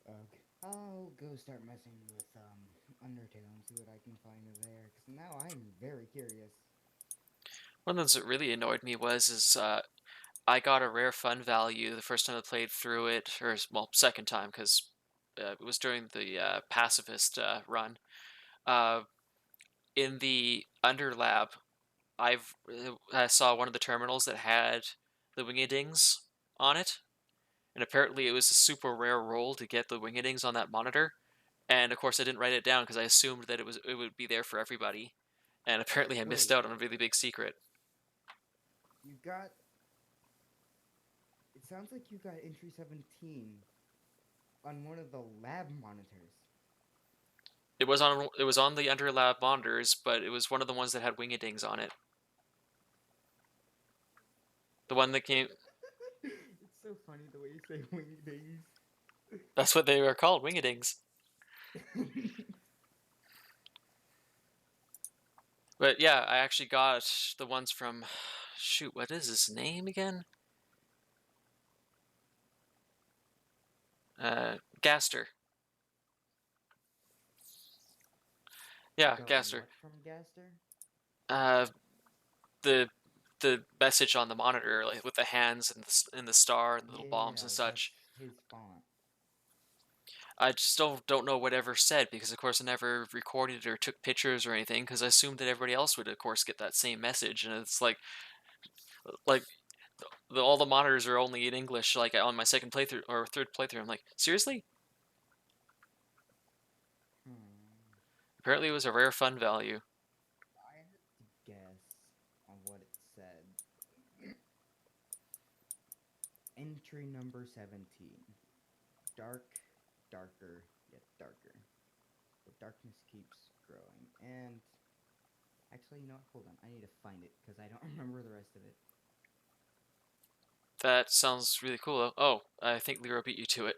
Okay. I'll go start messing with Undertale and see what I can find there, because now I'm very curious. One of the things that really annoyed me was I got a rare fun value the first time I played through it, or well, second time because it was during the pacifist run. Uh, in the Underlab, I saw one of the terminals that had the wingedings on it, and apparently it was a super rare roll to get the wingedings on that monitor. And of course, I didn't write it down because I assumed that it would be there for everybody. And apparently, I missed Wait, out on a really big secret. you got. It sounds like you got entry 17 on one of the lab monitors. It was on the Underlab monitors, but it was one of the ones that had wingedings on it. The one that came. It's so funny the way you say wingy days. That's what they were called, wingedings. But yeah, I actually got the ones from. Shoot, what is his name again? Gaster. You Yeah, got Gaster. what from Gaster? Uh, the the message on the monitor, like with the hands and the star and the little bombs and Yeah, such. that's his font. I still don't know whatever said because, of course, I never recorded or took pictures or anything because I assumed that everybody else would, of course, get that same message. And it's like all the monitors are only in English. Like on my second playthrough or third playthrough, I'm like, seriously? Hmm. Apparently, it was a rare fun value. I had to guess on what it said. Entry number 17. Dark, darker, yet darker. The darkness keeps growing. And actually, you know what? Hold on. I need to find it because I don't remember the rest of it. That sounds really cool. Oh, I think Lero beat you to it.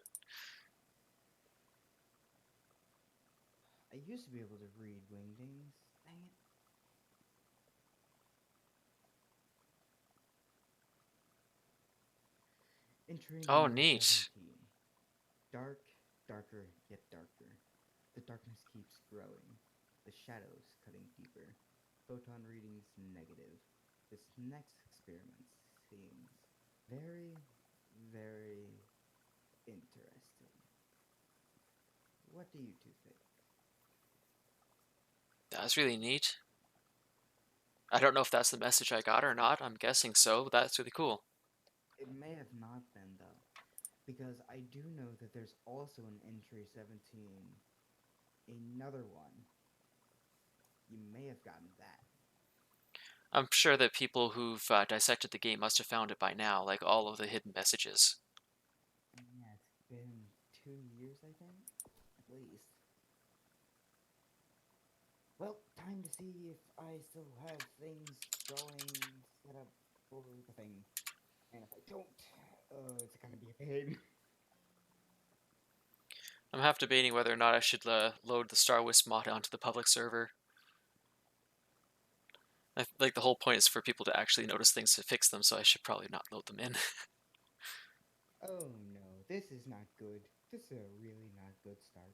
I used to be able to read Wingdings. Dang it. Entry Oh, number neat. 17. Dark, darker, yet darker. The darkness keeps growing. The shadows cutting deeper. Photon readings negative. This next experiment seems very, very interesting. What do you two think? That's really neat. I don't know if that's the message I got or not. I'm guessing so, but that's really cool. It may have not been, though, because I do know that there's also an entry 17, another one. you may have gotten that. I'm sure that people who've dissected the game must have found it by now, like all of the hidden messages. Yeah, it's been 2 years, I think, at least. Well, time to see if I still have things going set up for the thing. And if I don't, it's gonna be a pain. I'm half debating whether or not I should load the Star Wars mod onto the public server. Like the whole point is for people to actually notice things to fix them, so I should probably not load them in. Oh no, this is not good. This is a really not good start.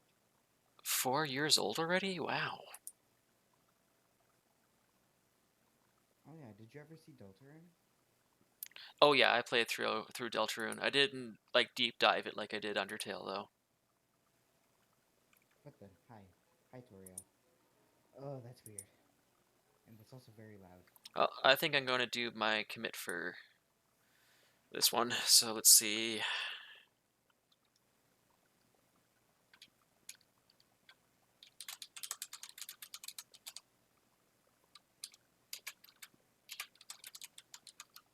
4 years old already? Wow. Oh yeah, did you ever see Deltarune? Oh yeah, I played through Deltarune. I didn't like deep dive it like I did Undertale though. What the? Hi. Hi, Toriel. Oh, that's weird. And it's also very loud. I think I'm going to do my commit for this one. So let's see.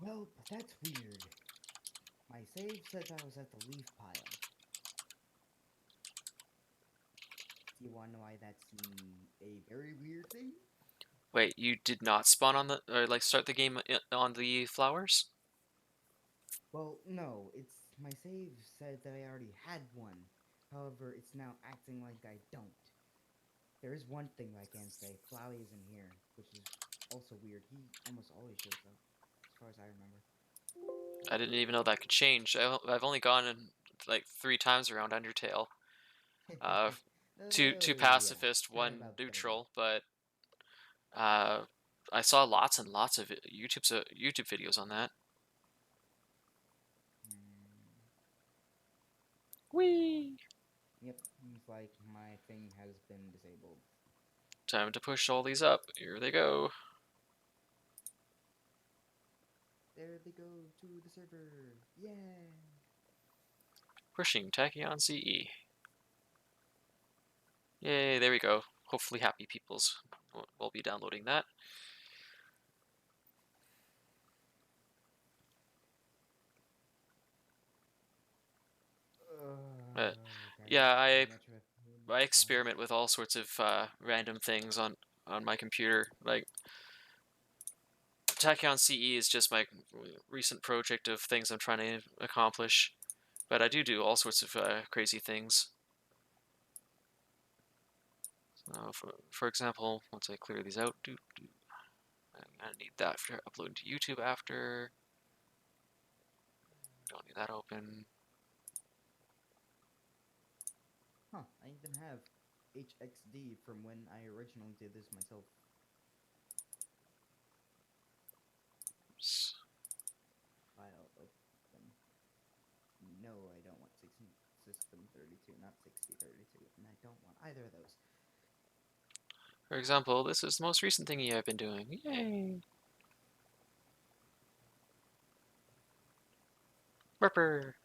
Well, that's weird. My save says I was at the leaf pile. Do you want to know why that's a very weird thing? Wait, you did not spawn on the or like start the game on the flowers? Well, no, it's my save said that I already had one. However, it's now acting like I don't. There is one thing that I can say. Flowey is in here, which is also weird. He almost always shows up, as far as I remember. I didn't even know that could change. I've only gone in like 3 times around Undertale. Uh, two Oh yeah, pacifist, try one about 30. neutral, but uh, I saw lots and lots of YouTube videos on that. Hmm. Whee! Yep, seems like my thing has been disabled. Time to push all these up. Here they go. There they go to the server. Yeah. Pushing Tachyon CE. Yay, there we go. Hopefully happy peoples will be downloading that. Uh, That is yeah, very much of a pain. I experiment with all sorts of random things on my computer. Like Tachyon CE is just my recent project of things I'm trying to accomplish, but I do all sorts of crazy things. For example, once I clear these out, I'm gonna need that for uploading to YouTube after. Don't need that open. Huh, I even have HXD from when I originally did this myself. Oops. File open. No, I don't want System 32, not 6032, and I don't want either of those. For example, this is the most recent thingy I've been doing. Yay! Ripper!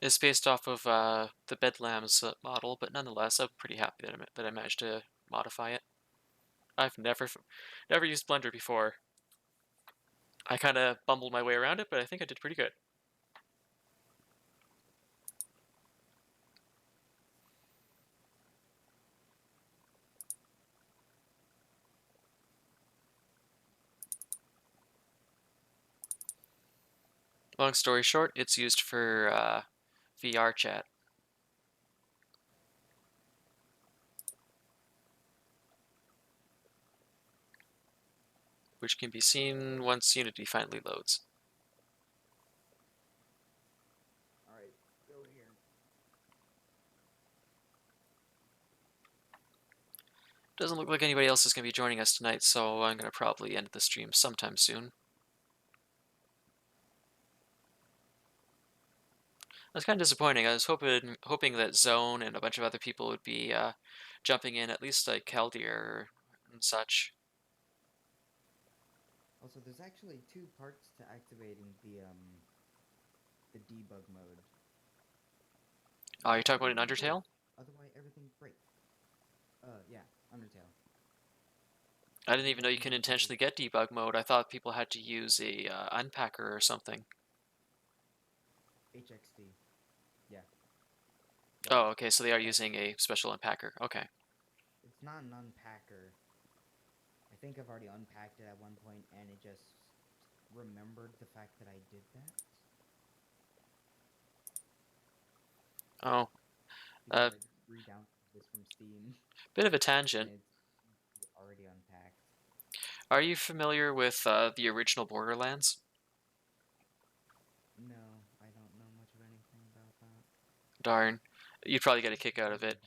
It's based off of the Bedlams model, but nonetheless, I'm pretty happy that I managed to modify it. I've never used Blender before. I kind of bumbled my way around it, but I think I did pretty good. Long story short, it's used for VR chat, which can be seen once Unity finally loads. Alright, go here. Doesn't look like anybody else is going to be joining us tonight, so I'm going to probably end the stream sometime soon. That's kind of disappointing. I was hoping that Zone and a bunch of other people would be jumping in, at least like Keldier and such. Also, there's actually two parts to activating the debug mode. Oh, you're talking about in Undertale? Otherwise, everything breaks. Yeah, Undertale. I didn't even know you Debug can mode is intentionally get debug mode. I thought people had to use a unpacker or something. HXD. Yeah, Oh, that's okay, so they are that's using a special unpacker. Okay. it's not an unpacker. I think I've already unpacked it at one point, and it just remembered the fact that I did that Oh, because uh, I just re-downloaded this from Steam, bit of a and tangent. it's already unpacked. Are you familiar with the original Borderlands? No, I don't know much of anything about that. Darn, you'd probably get a What's kick out of it.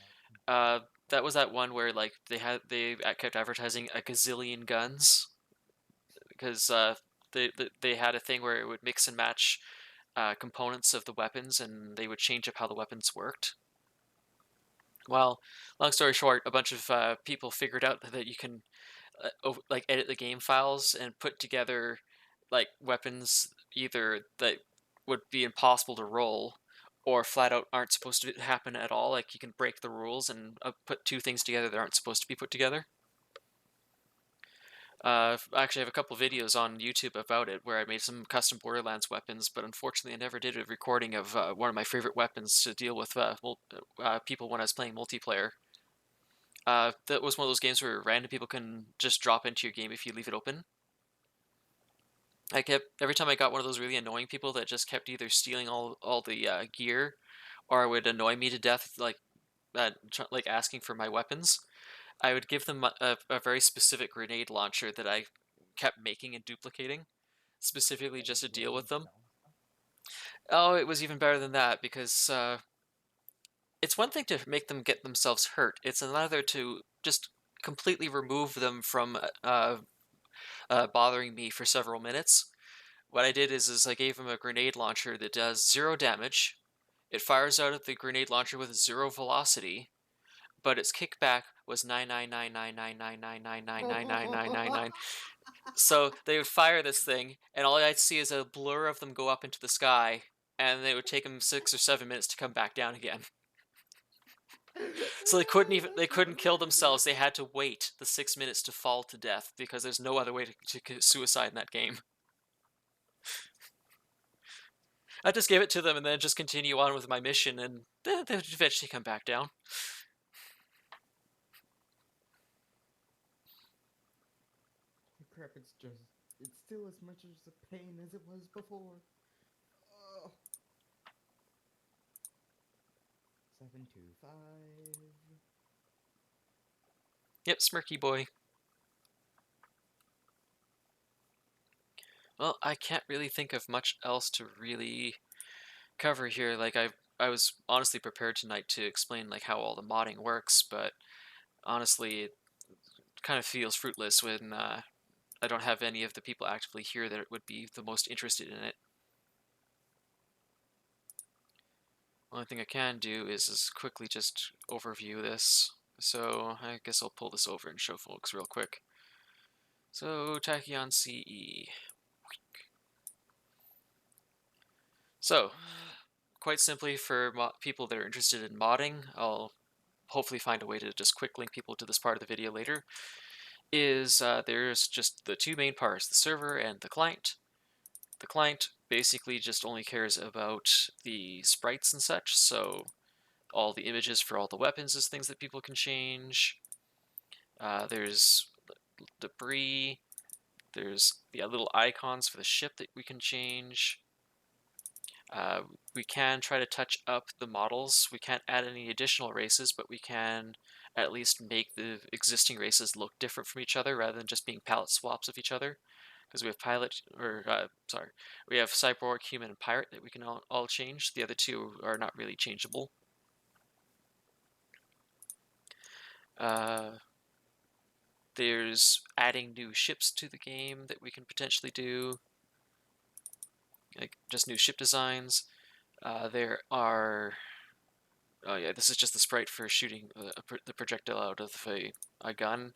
Borderlands? That was that one where like they kept advertising a gazillion guns because they had a thing where it would mix and match components of the weapons and they would change up how the weapons worked. Well, long story short, a bunch of people figured out that you can like edit the game files and put together like weapons either that would be impossible to roll or flat out aren't supposed to happen at all. Like you can break the rules and put two things together that aren't supposed to be put together. I actually have a couple videos on YouTube about it where I made some custom Borderlands weapons, but unfortunately I never did a recording of one of my favorite weapons to deal with people when I was playing multiplayer. That was one of those games where random people can just drop into your game if you leave it open. I kept every time I got one of those really annoying people that just kept either stealing all the gear, or would annoy me to death, like asking for my weapons. I would give them a very specific grenade launcher that I kept making and duplicating, specifically That just to would deal blow with them. themselves up. Oh, it was even better than that because it's one thing to make them get themselves hurt. It's another to just completely remove them from bothering me for several minutes. What I did is I gave him a grenade launcher that does 0 damage. It fires out of the grenade launcher with 0 velocity, but its kickback was 9999999999999. So they would fire this thing, and all I'd see is a blur of them go up into the sky, and it would take them 6 or 7 minutes to come back down again. So they couldn't kill themselves. They had to wait the 6 minutes to fall to death because there's no other way to suicide in that game. I just gave it to them and then just continue on with my mission, and they would eventually come back down. Crap, it's still as much as a pain as it was before. Oh. 725. Yep, Smirky boy. Well, I can't really think of much else to really cover here. Like I was honestly prepared tonight to explain like how all the modding works, but honestly, it kind of feels fruitless when I don't have any of the people actively here that would be the most interested in it. Only thing I can do is quickly just overview this. So I guess I'll pull this over and show folks real quick. So Tachyon CE. So quite simply, for people that are interested in modding, I'll hopefully find a way to just quick link people to this part of the video later, is there's just the two main parts, the server and the client. The client basically just only cares about the sprites and such, so all the images for all the weapons is things that people can change. There's debris, there's the little icons for the ship that we can change. We can try to touch up the models. We can't add any additional races, but we can at least make the existing races look different from each other rather than just being palette swaps of each other. Because we have we have cyborg, human, and pirate that we can all change. The other two are not really changeable. There's adding new ships to the game that we can potentially do, like just new ship designs. There are Oh yeah, this is just the sprite for shooting the projectile out of a gun.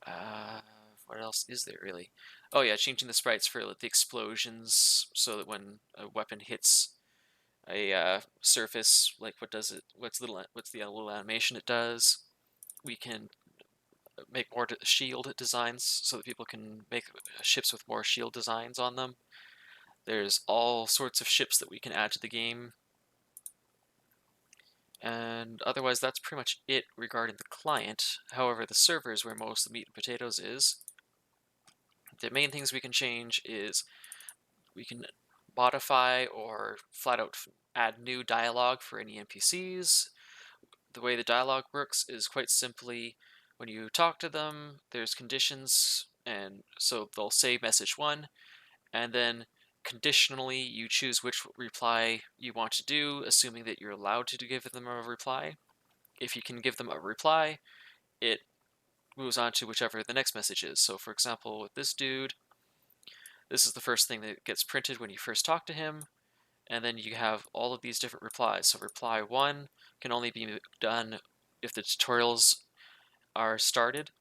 Uh, what else is there really? Oh yeah, changing the sprites for like, the explosions so that when a weapon hits a surface, like what does it, what's the little animation it does. We can make more shield designs so that people can make ships with more shield designs on them. There's all sorts of ships that we can add to the game. And otherwise, that's pretty much it regarding the client. However, the server is where most of the meat and potatoes is. The main things we can change is we can modify or flat out add new dialogue for any NPCs. The way the dialogue works is quite simply when you talk to them, there's conditions, and so they'll say message 1, and then conditionally you choose which reply you want to do, assuming that you're allowed to give them a reply. If you can give them a reply, it moves on to whichever the next message is. So for example, with this dude, this is the first thing that gets printed when you first talk to him, and then you have all of these different replies. So reply 1 can only be done if the tutorials are started.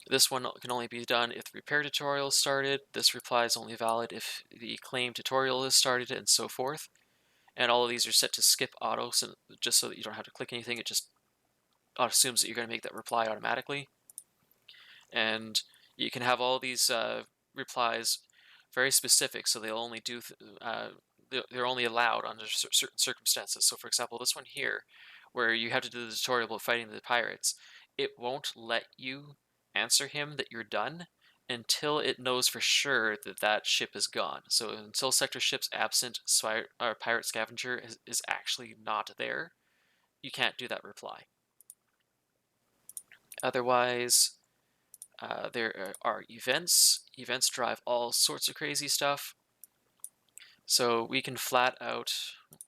This one can only be done if the repair tutorial is started. This reply is only valid if the claim tutorial is started, and so forth. And all of these are set to skip auto, so just so that you don't have to click anything. It just assumes that you're going to make that reply automatically. And you can have all these replies very specific, so they'll only do they're only allowed under certain circumstances. So for example, this one here, where you have to do the tutorial about fighting the pirates, it won't let you answer him that you're done until it knows for sure that that ship is gone. So until sector ships absent pirate scavenger is actually not there, you can't do that reply. Otherwise, there are events. Events drive all sorts of crazy stuff. So we can flat out,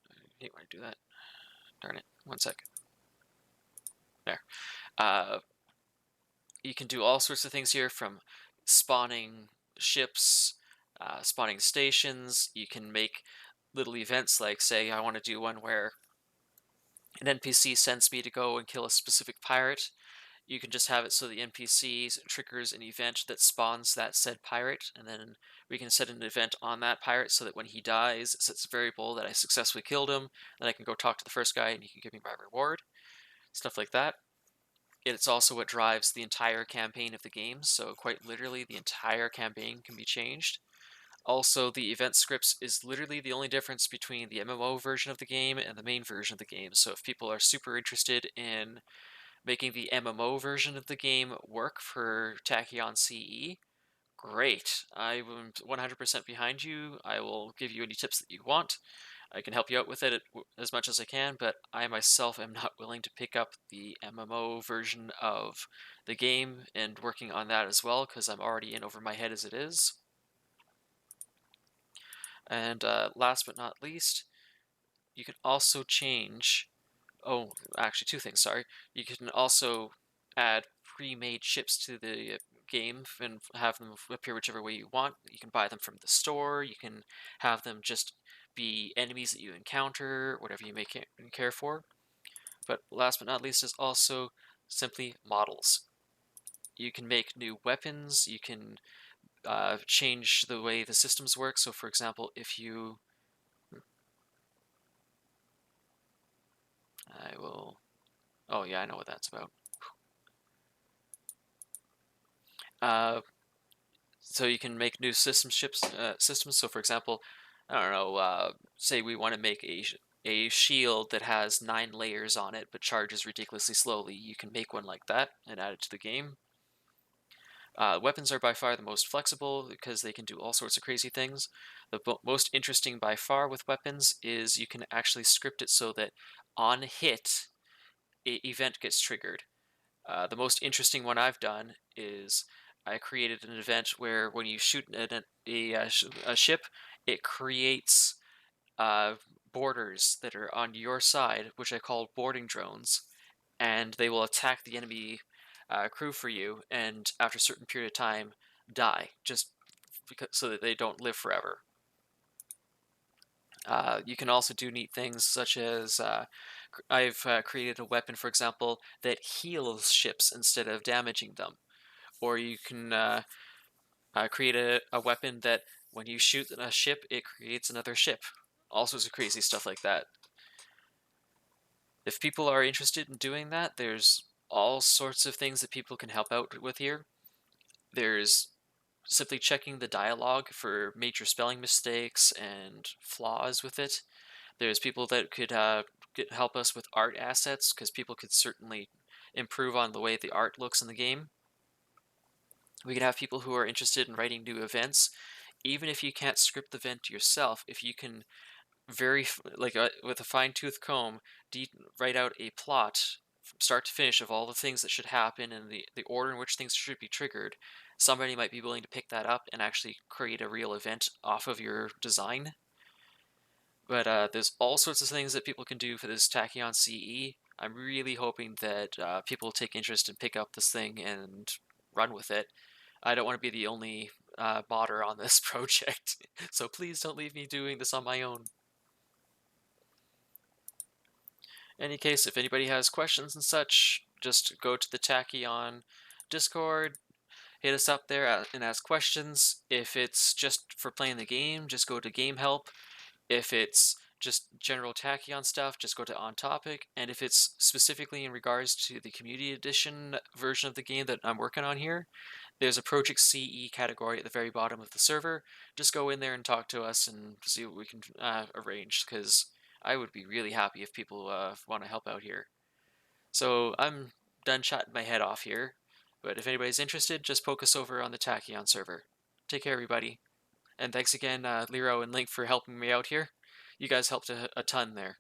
I hate when I do that. Darn it, 1 sec. There. You can do all sorts of things here, from spawning ships, spawning stations. You can make little events like, say, I want to do one where an NPC sends me to go and kill a specific pirate. You can just have it so the NPC triggers an event that spawns that said pirate, and then we can set an event on that pirate so that when he dies, it sets a variable that I successfully killed him, then I can go talk to the first guy and he can give me my reward. Stuff like that. It's also what drives the entire campaign of the game, so quite literally the entire campaign can be changed. Also, the event scripts is literally the only difference between the MMO version of the game and the main version of the game. So if people are super interested in making the MMO version of the game work for Tachyon CE, great. I'm 100% behind you. I will give you any tips that you want. I can help you out with it as much as I can, but I myself am not willing to pick up the MMO version of the game and working on that as well, because I'm already in over my head as it is. And last but not least, you can also change, oh, actually 2 things, sorry. You can also add pre-made ships to the game and have them appear whichever way you want. You can buy them from the store, you can have them just be enemies that you encounter, whatever you may care for. But last but not least is also simply models. You can make new weapons, you can change the way the systems work. So for example, if you... I will... Oh yeah, I know what that's about. So you can make new systems. So for example, I don't know, say we want to make a shield that has 9 layers on it but charges ridiculously slowly. You can make one like that and add it to the game. Weapons are by far the most flexible because they can do all sorts of crazy things. The most interesting by far with weapons is you can actually script it so that on hit, an event gets triggered. The most interesting one I've done is I created an event where when you shoot a ship, it creates borders that are on your side, which I call boarding drones, and they will attack the enemy crew for you, and after a certain period of time, die, just because, so that they don't live forever. You can also do neat things such as I've created a weapon, for example, that heals ships instead of damaging them. Or you can create a weapon that when you shoot a ship, it creates another ship. all sorts of crazy stuff like that. If people are interested in doing that, there's all sorts of things that people can help out with here. There's simply checking the dialogue for major spelling mistakes and flaws with it. There's people that could help us with art assets because people could certainly improve on the way the art looks in the game. We could have people who are interested in writing new events. Even if you can't script the event yourself, if you can with a fine tooth comb, write out a plot from start to finish of all the things that should happen and the order in which things should be triggered, somebody might be willing to pick that up and actually create a real event off of your design. But there's all sorts of things that people can do for this Tachyon CE. I'm really hoping that people take interest and pick up this thing and run with it. I don't want to be the only modder on this project, so please don't leave me doing this on my own. In any case, if anybody has questions and such, just go to the Tachyon Discord, hit us up there and ask questions. If it's just for playing the game, just go to Game Help. If it's just general Tachyon stuff, just go to On Topic. And if it's specifically in regards to the Community Edition version of the game that I'm working on here, there's a Project CE category at the very bottom of the server. Just go in there and talk to us and see what we can arrange, because I would be really happy if people want to help out here. So I'm done chatting my head off here, but if anybody's interested, just poke us over on the Tachyon server. Take care, everybody. And thanks again, Lero and Link, for helping me out here. You guys helped a ton there.